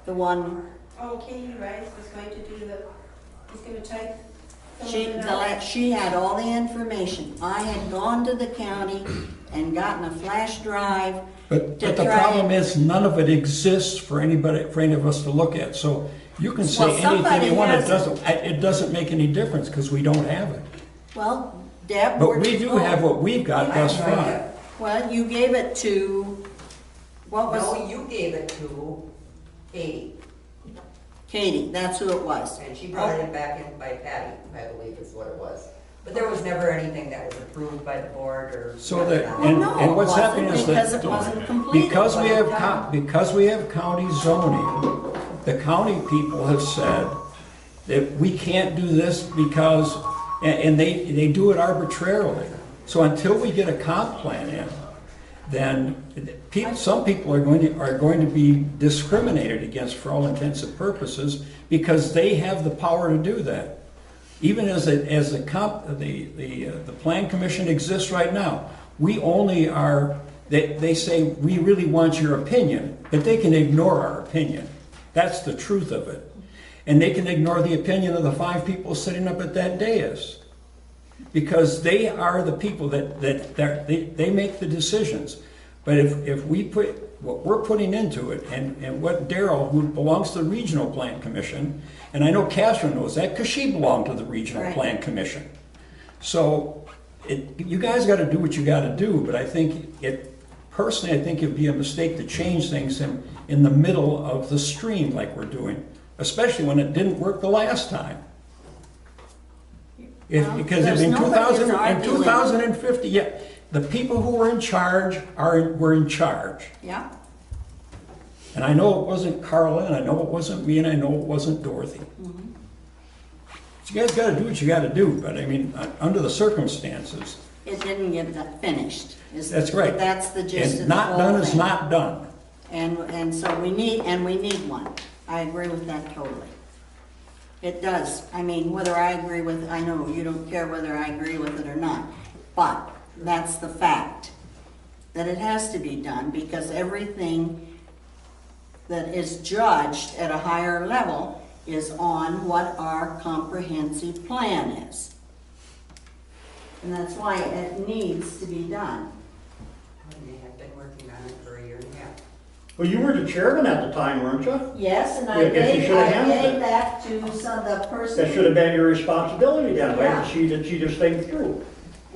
The one. Oh, Katie Rice was going to do he's going to type. She had all the information. I had gone to the county and gotten a flash drive. But the problem is none of it exists for any of us to look at. So you can say anything you want. It doesn't make any difference because we don't have it. Well, Deb. But we do have what we've got thus far. Well, you gave it to, No, you gave it to Katie. Katie, that's who it was. And she brought it back in by Patty, I believe is what it was. But there was never anything that was approved by the board or. So that and what's happening is that because we have county zoning, the county people have said that we can't do this because, and they do it arbitrarily. So until we get a comp plan in, then some people are going to be discriminated against for all intents and purposes because they have the power to do that. Even as the plan commission exists right now, we only are. They say we really want your opinion, but they can ignore our opinion. That's the truth of it, and they can ignore the opinion of the 5 people sitting up at that dais. Because they are the people that they make the decisions. But if we put what we're putting into it and what Daryl, who belongs to the Regional Plan Commission, and I know Catherine knows that because she belonged to the Regional Plan Commission. So you guys got to do what you got to do, but I think personally, I think it'd be a mistake to change things in the middle of the stream like we're doing, especially when it didn't work the last time. Because there's in nobody that's arguing. 2050, yeah, the people who were in charge were in charge. Yeah, And I know it wasn't Carla, and I know it wasn't me, and I know it wasn't Dorothy. mhm. So you guys gotta do what you gotta do, but I mean, under the circumstances, It didn't get that finished. that's right. That's the gist of And the not whole done is thing. not done. And so we need one. I agree with that totally. It does. I mean, whether I agree with, I know you don't care whether I agree with it or not, but that's the fact, that it has to be done, because everything that is judged at a higher level is on what our comprehensive plan is. And that's why it needs to be done. They have been working on it for a year and a half. Well, you were the chairman at the time, weren't you? Yes, and I Yeah, guess you gave, should have I handled gave it. that to the person. That should have been your responsibility then, right? Yeah. To see this thing through.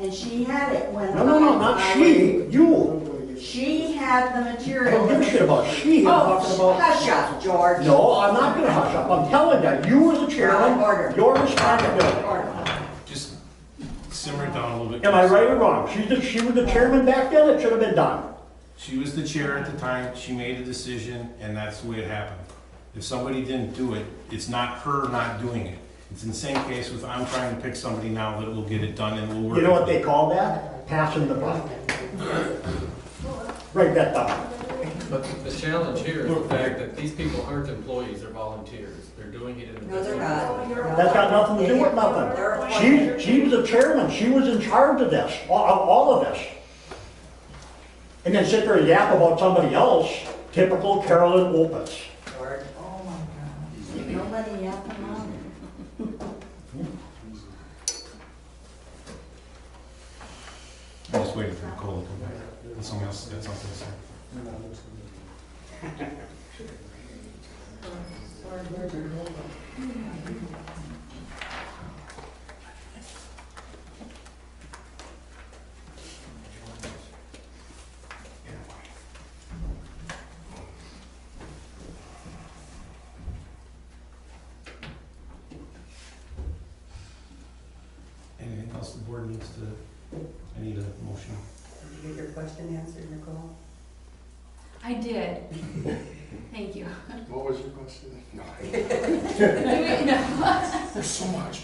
And she had it when. No, not she, you. She had the I material. don't give a shit about she, I'm talking about. Hush up, George. No, I'm not gonna hush up, I'm telling you, you as the chairman, Order. your responsibility. Just simmer it down a little bit. Am I right or wrong? She was the chairman back then, it should have been done. She was the chair at the time, she made a decision, and that's the way it happened. If somebody didn't do it, it's not her not doing it. It's in the same case with I'm trying to pick somebody now that will get it done and will work. You know what they call that? Passing the buck. Write that down. But the challenge here is the fact that these people aren't employees, they're volunteers. They're doing it in. No, they're not. That's got nothing to do with nothing. She was the chairman, she was in charge of this, all of this. And then sit there and yap about somebody else, typical Carolyn Opitz. George. Oh my God. Nobody yapping on it. I'm just waiting for Nicole to come back. If someone else has got something to say. Anything else the board needs to, I need a motion. Did you get your question answered, Nicole? I did. Thank you. What was your question? No. No. There's so much.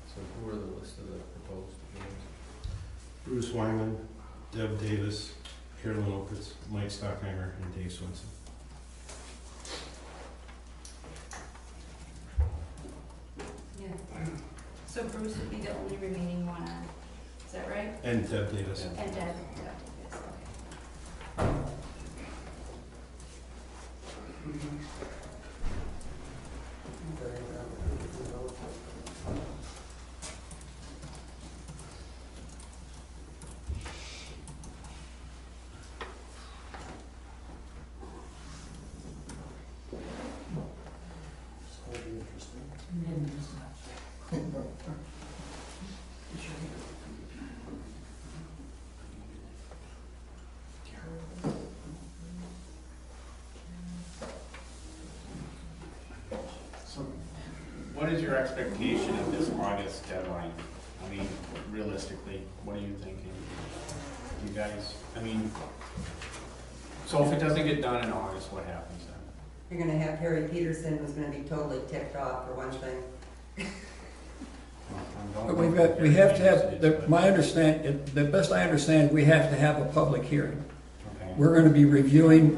So who are the list of the proposed names? Bruce Wyman, Deb Davis, Carolyn Opitz, Mike Stockheimer, and Dave Swenson. Yeah. So Bruce would be the only remaining one on, is that right? And Deb Davis. And Deb Davis, okay. What is your expectation of this August deadline? I mean, realistically, what are you thinking? You guys, I mean, so if it doesn't get done in August, what happens then? You're gonna have Harry Peterson, who's gonna be totally ticked off for one thing. But we have to have, the best I understand, we have to have a public hearing. Okay. We're going to be reviewing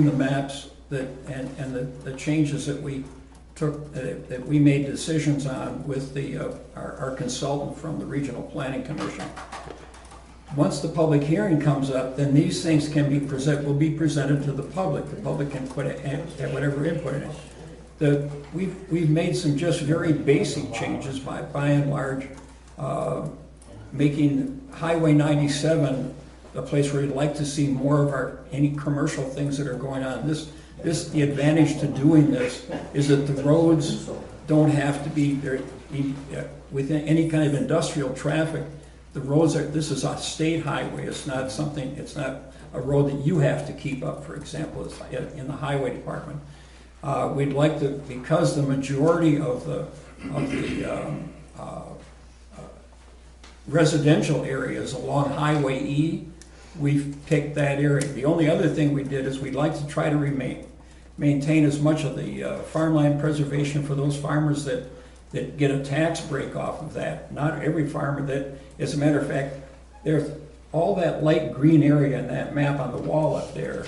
the maps and the changes that we took, that we made decisions on with our consultant from the Regional Planning Commission. Once the public hearing comes up, then these things will be presented to the public. The public can have whatever input in it. We've made some just very basic changes by and large, making Highway 97 a place where you'd like to see more of any commercial things that are going on. the advantage to doing this is that the roads don't have to be, with any kind of industrial traffic, the roads are, this is a state highway, it's not a road that you have to keep up, for example, it's in the highway department. We'd like to, because the majority of the residential areas along Highway E, we've picked that area. The only other thing we did is we'd like to try to maintain as much of the farmland preservation for those farmers that get a tax break off of that. Not every farmer that, as a matter of fact, there's all that light green area in that map on the wall up there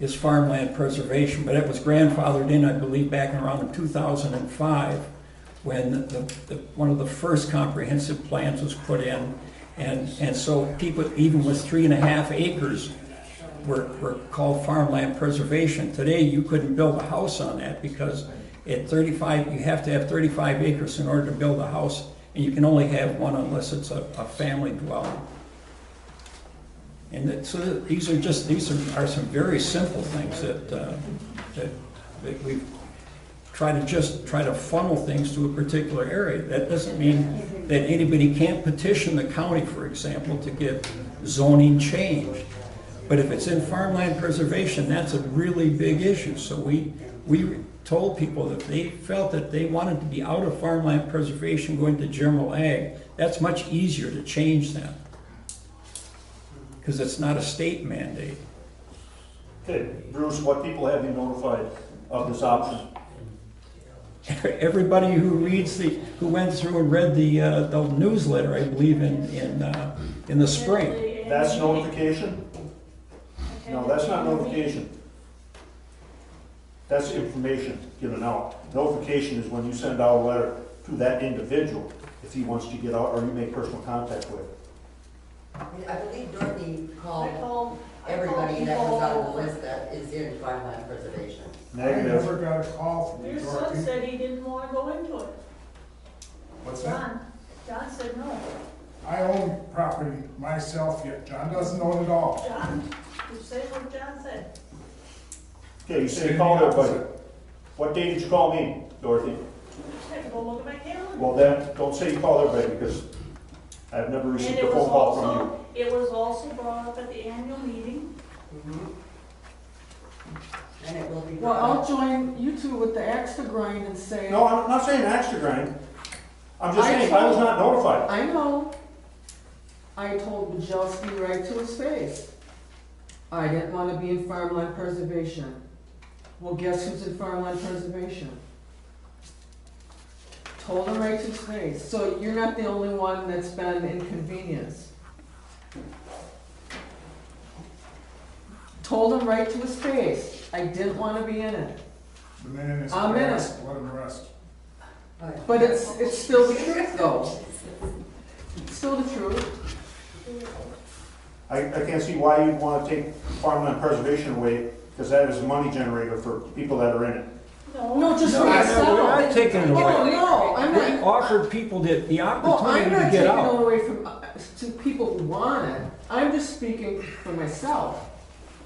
is farmland preservation, but it was grandfathered in, I believe, back in around 2005 when one of the first comprehensive plans was put in. And so people, even with 3.5 acres, were called farmland preservation. Today, you couldn't build a house on that because at 35, you have to have 35 acres in order to build a house, and you can only have one unless it's a family dwelling. And so these are some very simple things that we've try to funnel things to a particular area. That doesn't mean that anybody can't petition the county, for example, to get zoning changed. But if it's in farmland preservation, that's a really big issue. So we told people that they felt that they wanted to be out of farmland preservation, going to general ag. That's much easier to change that, because it's not a state mandate. Okay, Bruce, what people have you notified of this option? Everybody who went through and read the newsletter, I believe, in the spring. That's notification? No, that's not notification. That's information given out. Notification is when you send out a letter to that individual if he wants to get out or you make personal contact with. I believe Dorothy called everybody that was on the list that is in farmland preservation. I never got a call from Your Dorothy. son said he didn't want to go into it. What's that? John said no. I own property myself, yet John doesn't own it all. John, you say what John said. Okay, you say you called everybody. What day did you call me, Dorothy? I had to go look at my calendar. Well then, don't say you called everybody because I've never And received it a was phone call from you. also, it was also brought up at the annual meeting. And it will be. Well, I'll join you two with the axe to grind and say. No, I'm not saying axe to grind. I'm just saying I was not notified. I know. I told Bajowski right to his face. I didn't want to be in farmland preservation. Well, guess who's in farmland preservation? Told him right to his face. So you're not the only one that's been inconvenienced. Told him right to his face. I didn't want to be in it. The man is I'm in it. past, let him rest. But it's still the truth, though. It's still the truth. I can't see why you'd want to take farmland preservation away because that is a money generator for people that are in it. No, just for We're myself. not taking it away. No, I'm We not. offered people the Well, I'm opportunity not to get taking it out. away from, to people who want it. I'm just speaking for myself.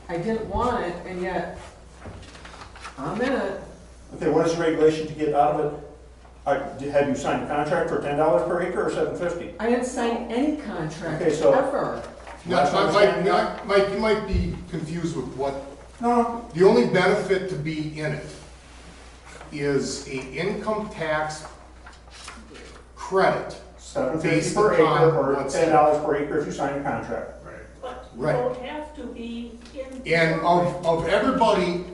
I didn't want it, and yet, I'm in it. Okay, what is the regulation to get out of it? Have you signed a contract for $10 per acre or $7.50? I didn't sign any contract, Okay, so- ever. Mike, you might be confused with what, No, the only benefit to be in it is a income tax credit. $7.50 Based per acre upon or what's $10 per acre if you sign a contract. But you Right. don't have to be in. And of everybody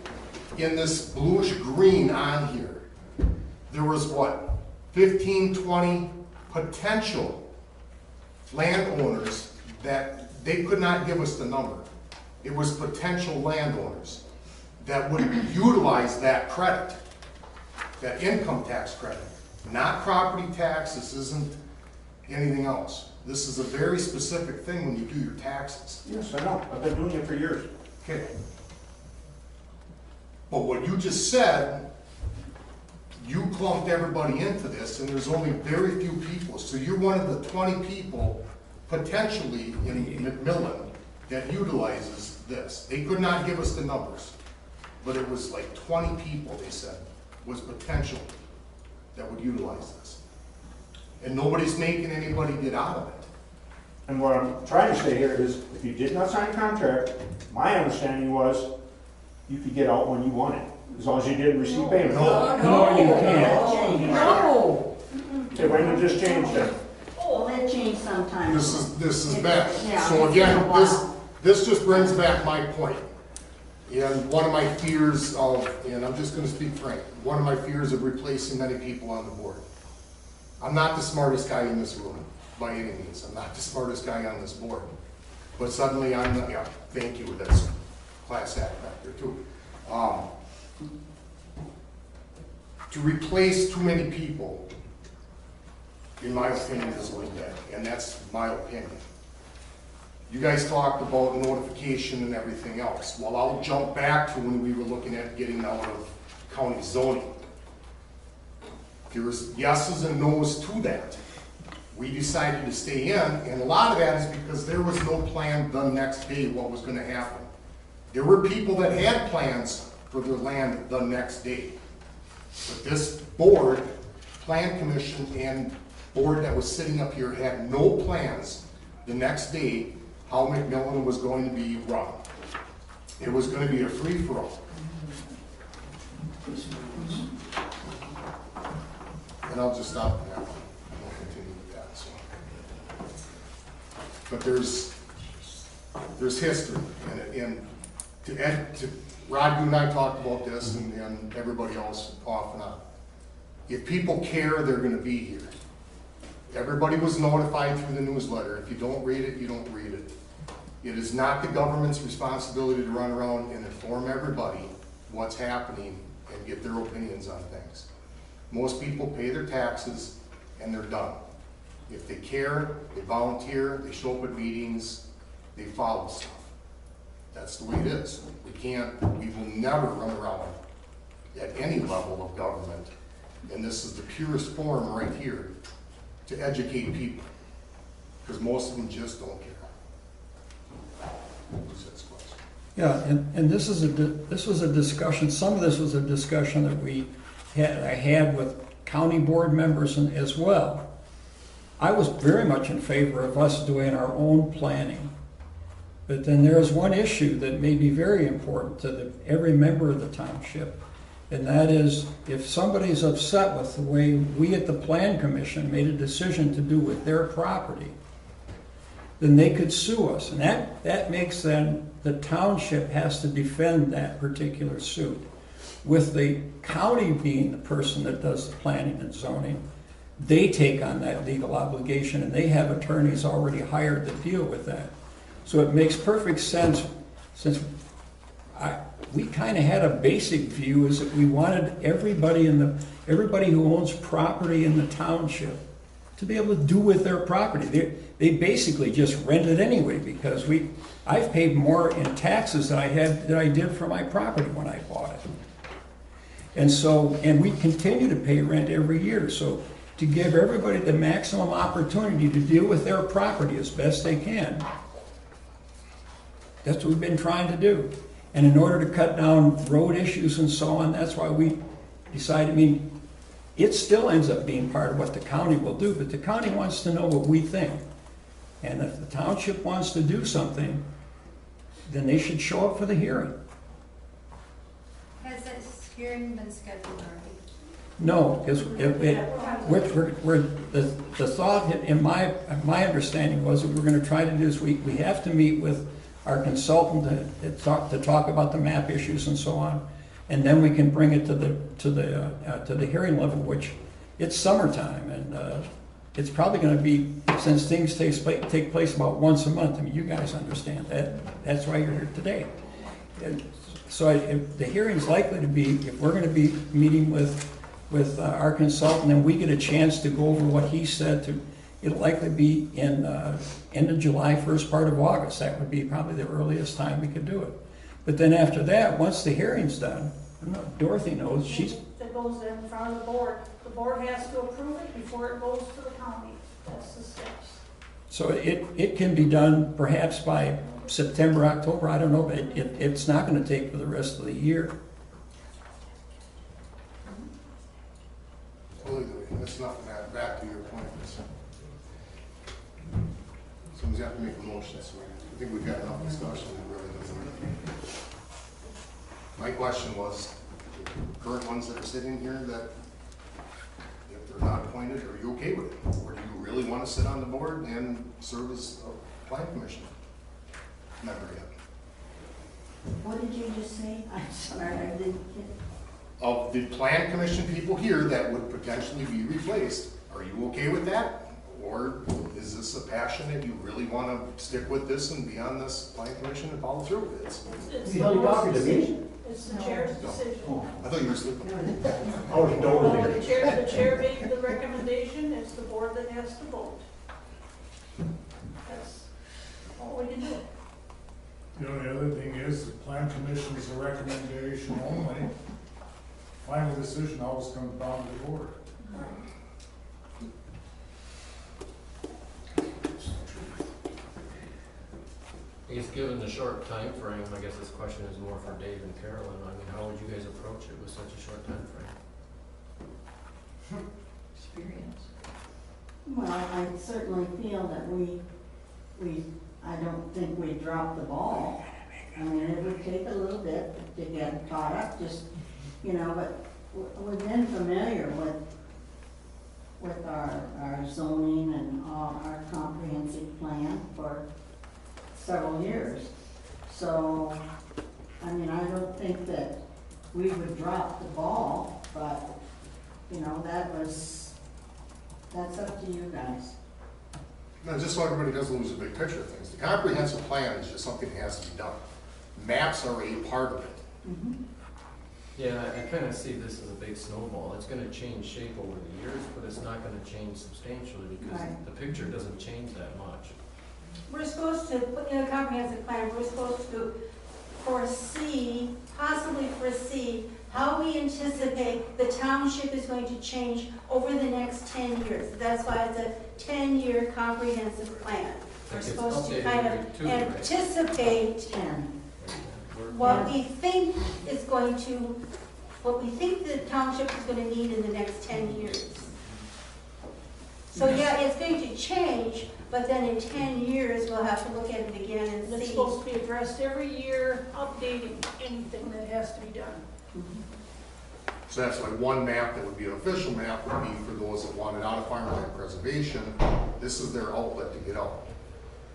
in this bluish green on here, there was what, 15, 20 potential landowners that they could not give us the number. It was potential landowners that would utilize that credit, that income tax credit. Not property tax, this isn't anything else. This is a very specific thing when you do your taxes. Yes, I know. I've been doing it for years. Okay. But what you just said, you clumped everybody into this, and there's only very few people. So you're one of the 20 people potentially in McMillan that utilizes this. They could not give us the numbers. but it was like 20 people, they said, was potential that would utilize this. And nobody's making anybody get out of it. And what I'm trying to say here is, if you did not sign a contract, my understanding was you could get out when you wanted, as long as you didn't receive payment. No, you can't. No. Okay, when did this change then? Well, that changed sometimes. This is bad. Yeah, So it's been again, a while. this just brings back my point. And one of my fears of, and I'm just gonna speak frank, one of my fears of replacing many people on the board. I'm not the smartest guy in this room, by any means. I'm not the smartest guy on this board. But suddenly I'm not, yeah, thank you, that's class act back there too. To replace too many people, in my opinion, is really bad, and that's my opinion. You guys talked about notification and everything else. Well, I'll jump back to when we were looking at getting out of county zoning. There was yeses and nos to that. We decided to stay in, and a lot of that is because there was no plan done next day what was gonna happen. There were people that had plans for their land the next day. But this board, plan commission, and board that was sitting up here had no plans the next day how McMillan was going to be run. It was going to be a free-for-all. And I'll just stop at that one. I won't continue with that. So. But there's history, and to Rod, you and I talked about this, and everybody else off and on. If people care, they're going to be here. Everybody was notified through the newsletter. If you don't read it, you don't read it. It is not the government's responsibility to run around and inform everybody what's happening and get their opinions on things. Most people pay their taxes and they're done. If they care, they volunteer, they show up at meetings, they follow stuff. That's the way it is. We will never run around at any level of government, and this is the purest form right here to educate people, because most of them just don't care. Yeah, and this was a discussion, some of this was a discussion that I had with county board members as well. I was very much in favor of us doing our own planning. But then there's one issue that may be very important to every member of the township, and that is if somebody's upset with the way we at the Plan Commission made a decision to do with their property, then they could sue us. And that makes then the township has to defend that particular suit. With the county being the person that does the planning and zoning, they take on that legal obligation, and they have attorneys already hired to deal with that. So it makes perfect sense, since we kind of had a basic view, is that we wanted everybody who owns property in the township to be able to do with their property. They basically just rent it anyway, because I've paid more in taxes than I did for my property when I bought it. And we continue to pay rent every year. So to give everybody the maximum opportunity to deal with their property as best they can, that's what we've been trying to do. And in order to cut down road issues and so on, that's why we decided, it still ends up being part of what the county will do, but the county wants to know what we think. And if the township wants to do something, then they should show up for the hearing. Has this hearing been scheduled already? No, because the thought in my understanding was that we're going to try to do is we have to meet with our consultant to talk about the map issues and so on, and then we can bring it to the hearing level, which it's summertime, and it's probably going to be, since things take place about once a month. You guys understand that. That's why you're here today. And so the hearing's likely to be, if we're going to be meeting with our consultant, and we get a chance to go over what he said, it'll likely be in end of July, first part of August. That would be probably the earliest time we could do it. But then after that, once the hearing's done, Dorothy knows, That goes in front of the board. The board has to approve it before it goes to the county. That's the steps. so it can be done perhaps by September, October, I don't know, but it's not going to take for the rest of the year. There's nothing back to your point. Someone's have to make a motion, so I think we've got enough discussion. It really doesn't. My question was, the current ones that are sitting here, that if they're not appointed, are you okay with it? Or do you really want to sit on the board and serve as a plan commission member yet? What did you just say? I'm sorry, I didn't get it. Of the plan commission people here that would potentially be replaced, are you okay with that? Or is this a passion that you really want to stick with this and be on this plan commission and follow through with it? It's You the know, you're talking to board's me? decision. It's the chair's decision. I thought you were sleeping. I was dozing. The chair made the recommendation, it's the board that has to vote. That's all we can do. The only other thing is, the plan commission is a recommendation only. Final decision always comes down to the board. I guess given the short time frame, I guess this question is more for Dave and Carolyn. I mean, how would you guys approach it with such a short time frame? Experience. Well, I certainly feel that I don't think we dropped the ball. I mean, it would take a little bit to get caught up, just, but we've been familiar with our zoning and all our comprehensive plan for several years. So, I mean, I don't think that we would drop the ball, but, that's up to you guys. No, just so everybody doesn't lose the big picture of things. The comprehensive plan is just something that has to be done. Maps are a part of it. Mm-hmm. Yeah, I kind of see this as a big snowball. It's going to change shape over the years, but it's not going to change substantially because Right. the picture doesn't change that much. We're supposed to, in a comprehensive plan, we're supposed to possibly foresee how we anticipate the township is going to change over the next 10 years. That's why it's a 10-year comprehensive plan. We're It's supposed to updated kind every of 2, right? anticipate what we think is going to, what we think the township is going to need in the next 10 years. So yeah, it's going to change, but then in 10 years, we'll have to look at it again and And it's see. supposed to be addressed every year, updating anything that has to be done. So that's like one map that would be an official map would be for those that wanted out of farmland preservation. This is their outlet to get out.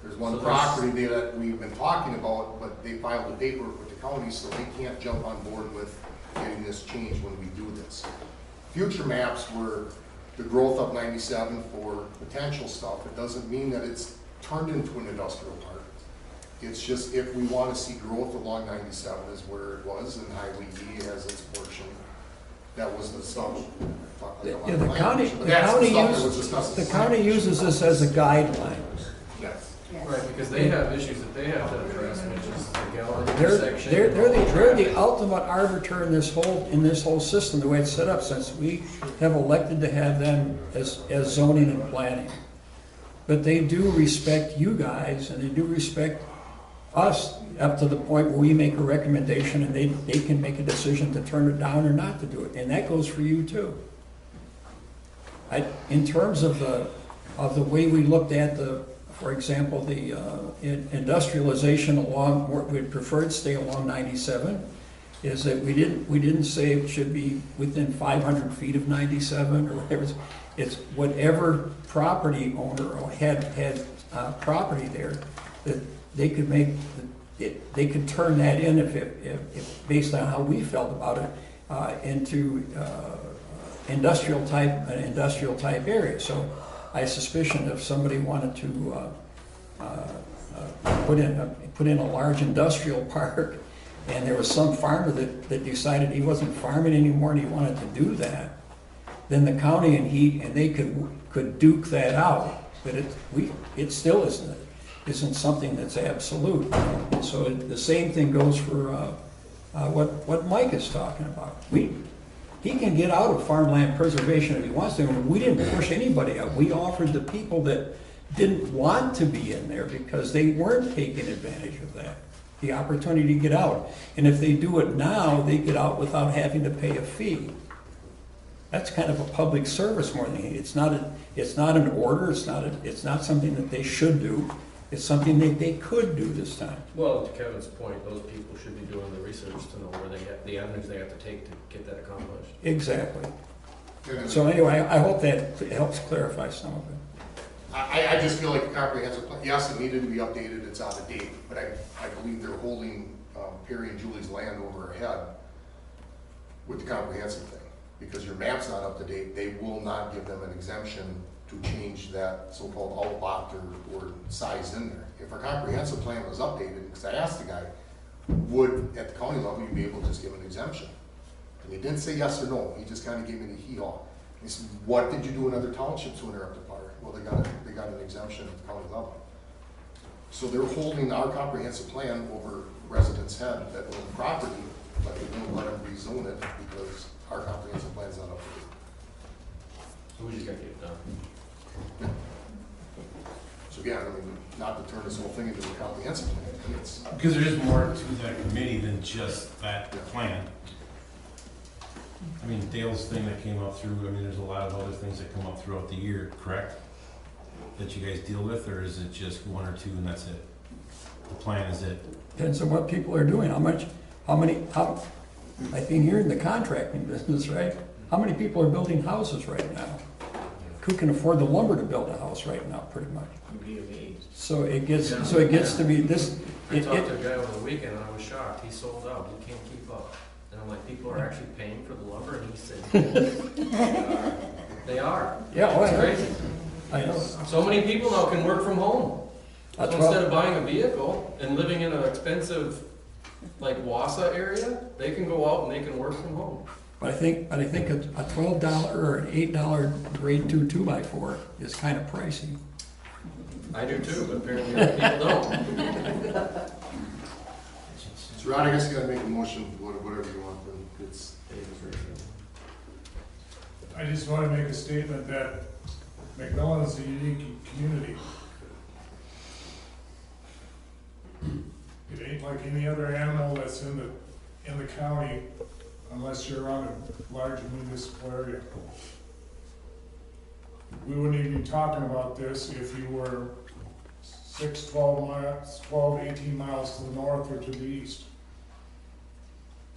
There's one So there's- property that we've been talking about, but they filed the paperwork with the county, so they can't jump on board with getting this changed when we do this. Future maps were the growth of 97 for potential stuff. It doesn't mean that it's turned into an industrial park. It's just if we want to see growth along 97 is where it was, and Highway E has its portion. That was the stuff. Yeah, the county uses this as a guideline. Yes. Right, because they have issues that they have to address, which is the Gallagher They're intersection. they're the ultimate arbiter in this whole system, the way it's set up, since we have elected to have them as zoning and planning. But they do respect you guys, and they do respect us up to the point where we make a recommendation and they can make a decision to turn it down or not to do it. And that goes for you too. In terms of the way we looked at for example, the industrialization along, we'd prefer it stay along 97, is that we didn't say it should be within 500 feet of 97 or whatever. It's whatever property owner had property there, that they could make, they could turn that in if based on how we felt about it, into industrial type area. So I suspicion if somebody wanted to put in a large industrial park, and there was some farmer that decided he wasn't farming anymore and he wanted to do that, then the county and they could duke that out. But it still isn't something that's absolute. And so the same thing goes for what Mike is talking about. He can get out of farmland preservation if he wants to. We didn't push anybody out. We offered the people that didn't want to be in there because they weren't taking advantage of that, the opportunity to get out. And if they do it now, they get out without having to pay a fee. That's kind of a public service more than anything. It's not an order, it's not something that they should do. It's something they could do this time. Well, to Kevin's point, those people should be doing the research to know where they get, the avenues they have to take to get that accomplished. Exactly. So anyway, I hope that helps clarify some of it. I just feel like a comprehensive plan, yes, it needed to be updated, it's out of date, but I believe they're holding Perry and Julie's land over our head with the comprehensive thing. Because your map's not up to date, they will not give them an exemption to change that so-called outlot or size in there. If our comprehensive plan was updated, because I asked the guy, would, at the county level, you be able to just give an exemption? And he didn't say yes or no, he just kind of gave me the hee-haw. He said, what did you do in other townships when they're up to par? Well, they got an exemption at the county level. So they're holding our comprehensive plan over residents' head that own property, but they won't let them rezone it because our comprehensive plan's not up to date. So we just gotta get it done. So again, I mean, not to turn this whole thing into a comprehensive plan. It's, Because there is more to that committee than just that plan. I mean, Dale's thing that came up through, I mean, there's a lot of other things that come up throughout the year, correct? That you guys deal with, or is it just one or two and that's it? The plan is it? Depends on what people are doing, I think you're in the contracting business, right? How many people are building houses right now? Who can afford the lumber to build a house right now, pretty much? You'd be amazed. So it gets to be this. I talked to a guy over the weekend and I was shocked. He sold out. He can't keep up. And I'm like, people are actually paying for the lumber? And he said, they are. Yeah, well, It's crazy. I know. So many people now can work from home. So instead of buying a vehicle and living in an expensive, like Wausau area, they can go out and they can work from home. But I think a $12 or an $8 grade 2 2x4 is kind of pricey. I do too, but apparently other people don't. so Rod, I guess you gotta make a motion, whatever you want, but it's. I just want to make a statement that McMillan is a unique community. It ain't like any other animal that's in the county unless you're on a large municipal area. We wouldn't even be talking about this if you were 12, 18 miles to the north or to the east.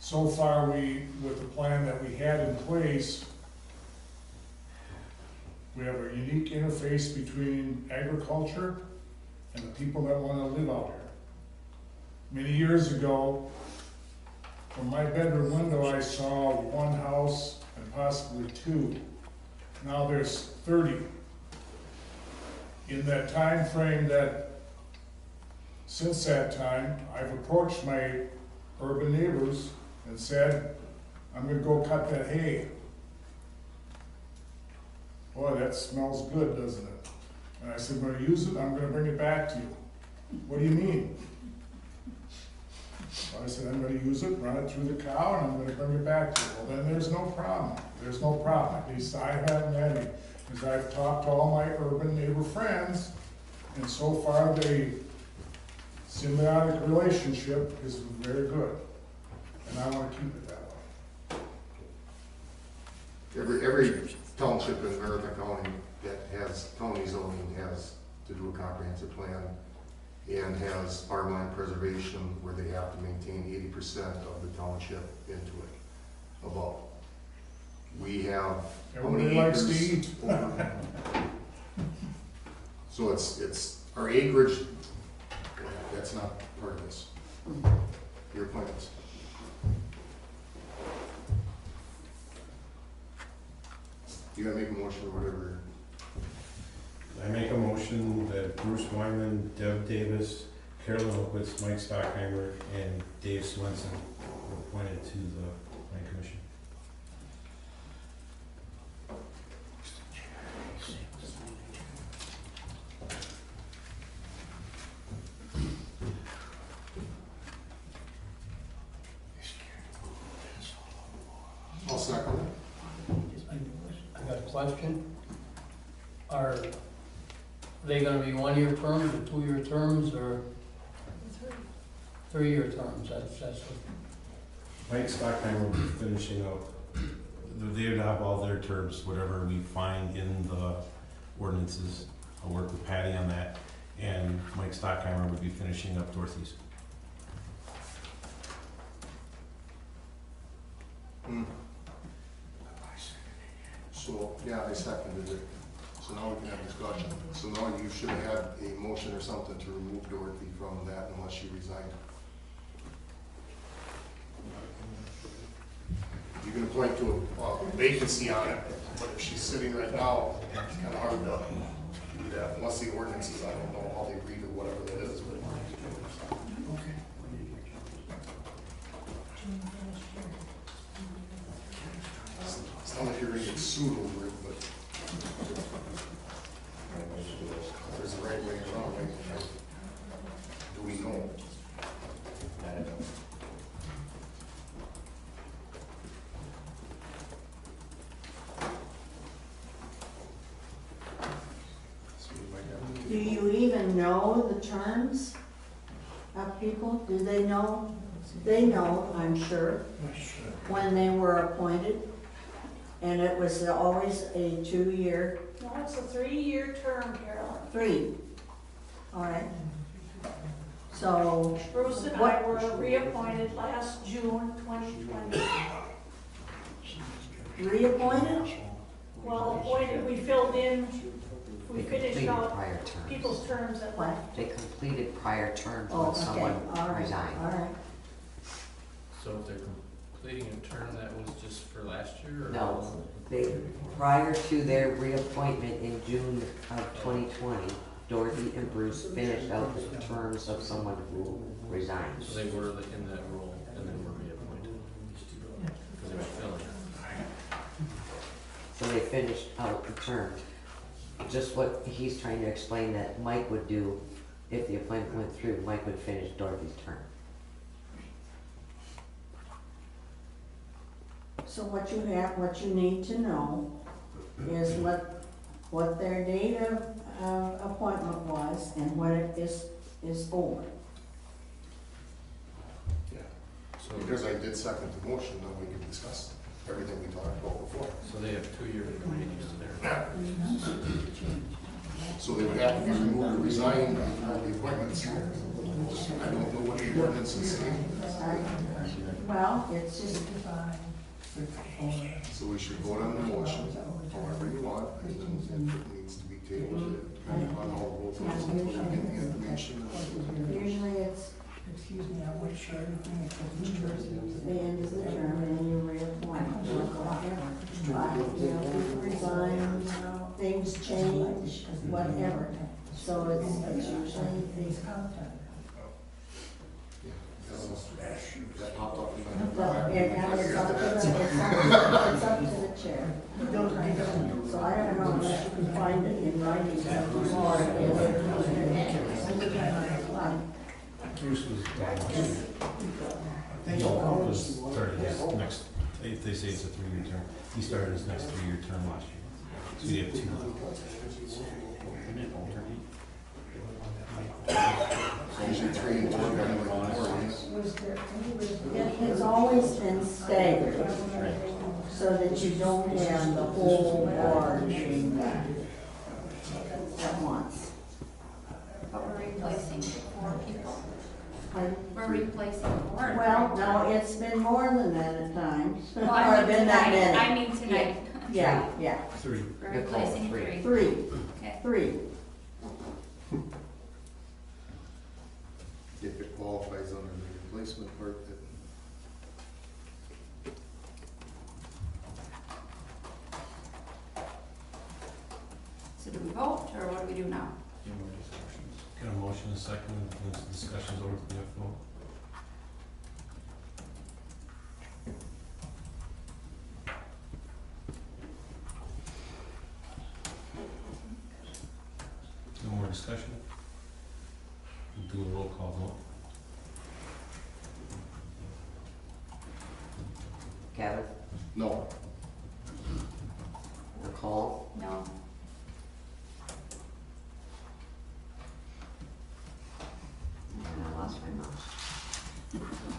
So far, with the plan that we had in place, we have a unique interface between agriculture and the people that want to live out here. Many years ago, from my bedroom window, I saw one house and possibly two. Now there's 30. In that time frame since that time, I've approached my urban neighbors and said, I'm gonna go cut that hay. Boy, that smells good, doesn't it? And I said, I'm gonna use it, I'm gonna bring it back to you. What do you mean? I said, I'm gonna use it, run it through the cow, and I'm gonna bring it back to you. Well, then there's no problem. There's no problem. At least I haven't had any. Because I've talked to all my urban neighbor friends, and so far the symbiotic relationship is very good. And I wanna keep it that way. Every township in Marathon County that has county zoning has to do a comprehensive plan and has farmland preservation where they have to maintain 80% of the township into it, above. We have how many Everybody likes acres? to eat. So it's our acreage, that's not part of this. Your plans. You gotta make a motion or whatever. I make a motion that Bruce Wyman, Deb Davis, Carolyn Opitz, Mike Stockheimer, and Dave Swenson were appointed to the Plan Commission. I'll second it. I got a question. Are they gonna be 1-year terms or 2-year terms or 3-year terms? That's what. Mike Stockheimer will be finishing up they would have all their terms, whatever we find in the ordinances. I'll work with Patty on that, and Mike Stockheimer would be finishing up Dorothy's. So, yeah, I seconded it. So now we can have discussion. So now you should have had a motion or something to remove Dorothy from that unless she resigned. You can point to a vacancy on it, but if she's sitting right now, it's kind of hard to do that unless the ordinances, I don't know how they read or whatever that is, but. It's not like you're gonna get sued over it, but if there's a right way and a wrong way, do we know? I don't know. Do you even know the terms of people? Do they know? They know, I'm sure, when they were appointed. And it was always a 2-year. No, it's a 3-year term, Carolyn. 3. All right. So. Bruce and I were reappointed last June 2020. Reappointed? Well, appointed, we filled in, we They finished completed out prior terms. people's terms that left. They completed prior terms Oh, when okay, someone all right, resigned. all right. So if they're completing a term that was just for last year, or? No, they, prior to their reappointment in June of 2020, Dorothy and Bruce finished out the terms of someone who resigned. So they were in that role and then were reappointed? Because they were filling. So they finished out the term. Just what he's trying to explain that Mike would do if the appointment went through, Mike would finish Dorothy's term. So what you need to know is what their date of appointment was and what it is for. Yeah. So because I did second the motion, then we can discuss everything we talked about before. So they have 2-year remaining on there. So they would have to remove or resign the appointments. I don't know what the ordinances say. Well, it's just. So we should vote on the motion, however you want, and then if it needs to be tabled, depending on how the vote goes, until we get the information. Usually it's Excuse me, I wish everything was the end of the term and then you reappoint. People resign, things change, whatever. So it's usually these content. That popped up in my But head. it's up to the chair. So I don't know unless you can find it in writing or Bruce was, I think was started his next, they say it's a 3-year term. He started his next 3-year term last year. So you have 2 left. Usually 3 and 1, It's always been staggered, so that you don't have the whole board at once. But we're replacing 4 people. Pardon? We're replacing 4. Well, no, it's been more than that at times. Well, I Or mean been that tonight, many. I mean tonight. Yeah. 3. We're replacing 3. 3. Okay. 3. if it qualifies under the replacement part, that So do we vote, or what do we do now? Few more discussions. Got a motion, a second, and this discussion's over to the vote. No more discussion? We'll do a roll call vote. Kevin? no. Nicole? No. And I lost my mouse.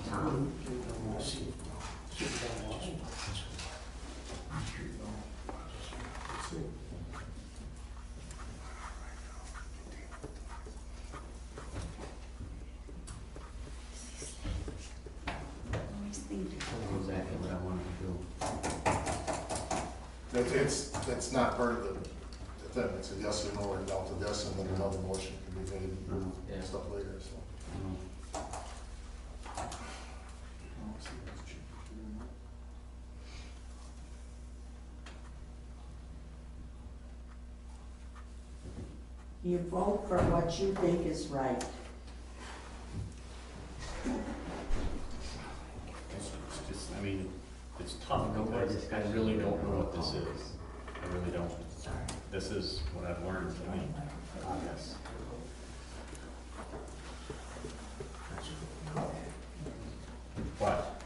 Tom? That's not part of the thing, it's a yes or no or down to this, and then another motion can be made and stuff later, so. You vote for what you think is right. It's just, I mean, it's tough because I really don't know what this is. I really don't. This is what I've learned tonight, I guess. But,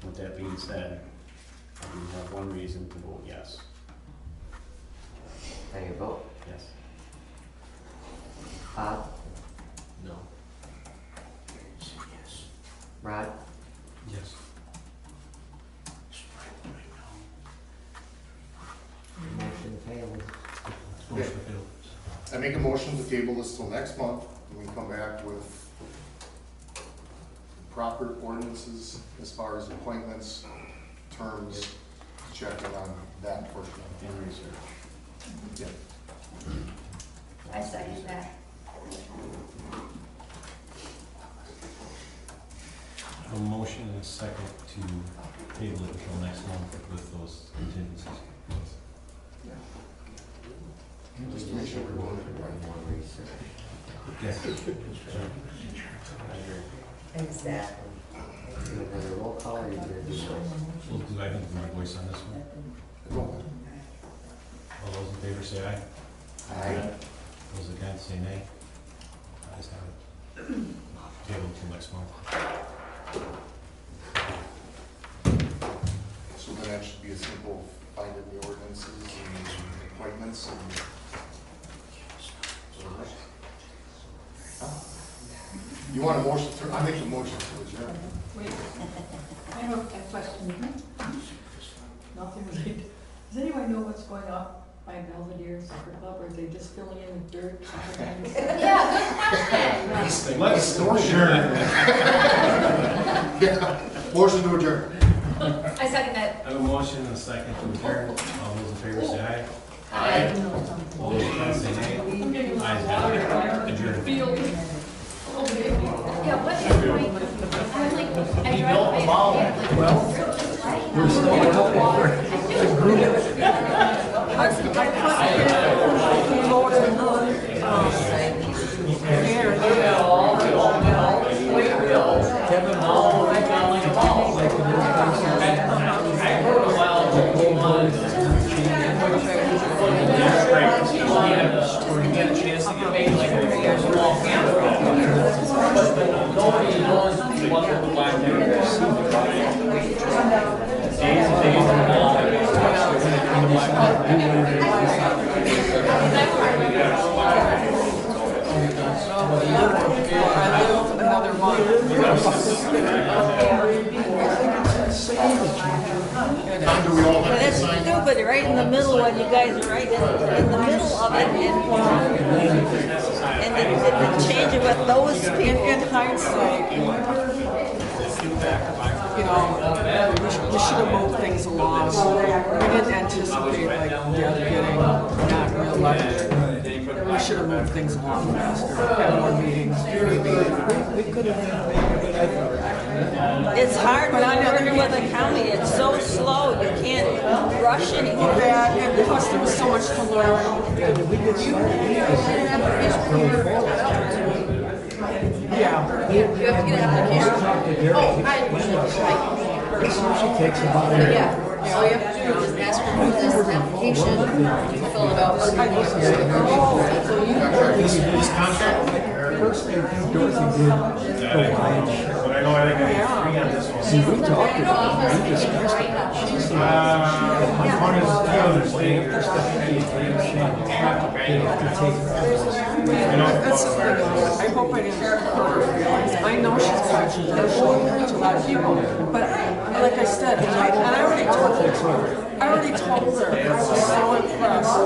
with that being said, I do have one reason to vote yes. How do you vote? Yes. Bob? No. Rod? Yes. Motion failed. Motion failed. I make a motion to table this till next month, and we come back with proper ordinances as far as appointments, terms, checking on that portion of it. And research. Yeah. I second that. A motion and a second to table it until next month with those contingencies. Just to make sure we're going to the right one. Yes. Exactly. Do another roll call or you do it this way? We'll do, I think, my voice on this one. Go ahead. All those in favor say aye. Aye. Those against say nay. Ayes have it. Table till next month. So then that should be a simple finding the ordinances and appointments and. You want a motion to, I make the motion to adjourn. Wait, I have a question. Nothing related. Does anyone know what's going on by Belvedere Soccer Club, or are they just filling in the dirt? Yeah, good question. Let's adjourn. Yeah, motion to adjourn. I second that. I have a motion and a second to adjourn. All those in favor say aye. Aye. All those against say nay. Ayes have it. Adjourned. Yeah, what's the point? I'm like, I drive by. We're still Kevin Hall, they got like a ball. I heard a while ago, you get a chance to get paid like a small camera. But nobody knows what the black there is. Days and days of ball. I live another month. But it's stupid, right in the middle, when you guys are right in the middle of it, and they didn't change it with those people. In hindsight, you know, we should have moved things along. We didn't anticipate like getting not reelected. We should have moved things along faster, had more meetings. We could have. It's hard when I'm working with a county, it's so slow, you can't rush anything. And plus there was so much to learn. Yeah. You have to get an application. Oh, It usually takes about a yeah. All you have to do is ask for this application, fill it out. This contract? First, I think Dorothy did the line. But I know I think I agree on this one. See, we talked about it, we discussed it. She's the one is the other thing. That's the thing. I hope I didn't hurt her feelings. I know she's controversial to a lot of people, but like I said, and I already told her. I was so impressed.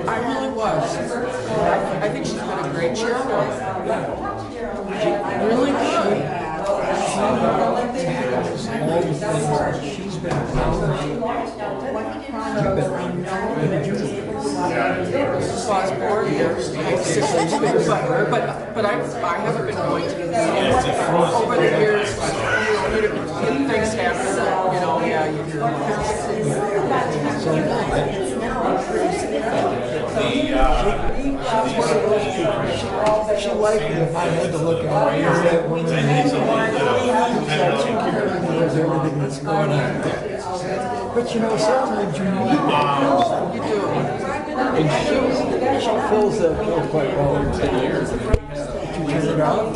I really was. I think she's been a great chairwoman. Really good. All the things that she's Clause board here, but I haven't been going to over the years, things happen, yeah, you hear She liked it if I had to look at it. That woman needs everything that's going on. But sometimes you need that. you do. And she fills that bill quite well in 10 years. Did you turn it off?